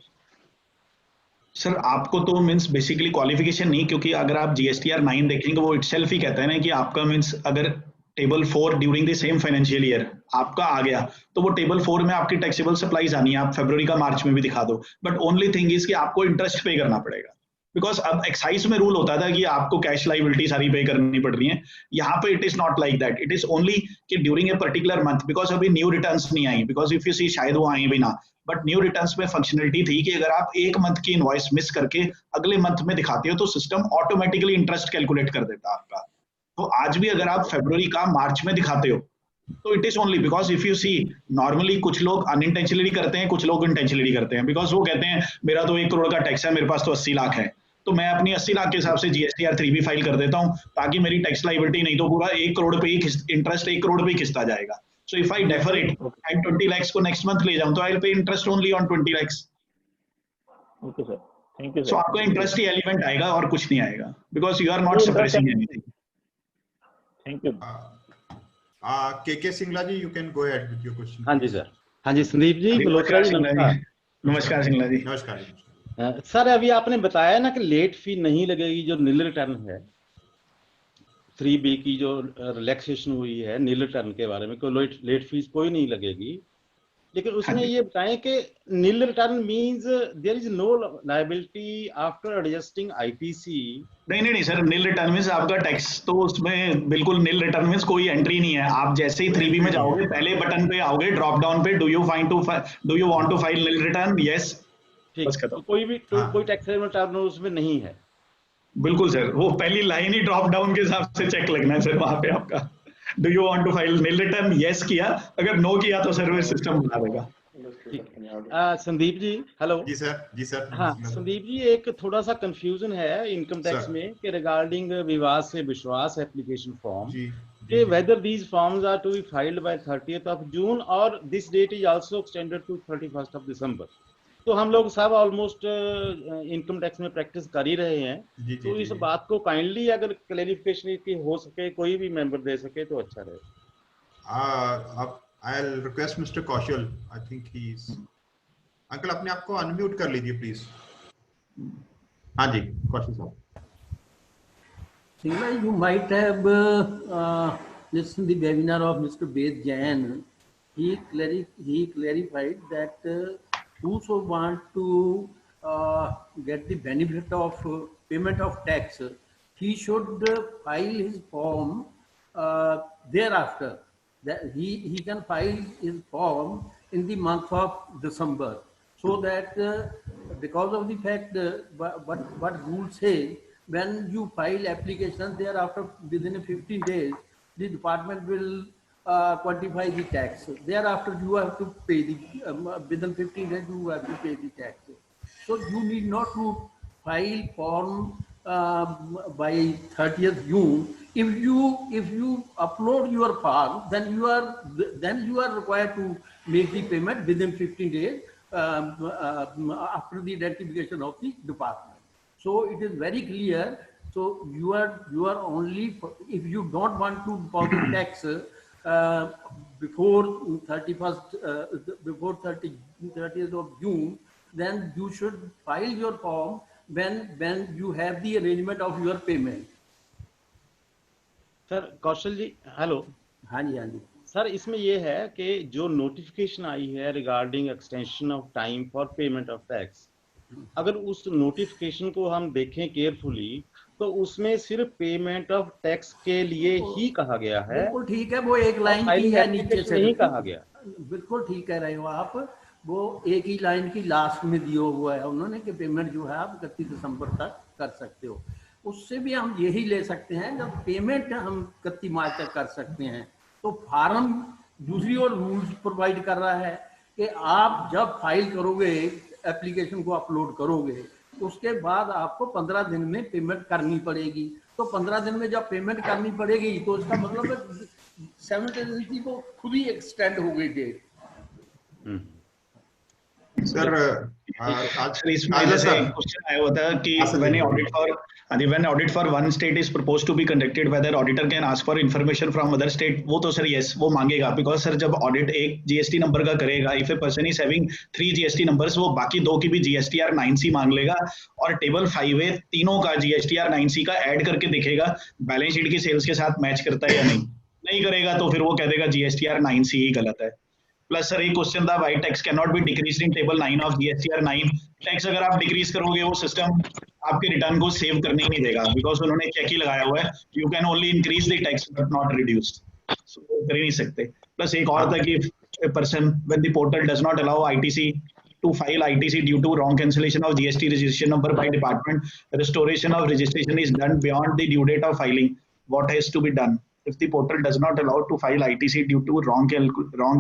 सर आपको तो मींस बेसिकली क्वालिफिकेशन नहीं, क्योंकि अगर आप GSTR 9 देखेंगे वो इटसेल्फ ही कहता है ना कि आपका मींस अगर table 4 during the same financial year आपका आ गया तो वो टेबल 4 में आपकी टैक्सेबल सप्लाईज आनी है, आप फरवरी का मार्च में भी दिखा दो, बट ओनली थिंग इज कि आपको इंटरेस्ट पे करना पड़ेगा, बिकॉज अब एक्साइज में रूल होता था कि आपको कैश लाइबिलिटी सारी पे करनी पड़ रही है, यहाँ पे it is not like that, it is only कि during a particular month, because अभी न्यू रिटर्न्स नहीं आई, बिकॉज इफ यू सी शायद वो आई भी ना, बट न्यू रिटर्न्स में फंक्शनलिटी थी कि अगर आप एक मंथ की इनवॉइस मिस करके अगले मंथ में दिखाते हो तो सिस्टम ऑटोमेटिकली इंटरेस्ट कैलकुलेट कर देता है आपका। तो आज भी अगर आप फरवरी का मार्च में दिखाते हो तो it is only because if you see normally कुछ लोग अनइंटेंशनली करते हैं, कुछ लोग इंटेंशनली करते हैं, बिकॉज वो कहते हैं मेरा तो 1 करोड़ का टैक्स है, मेरे पास तो 80 लाख है, तो मैं अपनी 80 लाख के हिसाब से GSTR 3B फाइल कर देता हूं ताकि मेरी टैक्स लाइबिलिटी नहीं तो पूरा 1 करोड़ पे ही इंटरेस्ट 1 करोड़ पे ही खिसता जाएगा। So if I defer it and 20 lakh को नेक्स्ट मंथ ले जाऊं तो I will pay interest only on 20 lakh. Okay sir, thank you sir. So आपको इंटरेस्ट ही एलिमेंट आएगा और कुछ नहीं आएगा, because you are not suppressing anything. Thank you. KK Singla ji, you can go ahead with your question. हाँ जी सर। हाँ जी संदीप जी, मल्होत्रा जी, नमस्कार। नमस्कार सिंगला जी। नमस्कार सर अभी आपने बताया ना कि लेट फी नहीं लगेगी, जो नील रिटर्न है 3B की जो रिलैक्सेशन हुई है नील रिटर्न के बारे में, कोई लेट फीस कोई नहीं लगेगी, लेकिन उसमें ये बताएं कि nil return means there is no liability after adjusting ITC. नहीं सर, नील रिटर्न मींस आपका टैक्स तो उसमें बिल्कुल नील रिटर्न मींस कोई एंट्री नहीं है, आप जैसे ही 3B में जाओगे पहले बटन पे आओगे, ड्रॉप डाउन पे do you want to file nil return, yes, ठीक, तो कोई भी कोई टैक्सेबल रिटर्न उसमें नहीं है। बिल्कुल सर, वो पहली लाइन ही ड्रॉप डाउन के हिसाब से चेक लगना है सर वहां पे आपका, do you want to file nil return, yes किया, अगर नो किया तो सर्विस सिस्टम बता देगा। संदीप जी, हेलो। जी सर। हाँ संदीप जी, एक थोड़ा सा कंफ्यूजन है इनकम टैक्स में कि regarding Vivad se Vishwas application form, कि whether these forms are to be filed by 30th of June और this date is also extended to 31st of December। तो हम लोग सब ऑलमोस्ट इनकम टैक्स में प्रैक्टिस कर ही रहे हैं, तो इस बात को काइंडली अगर क्लैरिफिकेशन की हो सके, कोई भी मेंबर दे सके तो अच्छा रहे। I'll request Mr. Kaushal, I think he's uncle अपने आप को अनम्यूट कर लीजिए प्लीज। हाँ जी कौशल साहब। Singla, you might have listened the webinar of Mr. Ved Jain. He clarified that whoso want to get the benefit of payment of tax, he should file his form thereafter. That he can file his form in the month of December, so that because of the fact what rules say, when you file application thereafter within 15 days, the department will quantify the tax. Thereafter you have to pay the within 15 days you have to pay the tax. So you need not to file form by 30th June. If you upload your form, then you are required to make the payment within 15 days after the identification of the department. So it is very clear. So you are only, if you don't want to deposit tax before 30th of June, then you should file your form when you have the arrangement of your payment. Sir Kaushal ji hello. हाँ जी हाँ जी sir, इसमें ये है कि जो notification आई है regarding extension of time for payment of tax, अगर उस नोटिफिकेशन को हम देखें केयरफुली तो उसमें सिर्फ पेमेंट ऑफ टैक्स के लिए ही कहा गया है. बिल्कुल ठीक है, वो एक लाइन की है नीचे से नहीं कहा गया. बिल्कुल ठीक कह रहे हो आप, वो एक ही लाइन की लास्ट में दिया हुआ है उन्होंने कि पेमेंट जो है आप 31 दिसंबर तक कर सकते हो. उससे भी हम यही ले सकते हैं, जब पेमेंट हम 31 मार्च तक कर सकते हैं तो फार्म दूसरी ओर रूल्स प्रोवाइड कर रहा है कि आप जब फाइल करोगे, एप्लीकेशन को अपलोड करोगे, उसके बाद आपको 15 दिन में पेमेंट करनी पड़ेगी. तो 15 दिन में जब पेमेंट करनी पड़ेगी तो इसका मतलब है 7 को खुद ही एक्सटेंड हो गई डेट. सर इसमें जैसे क्वेश्चन आया हुआ था कि when audit for one state is proposed to be conducted, whether auditor can ask for information from other state. वो तो सर yes वो मांगेगा, because सर जब audit एक GST नंबर का करेगा, if a person is having 3 GST numbers, वो बाकी 2 की भी GSTR 9C मांग लेगा और टेबल 5A तीनों का GSTR 9C का ऐड करके देखेगा बैलेंस शीट की सेल्स के साथ मैच करता है या नहीं करेगा तो फिर वो कह देगा GSTR 9C ही गलत है. प्लस सर एक क्वेश्चन था, why tax can not be decrease in table 9 of GSTR 9. Tax अगर आप डिक्रीज करोगे वो सिस्टम आपके रिटर्न को सेव करने ही नहीं देगा, बिकॉज उन्होंने चेक ही लगाया हुआ है, you can only increase the tax but not reduced. So कर ही नहीं सकते. प्लस एक और था कि person when the portal does not allow ITC to file ITC due to wrong cancellation of GST registration number by department, restoration of registration is done beyond the due date of filing. What has to be done? If the portal does not allow to file ITC due to wrong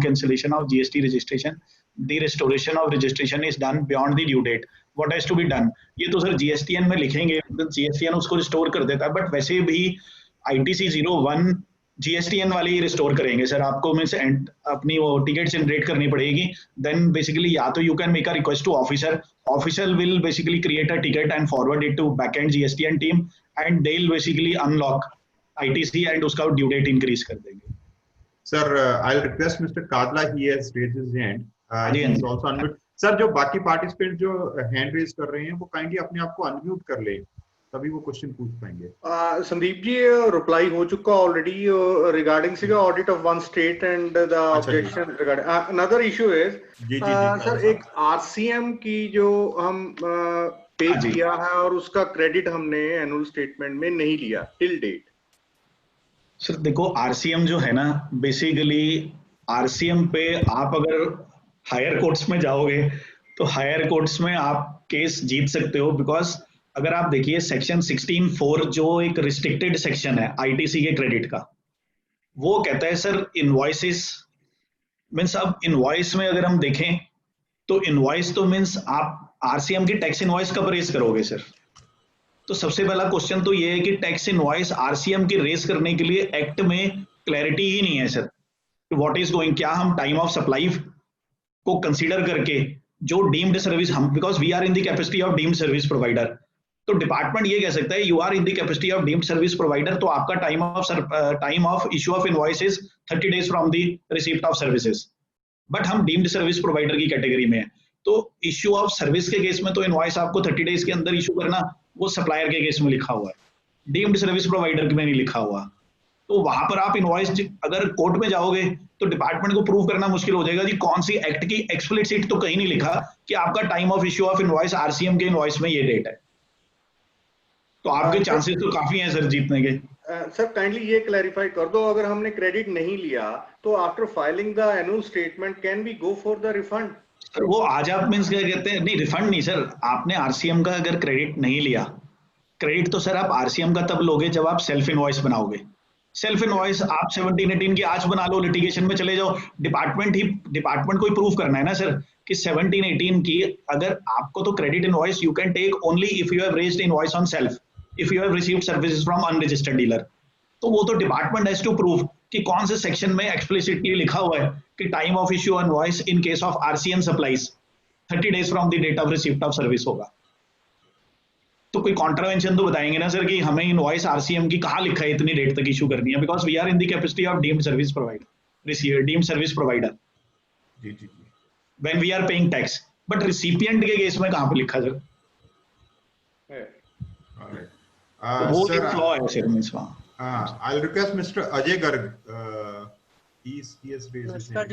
cancellation of GST registration, the restoration of registration is done beyond the due date. What has to be done? ये तो sir GSTN में लिखेंगे, GSTN उसको restore कर देता है, but वैसे भी ITC 01 GSTN वाले ही रिस्टोर करेंगे सर. आपको मीन्स अपनी वो टिकट जनरेट करनी पड़ेगी. देन बेसिकली या तो you can make a request to officer will basically create a ticket and forward it to back end GSTN team and they will basically unlock ITC and उसका due date increase कर देंगे. Sir I will request mister Kadla, he has raised his hand, he is also unmute. Sir जो बाकी participant जो hand raise कर रहे हैं वो काइंडली अपने आप को अनम्यूट कर ले, तभी वो क्वेश्चन पूछ पाएंगे. संदीप जी रिप्लाई हो चुका ऑलरेडी रिगार्डिंग सिगा audit of one state and the objection regarding another issue is sir एक RCM की जो हम पे किया है और उसका क्रेडिट हमने एनुअल स्टेटमेंट में नहीं लिया टिल डेट. सर देखो RCM जो है ना, बेसिकली RCM पे आप अगर हायर कोर्ट्स में जाओगे तो हायर कोर्ट्स में आप केस जीत सकते हो, बिकॉज अगर आप देखिए सेक्शन 16(4) जो एक रिस्ट्रिक्टेड सेक्शन है ITC के क्रेडिट का, वो कहता है सर इनवॉइसेस मीन्स, अब इनवॉइस में अगर हम देखें तो इनवॉइस तो मीन्स आप RCM की टैक्स इनवॉइस कब रेज करोगे सर. तो सबसे पहला क्वेश्चन तो ये है कि टैक्स इनवॉइस RCM की रेज करने के लिए एक्ट में क्लैरिटी ही नहीं है सर. व्हाट इज गोइंग, क्या हम टाइम ऑफ सप्लाई को कंसीडर करके जो डीम्ड सर्विस हम, because we are in the capacity of deemed service provider, तो डिपार्टमेंट ये कह सकता है you are in the capacity of deemed service provider, तो आपका time of issue of invoice is 30 days from the receipt of services. But हम deemed service provider की category में है, तो इशू ऑफ सर्विस के केस में तो इनवॉइस आपको 30 days के अंदर इशू करना, वो सप्लायर के केस में लिखा हुआ है, डीम्ड सर्विस प्रोवाइडर में नहीं लिखा हुआ. तो वहां पर आप इनवॉइस अगर कोर्ट में जाओगे तो डिपार्टमेंट को प्रूव करना मुश्किल हो जाएगा जी कौन सी एक्ट की एक्सप्लिसिट तो कहीं नहीं लिखा कि आपका time of issue of invoice RCM के इनवॉइस में ये डेट है. तो आपके चांसेस तो काफी हैं सर जीतने के. सर काइंडली ये क्लैरिफाई कर दो, अगर हमने क्रेडिट नहीं लिया तो after filing the annual statement can we go for the refund? Sir वो आज आप मीन्स क्या कहते हैं, नहीं रिफंड नहीं सर, आपने RCM का अगर क्रेडिट नहीं लिया, क्रेडिट तो सर आप RCM का तब लोगे जब आप सेल्फ इनवॉइस बनाओगे. सेल्फ इनवॉइस आप 17-18 की आज बना लो, लिटिगेशन में चले जाओ, डिपार्टमेंट को ही प्रूव करना है ना सर कि 17-18 की अगर आपको तो credit invoice you can take only if you have raised invoice on self, if you have received services from unregistered dealer. तो वो तो डिपार्टमेंट हैज टू प्रूव कि कौन से सेक्शन में एक्सप्लिसिटली लिखा हुआ है कि time of issue invoice in case of RCM supplies 30 days from the date of receipt of service होगा। तो कोई कॉन्ट्रावेंशन तो बताएंगे ना सर कि हमें इनवॉइस आरसीएम की कहाँ लिखा है इतनी डेट तक इशू करनी है, because we are in the capacity of deemed service provider, receiver deemed service provider when we are paying tax, but recipient के केस में कहाँ पे लिखा सर? वो एक फ्लॉ है सर मिस वहाँ। I'll request Mr. Ajay Garg. He has raised his hand.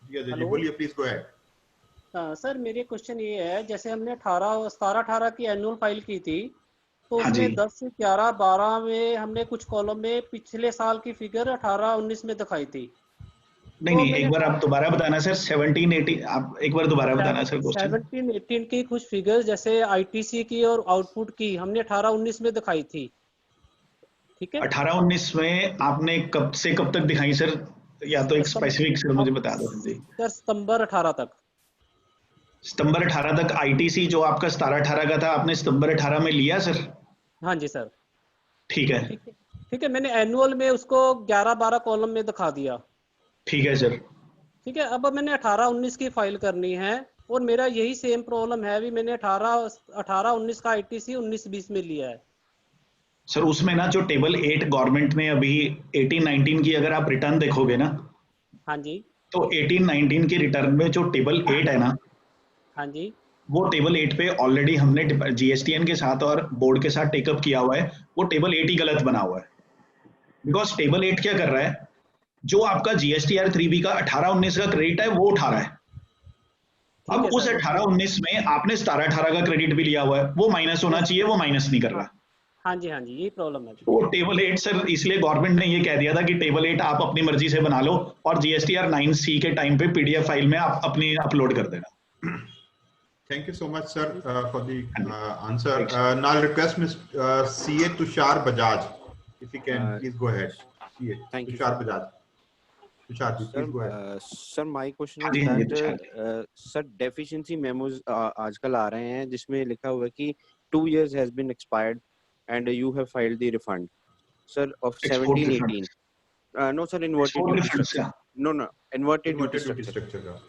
बोलिए, please go ahead. सर मेरे क्वेश्चन ये है, जैसे हमने 17-18 की एनुअल फाइल की थी, तो उसमें 10 से 11-12 में हमने कुछ कॉलम में पिछले साल की फिगर 18-19 में दिखाई थी। नहीं, एक बार आप दोबारा बताना सर, 17-18 आप एक बार दोबारा बताना सर। 17-18 की कुछ फिगर्स जैसे आईटीसी की और आउटपुट की हमने 18-19 में दिखाई थी, ठीक है? 18-19 में आपने कब से कब तक दिखाई सर, या तो एक स्पेसिफिक सर मुझे बता दो जी। सर सितंबर 18 तक। सितंबर 18 तक आईटीसी जो आपका 17-18 का था आपने सितंबर 18 में लिया सर? हाँ जी सर। ठीक है, ठीक है, मैंने एनुअल में उसको 11-12 कॉलम में दिखा दिया। ठीक है सर। ठीक है, अब मैंने 18-19 की फाइल करनी है और मेरा यही सेम प्रॉब्लम है, भी मैंने 18-19 का आईटीसी 19-20 में लिया है सर। उसमें ना जो टेबल 8 गवर्नमेंट ने अभी 18-19 की अगर आप रिटर्न देखोगे ना, हाँ जी, तो 18-19 की रिटर्न में जो टेबल 8 है ना, हाँ जी, वो टेबल 8 पे ऑलरेडी हमने जीएसटीएन के साथ और बोर्ड के साथ टेकअप किया हुआ है, वो टेबल 8 ही गलत बना हुआ है। बिकॉज टेबल 8 क्या कर रहा है, जो आपका जीएसटीआर 3B का 18-19 का क्रेडिट है वो उठा रहा है। अब उस 18-19 में आपने 17-18 का क्रेडिट भी लिया हुआ है, वो माइनस होना चाहिए, वो माइनस नहीं कर रहा। हाँ जी, हाँ जी, यही प्रॉब्लम है। तो टेबल 8 सर, इसलिए गवर्नमेंट ने ये कह दिया था कि टेबल 8 आप अपनी मर्जी से बना लो और जीएसटीआर 9C के टाइम पे पीडीएफ फाइल में आप अपनी अपलोड कर देना। Thank you so much, sir, for the answer. Now I'll request Mr. CA Tushar Bajaj, if you can please go ahead. CA Tushar Bajaj. Tushar, please go ahead. Sir, my question is that sir, deficiency memos आजकल आ रहे हैं जिसमें लिखा हुआ है कि 2 years has been expired and you have filed the refund, sir, of 17-18. No sir, inverted duty structure. No, inverted duty structure.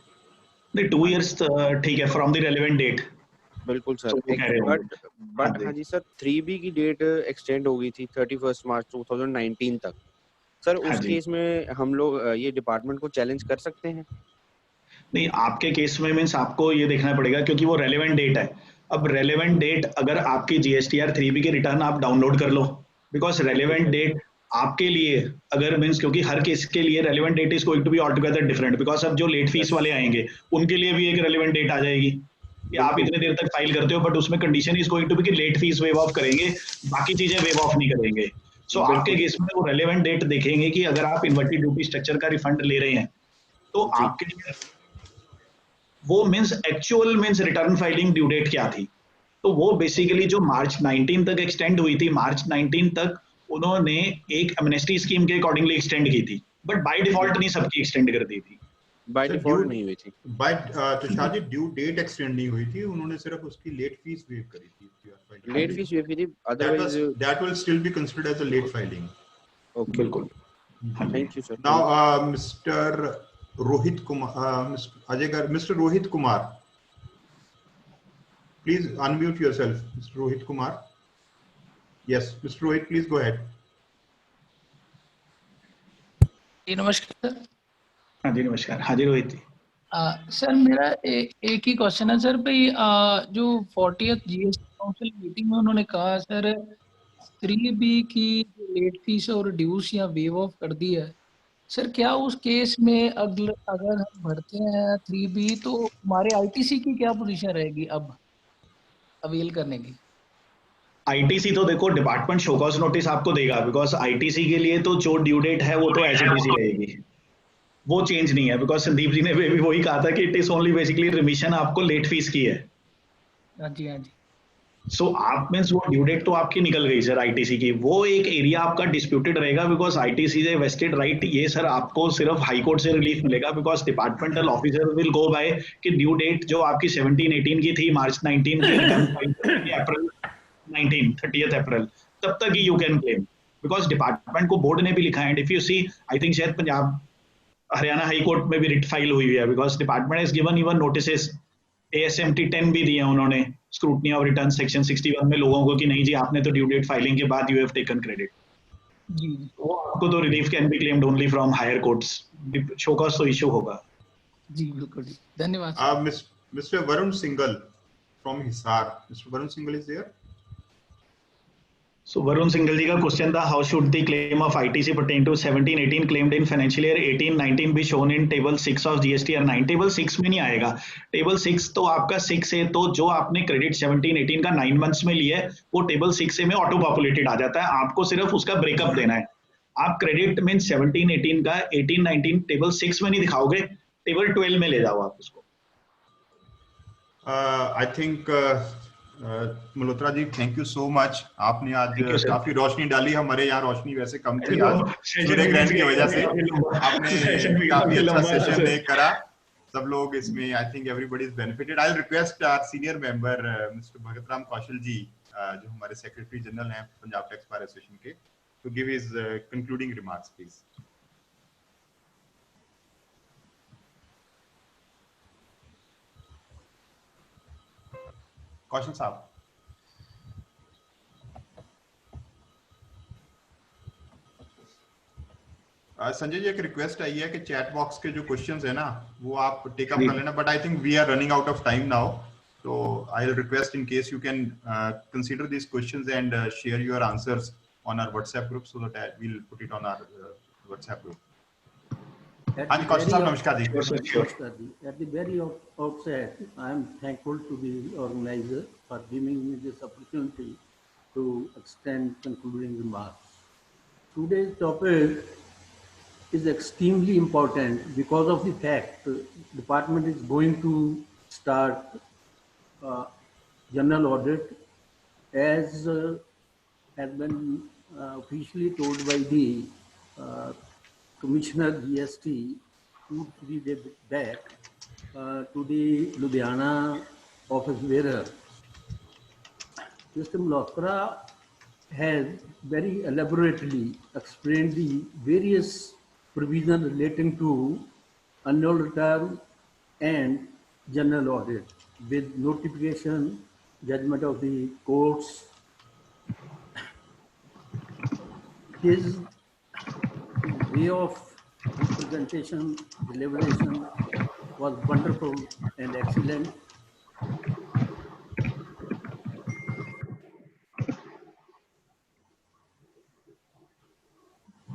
नहीं 2 years ठीक है, फ्रॉम द रेलेवेंट डेट। बिल्कुल सर, बट हाँ जी सर, 3B की डेट एक्सटेंड हो गई थी 31 मार्च 2019 तक। सर उस केस में हम लोग ये डिपार्टमेंट को चैलेंज कर सकते हैं? नहीं, आपके केस में मीन्स आपको ये देखना पड़ेगा क्योंकि वो रेलेवेंट डेट है। अब रेलेवेंट डेट अगर आपकी जीएसटीआर 3B के रिटर्न आप डाउनलोड कर लो, बिकॉज रेलेवेंट डेट आपके लिए अगर मीन्स, क्योंकि हर केस के लिए relevant date is going to be altogether different, because अब जो लेट फीस वाले आएंगे उनके लिए भी एक रेलेवेंट डेट आ जाएगी कि आप इतने देर तक फाइल करते हो, बट उसमें condition is going to be कि लेट फीस वेव ऑफ करेंगे, बाकी चीजें वेव ऑफ नहीं करेंगे। सो आपके केस में वो रेलेवेंट डेट देखेंगे कि अगर आप इन्वर्टेड ड्यूटी स्ट्रक्चर का रिफंड ले रहे हैं तो आपके लिए वो means actual means return filing due date क्या थी, तो वो बेसिकली जो मार्च 19 तक एक्सटेंड हुई थी, मार्च 19 तक उन्होंने एक एमनेस्टी स्कीम के अकॉर्डिंगली एक्सटेंड की थी, बट बाय डिफॉल्ट नहीं सबकी एक्सटेंड कर दी थी। बाय डिफॉल्ट नहीं हुई थी, bye Tushar ji due date extend नहीं हुई थी, उन्होंने सिर्फ उसकी लेट फीस वेव करी थी। लेट फीस वेव की थी, otherwise that will still be considered as a late filing. Okay, बिल्कुल, thank you sir. Now mister Rohit Kumar, Ajay गार, mister Rohit Kumar, please unmute yourself, Mr. Rohit Kumar. Yes, Mr. Rohit, please go ahead. जी नमस्कार sir. हाँ जी नमस्कार। हाँ जी रोहित जी। Sir मेरा एक ही question है sir, भाई जो 40th जीएसटी काउंसिल मीटिंग में उन्होंने कहा सर 3B की लेट फीस और ड्यूस या वेव ऑफ कर दी है सर, क्या उस केस में अगर हम भरते हैं 3B तो हमारे आईटीसी की क्या पोजीशन रहेगी अब अवेल करने की? आईटीसी तो देखो डिपार्टमेंट शोकॉज नोटिस आपको देगा, बिकॉज आईटीसी के लिए तो जो ड्यू डेट है वो तो एसएटीसी रहेगी, वो चेंज नहीं है। बिकॉज संदीप जी ने भी वही कहा था कि it is only basically remission आपको लेट फीस की है। हाँ जी, हाँ जी। सो आप मीन्स वो ड्यू डेट तो आपकी निकल गई सर आईटीसी की, वो एक एरिया आपका डिस्प्यूटेड रहेगा, बिकॉज आईटीसी से वेस्टेड राइट ये सर आपको सिर्फ हाई कोर्ट से रिलीफ मिलेगा, because departmental officer will go by कि ड्यू डेट जो आपकी 17-18 की थी, मार्च 19 की, अप्रैल 19 30th अप्रैल, तब तक ही you can claim, because department को बोर्ड ने भी लिखा है। And if you see, I think शायद पंजाब हरियाणा हाई कोर्ट में भी रिट फाइल हुई है, because department has given even notices, ASMT 10 भी दिए उन्होंने स्क्रूटनी ऑफ रिटर्न सेक्शन 61 में लोगों को कि नहीं जी आपने तो ड्यू डेट फाइलिंग के बाद यू हैव टेकन क्रेडिट। जी वो आपको तो relief can be claimed only from higher courts, show cause तो इशू होगा। जी बिल्कुल, धन्यवाद। Mr. Varun Singhal from Hisar. Mr. Varun Singhal is there? So Varun Singhal जी का क्वेश्चन था, how should the claim of ITC pertain to 17-18 claimed in financial year 18-19 be shown in table 6 of GSTR 9? Table 6 में नहीं आएगा, table 6 तो आपका 6 है, तो जो आपने क्रेडिट 17-18 का 9 मंथ्स में लिया है वो टेबल 6 में ऑटो पॉपुलेटेड आ जाता है, आपको सिर्फ उसका ब्रेकअप देना है। आप क्रेडिट मीन 17-18 का 18-19 टेबल 6 में नहीं दिखाओगे, टेबल 12 में ले जाओ आप उसको। I think Malhotra ji, thank you so much, आपने आज काफी रोशनी डाली, हमारे यहाँ रोशनी वैसे कम थी आज सूर्य ग्रहण की वजह से, आपने काफी अच्छा सेशन करा, सब लोग इसमें I think everybody is benefited. I will request our senior member mister Bhagat Ram Kaushal ji, जो हमारे सेक्रेटरी जनरल हैं पंजाब टैक्स बार एसोसिएशन के, to give his concluding remarks please. Kaushal साहब। संजय जी, एक रिक्वेस्ट आई है कि चैट बॉक्स के जो क्वेश्चंस है ना वो आप टेक अप कर लेना, but I think we are running out of time now, so I'll request in case you can consider these questions and share your answers on our WhatsApp group so that we'll put it on our WhatsApp group. At the very outset, I am thankful to the organizer for giving me this opportunity to extend concluding remarks. Today's topic is extremely important because of the fact the department is going to start general audit as has been officially told by the Commissioner GST 2-3 days back to the Ludhiana office bearer. Mr. Malhotra has very elaborately explained the various provisions relating to annual return and general audit with notification, judgment of the courts. His way of presentation, deliberation was wonderful and excellent.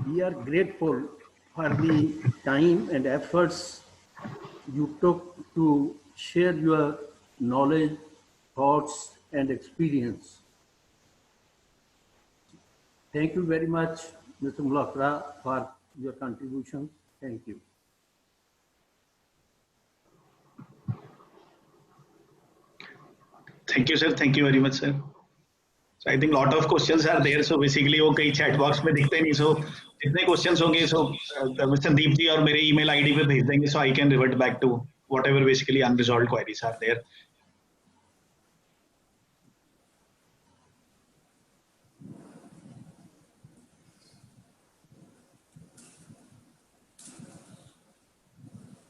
We are grateful for the time and efforts you took to share your knowledge, thoughts, and experience. Thank you very much, Mr. Malhotra, for your contribution. Thank you. Thank you, sir. Thank you very much, sir. So I think a lot of questions are there. So basically, वो कई chat box में दिखते नहीं. So जितने questions होंगे, so Mr. Sandeep जी और मेरे email ID पे भेज देंगे. So I can revert back to whatever basically unresolved queries are there.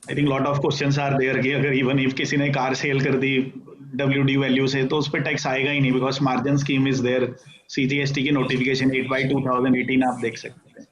I think lot of questions are there कि अगर even if किसी ने कार सेल कर दी WD वैल्यू से तो उस पर टैक्स आएगा ही नहीं because margin scheme is there, CGST की नोटिफिकेशन 8/2018 आप देख सकते हैं.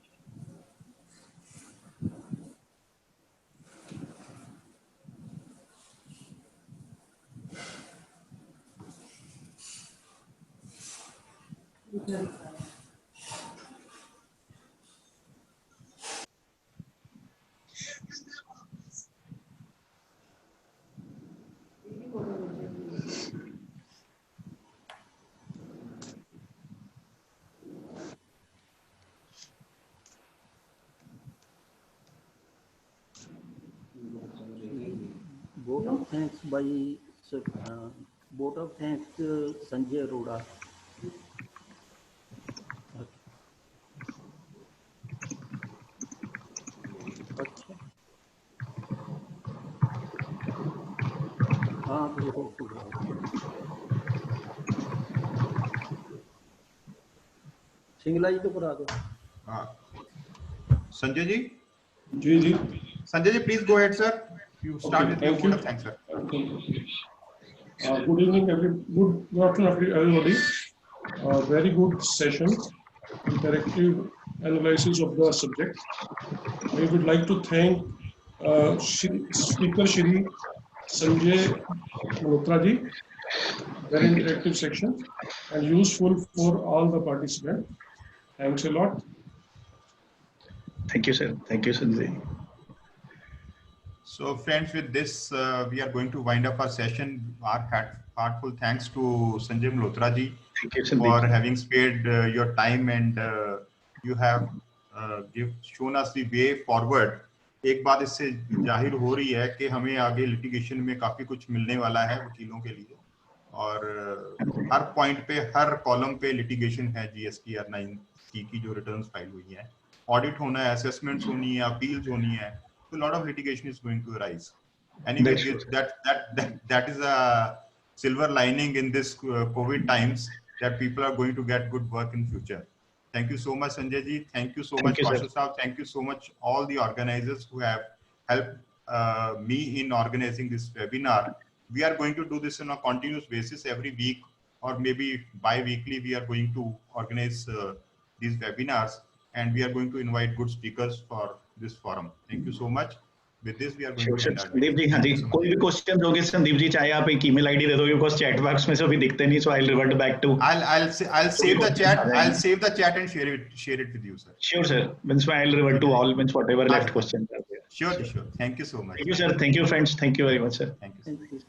Vote of thanks by vote of thanks Sanjay Arora. Singla जी तो करा दो. हाँ संजय जी. जी जी Sanjay ji, please go ahead, sir. You start with your vote of thanks, sir. Good evening, good afternoon, everybody. Very good session, interactive analysis of the subject. I would like to thank Speaker Shri Sanjay Malhotra ji. Very interactive section and useful for all the participants. Thanks a lot. Thank you, sir. Thank you, Sanjay. So friends, with this, we are going to wind up our session. Our heartful thanks to Sanjay Malhotra ji for having spared your time, and you have shown us the way forward. एक बात इससे जाहिर हो रही है कि हमें आगे लिटिगेशन में काफी कुछ मिलने वाला है वकीलों के लिए, और हर पॉइंट पे, हर कॉलम पे लिटिगेशन है GSTR 9 की जो रिटर्न्स फाइल हुई है, ऑडिट होना है, असेसमेंट्स होनी है, अपील्स होनी है. So a lot of litigation is going to arise. Anyway, that is a silver lining in this COVID times, that people are going to get good work in future. Thank you so much, Sanjay ji. Thank you so much, Kaushal Saab. Thank you so much, all the organizers who have helped me in organizing this webinar. We are going to do this on a continuous basis every week, or maybe bi-weekly. We are going to organize these webinars, and we are going to invite good speakers for this forum. Thank you so much. With this, we are going to end our Sandeep ji, हाँ जी, कोई भी question होगे संदीप जी, चाहे आप एक email ID दे दोगे, because chat box में से भी दिखते नहीं, so I'll revert back to. I'll save the chat. I'll save the chat and share it with you, sir. Sure, sir. Means I'll revert to all, means whatever left questions are there. Sure. Thank you so much. Thank you, sir. Thank you, friends. Thank you very much, sir. Thank you.